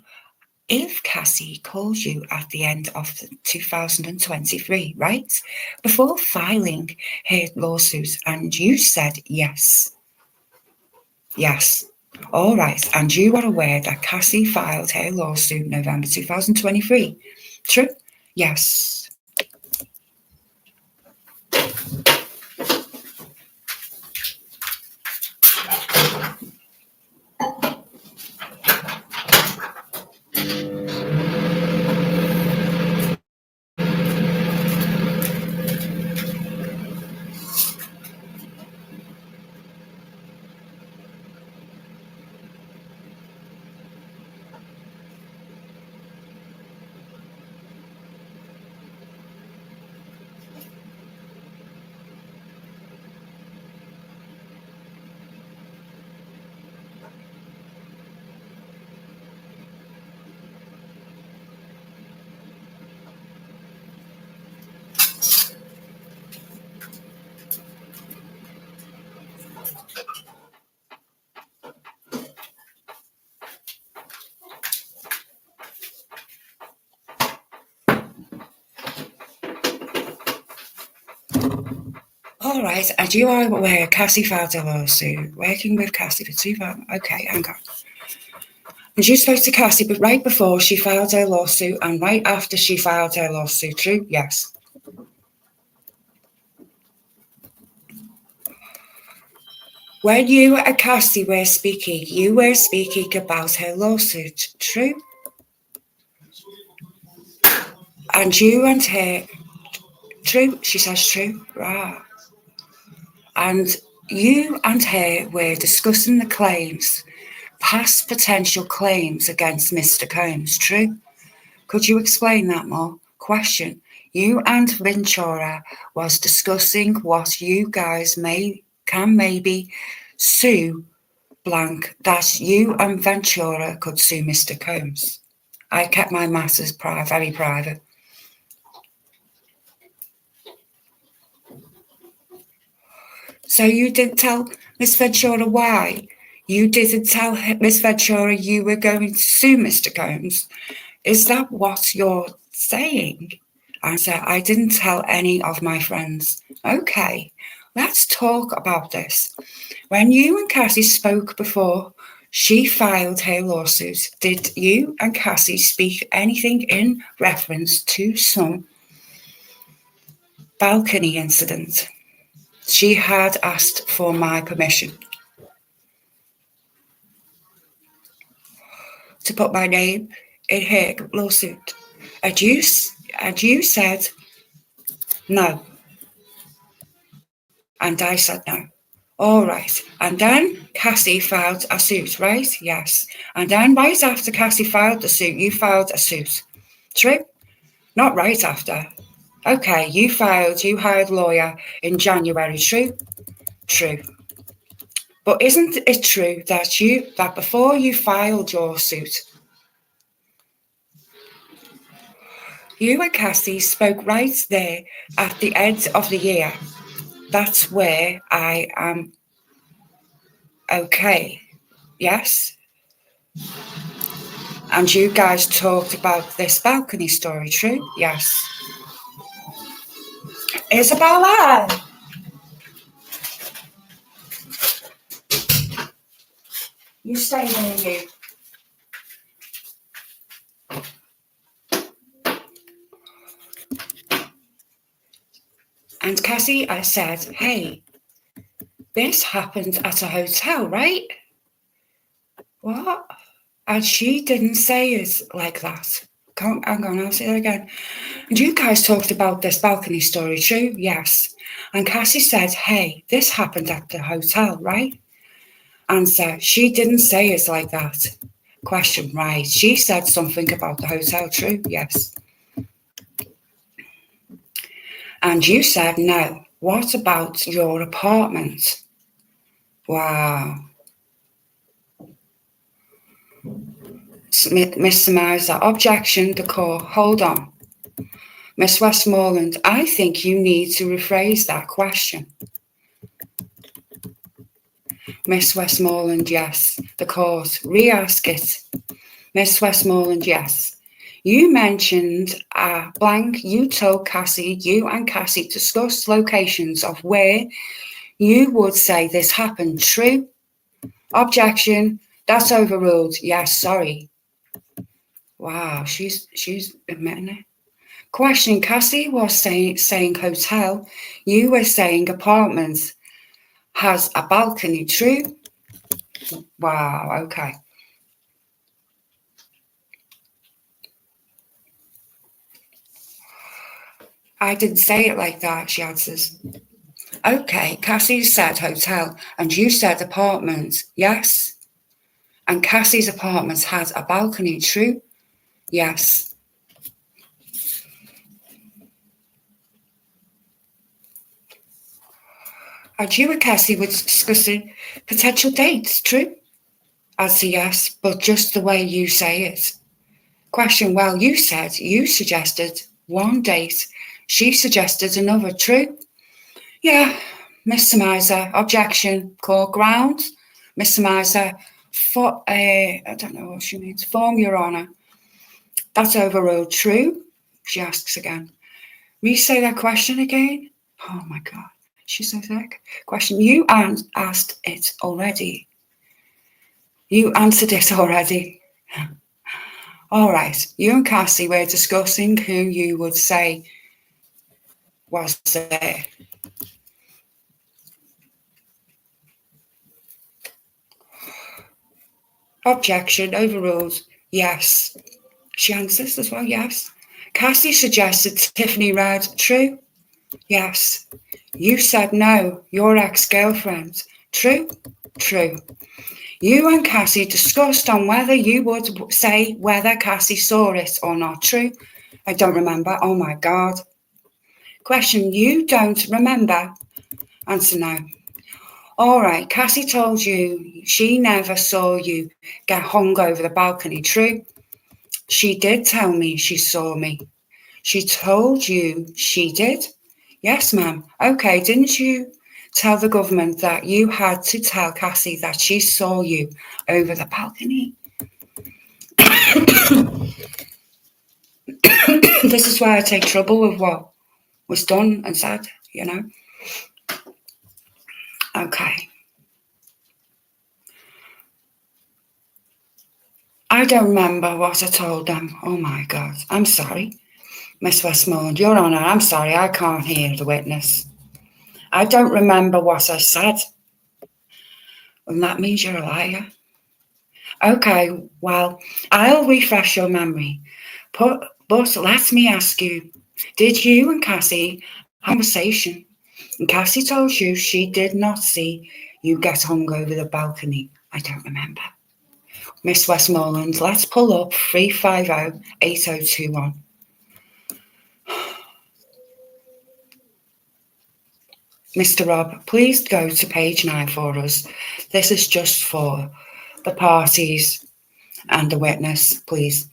if Cassie called you at the end of 2023, right, before filing her lawsuit, and you said yes. Yes. All right. And you are aware that Cassie filed her lawsuit November 2023. True? Yes. All right, and you are aware Cassie filed a lawsuit, working with Cassie for 2000. Okay, hang on. And you spoke to Cassie, but right before she filed her lawsuit and right after she filed her lawsuit, true? Yes. When you and Cassie were speaking, you were speaking about her lawsuit, true? And you and her, true? She says true, right. And you and her were discussing the claims, past potential claims against Mr. Combs, true? Could you explain that more? Question. You and Ventura was discussing what you guys can maybe sue blank, that you and Ventura could sue Mr. Combs. I kept my matters very private. So you didn't tell Miss Ventura why? You didn't tell Miss Ventura you were going to sue Mr. Combs? Is that what you're saying? Answer, I didn't tell any of my friends. Okay, let's talk about this. When you and Cassie spoke before she filed her lawsuit, did you and Cassie speak anything in reference to some balcony incident? She had asked for my permission to put my name in her lawsuit. And you said no. And I said no. All right. And then Cassie filed a suit, right? Yes. And then right after Cassie filed the suit, you filed a suit. True? Not right after. Okay, you hired a lawyer in January, true? True. But isn't it true that before you filed your suit, you and Cassie spoke right there at the end of the year? That's where I am okay. Yes? And you guys talked about this balcony story, true? Yes. Isabella! You stay there, you. And Cassie, I said, hey, this happened at a hotel, right? What? And she didn't say it like that. Hang on, I'll say that again. And you guys talked about this balcony story, true? Yes. And Cassie said, hey, this happened at the hotel, right? Answer, she didn't say it like that. Question, right. She said something about the hotel, true? Yes. And you said, no. What about your apartment? Wow. Miss Samariza, objection, the court. Hold on. Miss Westmoreland, I think you need to rephrase that question. Miss Westmoreland, yes. The court, re-ask it. Miss Westmoreland, yes. You mentioned blank, you told Cassie, you and Cassie discussed locations of where you would say this happened, true? Objection, that's overruled. Yes, sorry. Wow, she's admitting it. Question, Cassie was saying hotel, you were saying apartment has a balcony, true? Wow, okay. I didn't say it like that, she answers. Okay, Cassie said hotel and you said apartment, yes? And Cassie's apartment has a balcony, true? Yes. And you and Cassie were discussing potential dates, true? I'd say yes, but just the way you say it. Question, well, you said you suggested one date. She suggested another, true? Yeah, Mr. Miser, objection, court ground. Mr. Miser, I don't know what she means, form, Your Honour. That's overruled, true? She asks again. Re-say that question again? Oh my God, she's so thick. Question, you asked it already. You answered it already. All right, you and Cassie were discussing who you would say was there. Objection, overruled. Yes. She answers as well, yes. Cassie suggested Tiffany Red, true? Yes. You said no, your ex-girlfriend. True? True. You and Cassie discussed on whether you would say whether Cassie saw it or not. True? I don't remember. Oh my God. Question, you don't remember? Answer, no. All right, Cassie told you she never saw you get hung over the balcony. True? She did tell me she saw me. She told you she did? Yes, ma'am. Okay, didn't you tell the government that you had to tell Cassie that she saw you over the balcony? This is why I take trouble with what was done and said, you know? Okay. I don't remember what I told them. Oh my God. I'm sorry. Miss Westmoreland, Your Honour, I'm sorry, I can't hear the witness. I don't remember what I said. And that means you're a liar. Okay, well, I'll refresh your memory. But let me ask you, did you and Cassie have a conversation? And Cassie told you she did not see you get hung over the balcony. I don't remember. Miss Westmoreland, let's pull up 350-8021. Mr. Rob, please go to page 9 for us. This is just for the parties and the witness, please.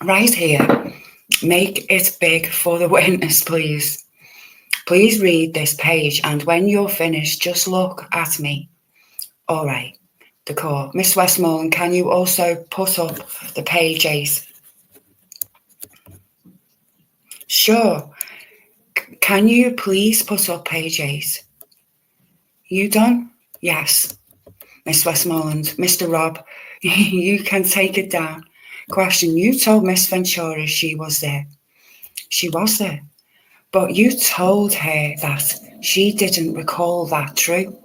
Right here, make it big for the witness, please. Please read this page, and when you're finished, just look at me. All right, the court. Miss Westmoreland, can you also put up the page 8? Sure. Can you please put up page 8? You done? Yes. Miss Westmoreland, Mr. Rob, you can take it down. Question, you told Miss Ventura she was there. She was there. But you told her that she didn't recall that, true?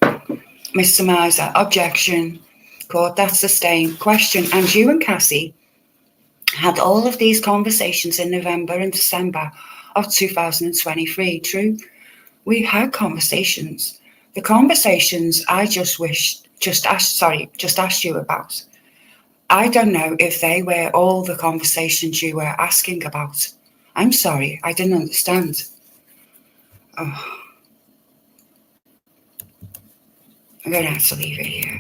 Mr. Miser, objection. Court, that's sustained. Question, and you and Cassie had all of these conversations in November and December of 2023, true? We had conversations. The conversations I just asked you about. I don't know if they were all the conversations you were asking about. I'm sorry, I didn't understand. Oh, I'm going to have to leave it here.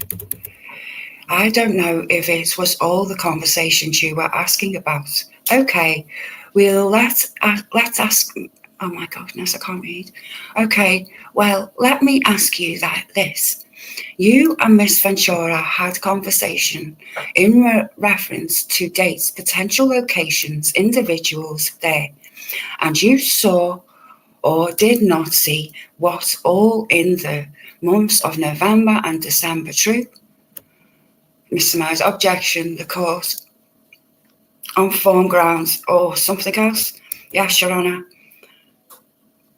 I don't know if it was all the conversations you were asking about. Okay, let's ask. Oh my goodness, I can't read. Okay, well, let me ask you this. You and Miss Ventura had conversation in reference to dates, potential locations, individuals there, and you saw or did not see what all in the months of November and December, true? Mr. Myers, objection, the court, on form grounds or something else? Yes, Your Honour.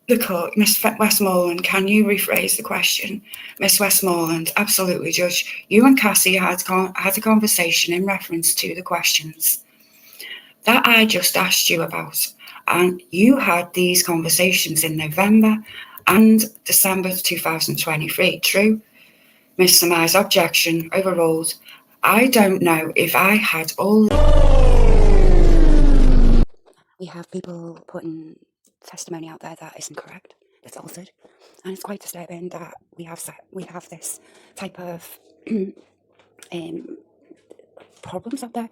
The court, Miss Westmoreland, can you rephrase the question? Miss Westmoreland, absolutely, Judge. You and Cassie had a conversation in reference to the questions that I just asked you about, and you had these conversations in November and December 2023, true? Mr. Myers, objection, overruled. I don't know if I had all... We have people putting testimony out there that isn't correct, it's altered, and it's quite disturbing that we have this type of problems out there,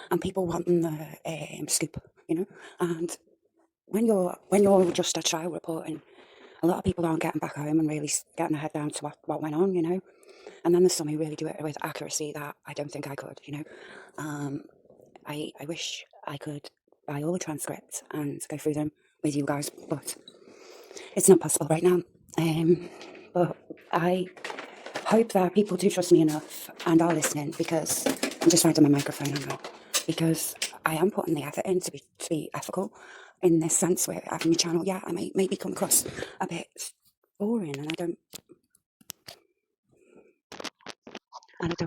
and people wanting the scoop, and when you're just a trial reporting, a lot of people aren't getting back home and really getting their head down to what went on, and then there's some who really do it with accuracy that I don't think I could, I wish I could buy all the transcripts and go through them with you guys, but it's not possible right now. But I hope that people do trust me enough and are listening, because I'm just finding my microphone now, because I am putting the effort in to be ethical in this sense where having my channel, I may maybe come across a bit boring and I don't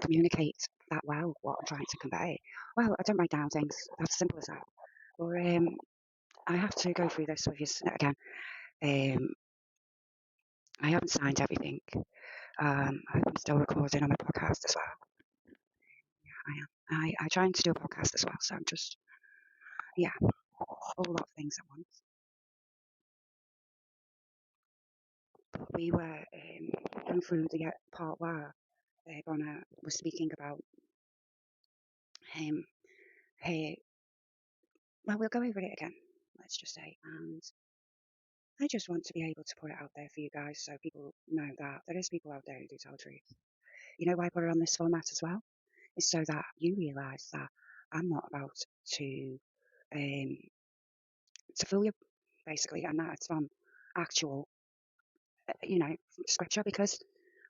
communicate that well what I'm trying to convey. Well, I don't write down things, that's as simple as that. Or I have to go through this with you again. I haven't signed everything. I'm still recording on my podcast as well. Yeah, I am. I trying to do a podcast as well, so I'm just, a whole lot of things at once. But we were going through the part where Bryana was speaking about her. Well, we'll go over it again, let's just say, and I just want to be able to put it out there for you guys so people know that there is people out there who do tell the truth. You know why I put it on this format as well? Is so that you realise that I'm not about to fool you, basically, and that it's from actual, scripture, because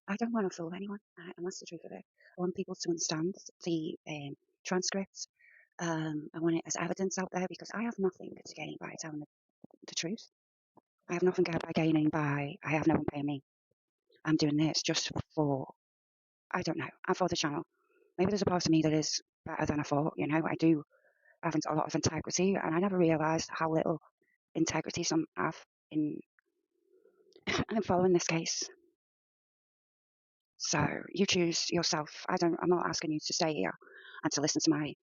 I don't want to fool anyone, and that's the truth of it. I want people to understand the transcripts. I want it as evidence out there, because I have nothing to gain by telling the truth. I have nothing by gaining by, I have no one paying me. I'm doing this just for, I don't know, and for the channel. Maybe there's a part of me that is better than I thought, I do have a lot of integrity, and I never realised how little integrity some have in following this case. So you choose yourself. I'm not asking you to stay here and to listen to my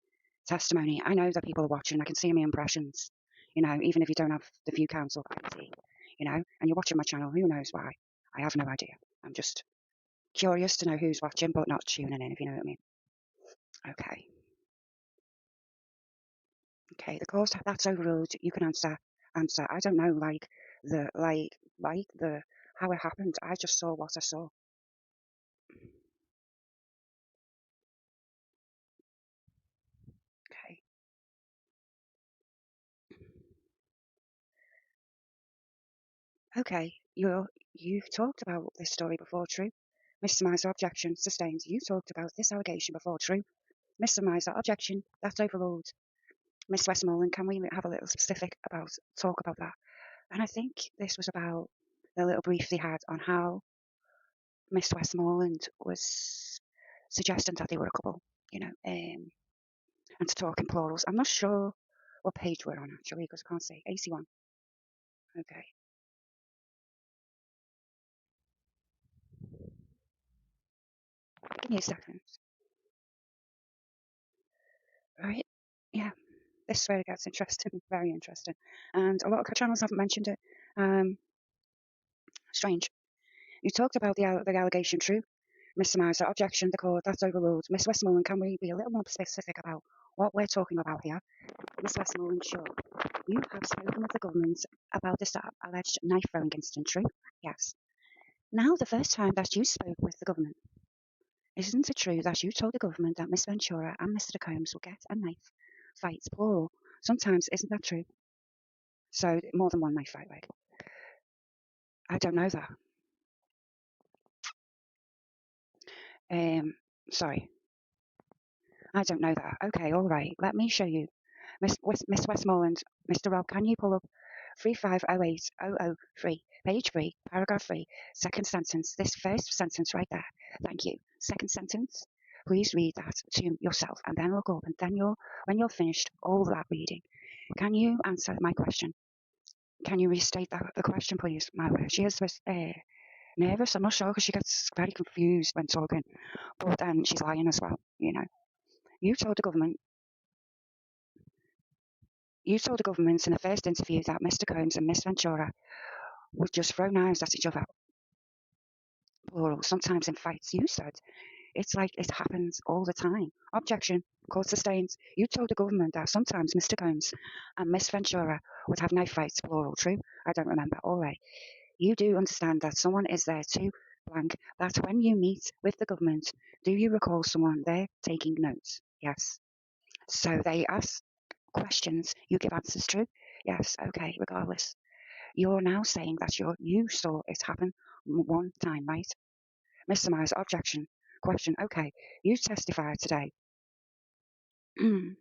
testimony. I know that people are watching. I can see my impressions, even if you don't have the view count up, I can see, and you're watching my channel. Who knows why? I have no idea. I'm just curious to know who's watching, but not tuning in, if you know what I mean. Okay. Okay, the course that's overruled. You can answer. I don't know, the how it happened. I just saw what I saw. Okay. Okay, you've talked about this story before, true? Mr. Miser, objection, sustained. You talked about this allegation before, true? Mr. Miser, objection, that's overruled. Miss Westmoreland, can we have a little specific talk about that? And I think this was about the little brief they had on how Miss Westmoreland was suggesting that they were a couple, and to talk in plurals. I'm not sure what page we're on actually because I can't see. 81. Okay. Give me a second. Right. Yeah. This is where it gets interesting, very interesting. And a lot of channels haven't mentioned it. Strange. You talked about the allegation, true? Mr. Miser, objection, the court, that's overruled. Miss Westmoreland, can we be a little more specific about what we're talking about here? Miss Westmoreland, sure. You have spoken with the government about this alleged knife throwing incident, true? Yes. Now, the first time that you spoke with the government, isn't it true that you told the government that Miss Ventura and Mr. Combs will get a knife fight, plural? Sometimes, isn't that true? So, more than one knife fight, like. I don't know that. Sorry. I don't know that. Okay, all right. Let me show you. Miss Westmoreland, Mr. Rob, can you pull up 3508003, page 3, paragraph 3, second sentence, this first sentence right there. Thank you. Second sentence. Please read that to yourself and then look up and then when you're finished all that reading, can you answer my question? Can you restate the question, please? She is nervous, I'm not sure, because she gets very confused when talking, but then she's lying as well, You told the government in the first interview that Mr. Combs and Miss Ventura would just throw knives at each other, plural, sometimes in fights. You said it's like it happens all the time. Objection. Court sustains. You told the government that sometimes Mr. Combs and Miss Ventura would have knife fights, plural. True? I don't remember. All right. You do understand that someone is there to blank, that when you meet with the government, do you recall someone there taking notes? Yes. So they ask questions, you give answers, true? Yes, okay, regardless. You're now saying that you saw it happen one time, right? Mr. Myers, objection. Question, okay, you testified today. You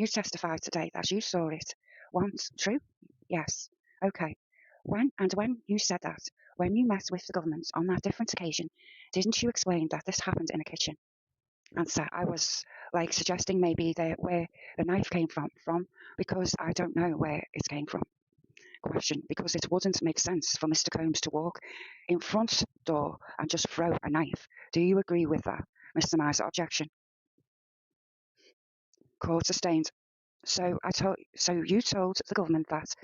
testified today that you saw it once, true? Yes. Okay. When you said that, when you met with the government on that different occasion, didn't you explain that this happened in a kitchen? Answer, I was like suggesting maybe where the knife came from, because I don't know where it came from. Question, because it wouldn't make sense for Mr. Combs to walk in front door and just throw a knife. Do you agree with that? Mr. Myers, objection. Court sustained. So you told the government that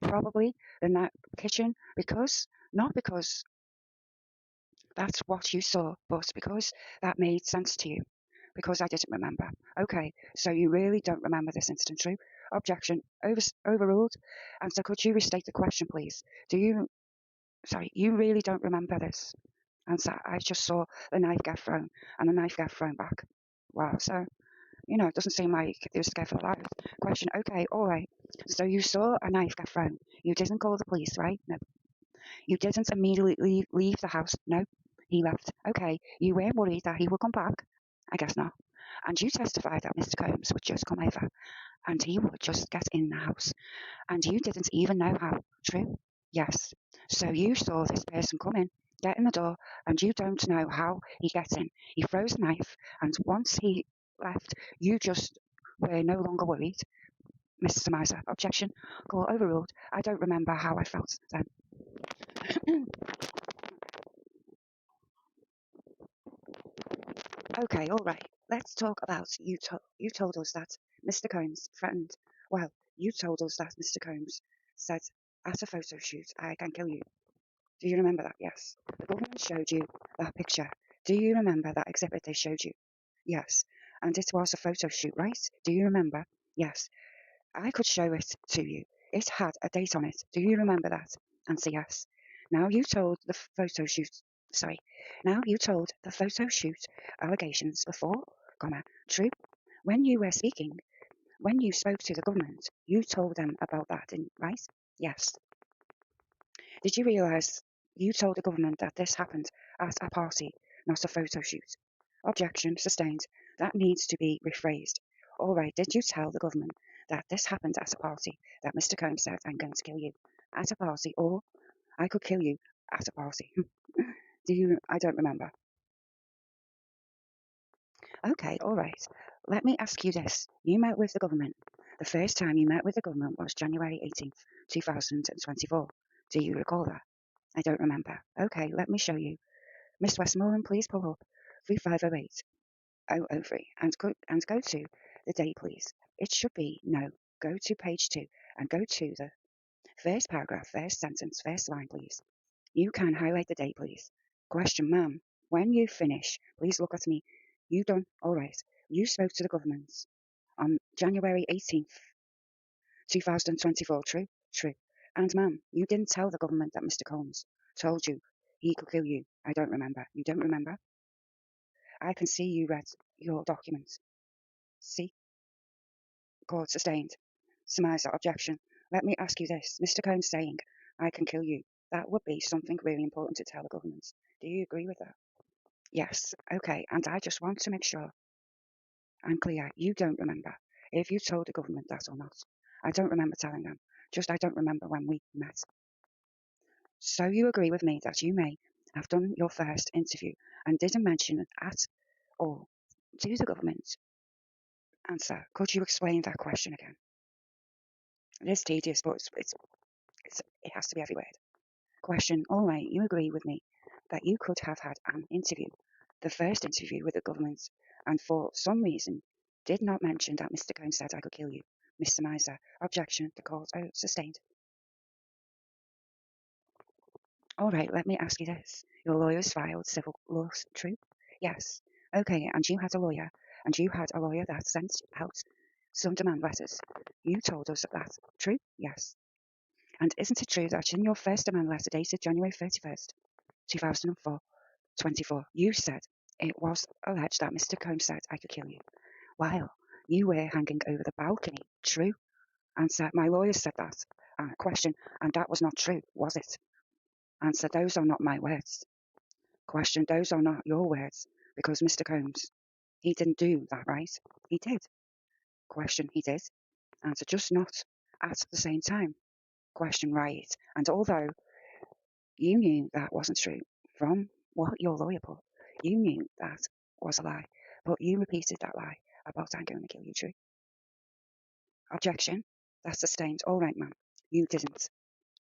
probably the kitchen, not because that's what you saw, but because that made sense to you. Because I didn't remember. Okay, so you really don't remember this incident, true? Objection. Overruled. And so could you restate the question, please? You really don't remember this? Answer, I just saw the knife get thrown and the knife get thrown back. Wow, so, it doesn't seem like they were scared for their lives. Question, okay, all right. So you saw a knife get thrown. You didn't call the police, right? No. You didn't immediately leave the house. No. He left. Okay. You weren't worried that he would come back? I guess not. And you testified that Mr. Combs would just come over and he would just get in the house. And you didn't even know how. True? Yes. So you saw this person come in, get in the door, and you don't know how he gets in. He throws a knife, and once he left, you just were no longer worried. Mr. Miser, objection. Call overruled. I don't remember how I felt then. Okay, all right. Let's talk about you told us that Mr. Combs threatened. Well, you told us that Mr. Combs said at a photo shoot, "I can kill you." Do you remember that? Yes. The government showed you that picture. Do you remember that exhibit they showed you? Yes. And it was a photo shoot, right? Do you remember? Yes. I could show it to you. It had a date on it. Do you remember that? Answer yes. Now you told the photo shoot, sorry, now you told the photo shoot allegations before, comma, true. When you were speaking, when you spoke to the government, you told them about that, right? Yes. Did you realise you told the government that this happened at a party, not a photo shoot? Objection sustained. That needs to be rephrased. All right, did you tell the government that this happened at a party, that Mr. Combs said, "I'm going to kill you" at a party, or "I could kill you" at a party? Do you? I don't remember. Okay, all right. Let me ask you this. You met with the government. The first time you met with the government was January 18th, 2024. Do you recall that? I don't remember. Okay, let me show you. Miss Westmoreland, please pull up 3508003 and go to the date, please. It should be no. Go to page 2 and go to the first paragraph, first sentence, first line, please. You can highlight the date, please. Question, ma'am. When you finish, please look at me. You done? All right. You spoke to the government on January 18th, 2024. True? True. And ma'am, you didn't tell the government that Mr. Combs told you he could kill you. I don't remember. You don't remember? I can see you read your documents. See? Court sustained. Surmise that objection. Let me ask you this. Mr. Combs saying, "I can kill you." That would be something really important to tell the government. Do you agree with that? Yes. Okay. And I just want to make sure I'm clear. You don't remember if you told the government that or not. I don't remember telling them. Just I don't remember when we met. So you agree with me that you may have done your first interview and didn't mention it at all to the government? Answer. Could you explain that question again? It is tedious, but it has to be every word. Question. All right, you agree with me that you could have had an interview, the first interview with the government, and for some reason did not mention that Mr. Combs said, "I could kill you." Mr. Miser. Objection. The court sustained. All right, let me ask you this. Your lawyers filed civil lawsuit, true? Yes. Okay, and you had a lawyer, that sent out some demand letters. You told us that, true? Yes. And isn't it true that in your first demand letter dated January 31st, 2024, you said it was alleged that Mr. Combs said, "I could kill you" while you were hanging over the balcony, true? Answer, my lawyer said that. Question, and that was not true, was it? Answer, those are not my words. Question, those are not your words, because Mr. Combs, he didn't do that, right? He did. Question, he did. Answer, just not at the same time. Question, right. And although you knew that wasn't true from what your lawyer put, you knew that was a lie, but you repeated that lie about "I'm going to kill you," true? Objection. That's sustained. All right, ma'am. You didn't.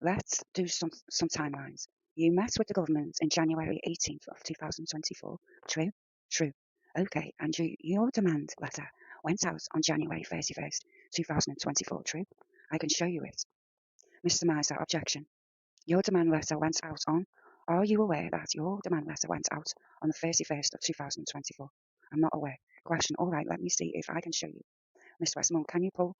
Let's do some timelines. You met with the government in January 18th of 2024. True? True. Okay, and your demand letter went out on January 31st, 2024. True? I can show you it. Mr. Miser, objection. Your demand letter went out on. Are you aware that your demand letter went out on the 31st of 2024? I'm not aware. Question. All right, let me see if I can show you. Miss Westmore, can you pull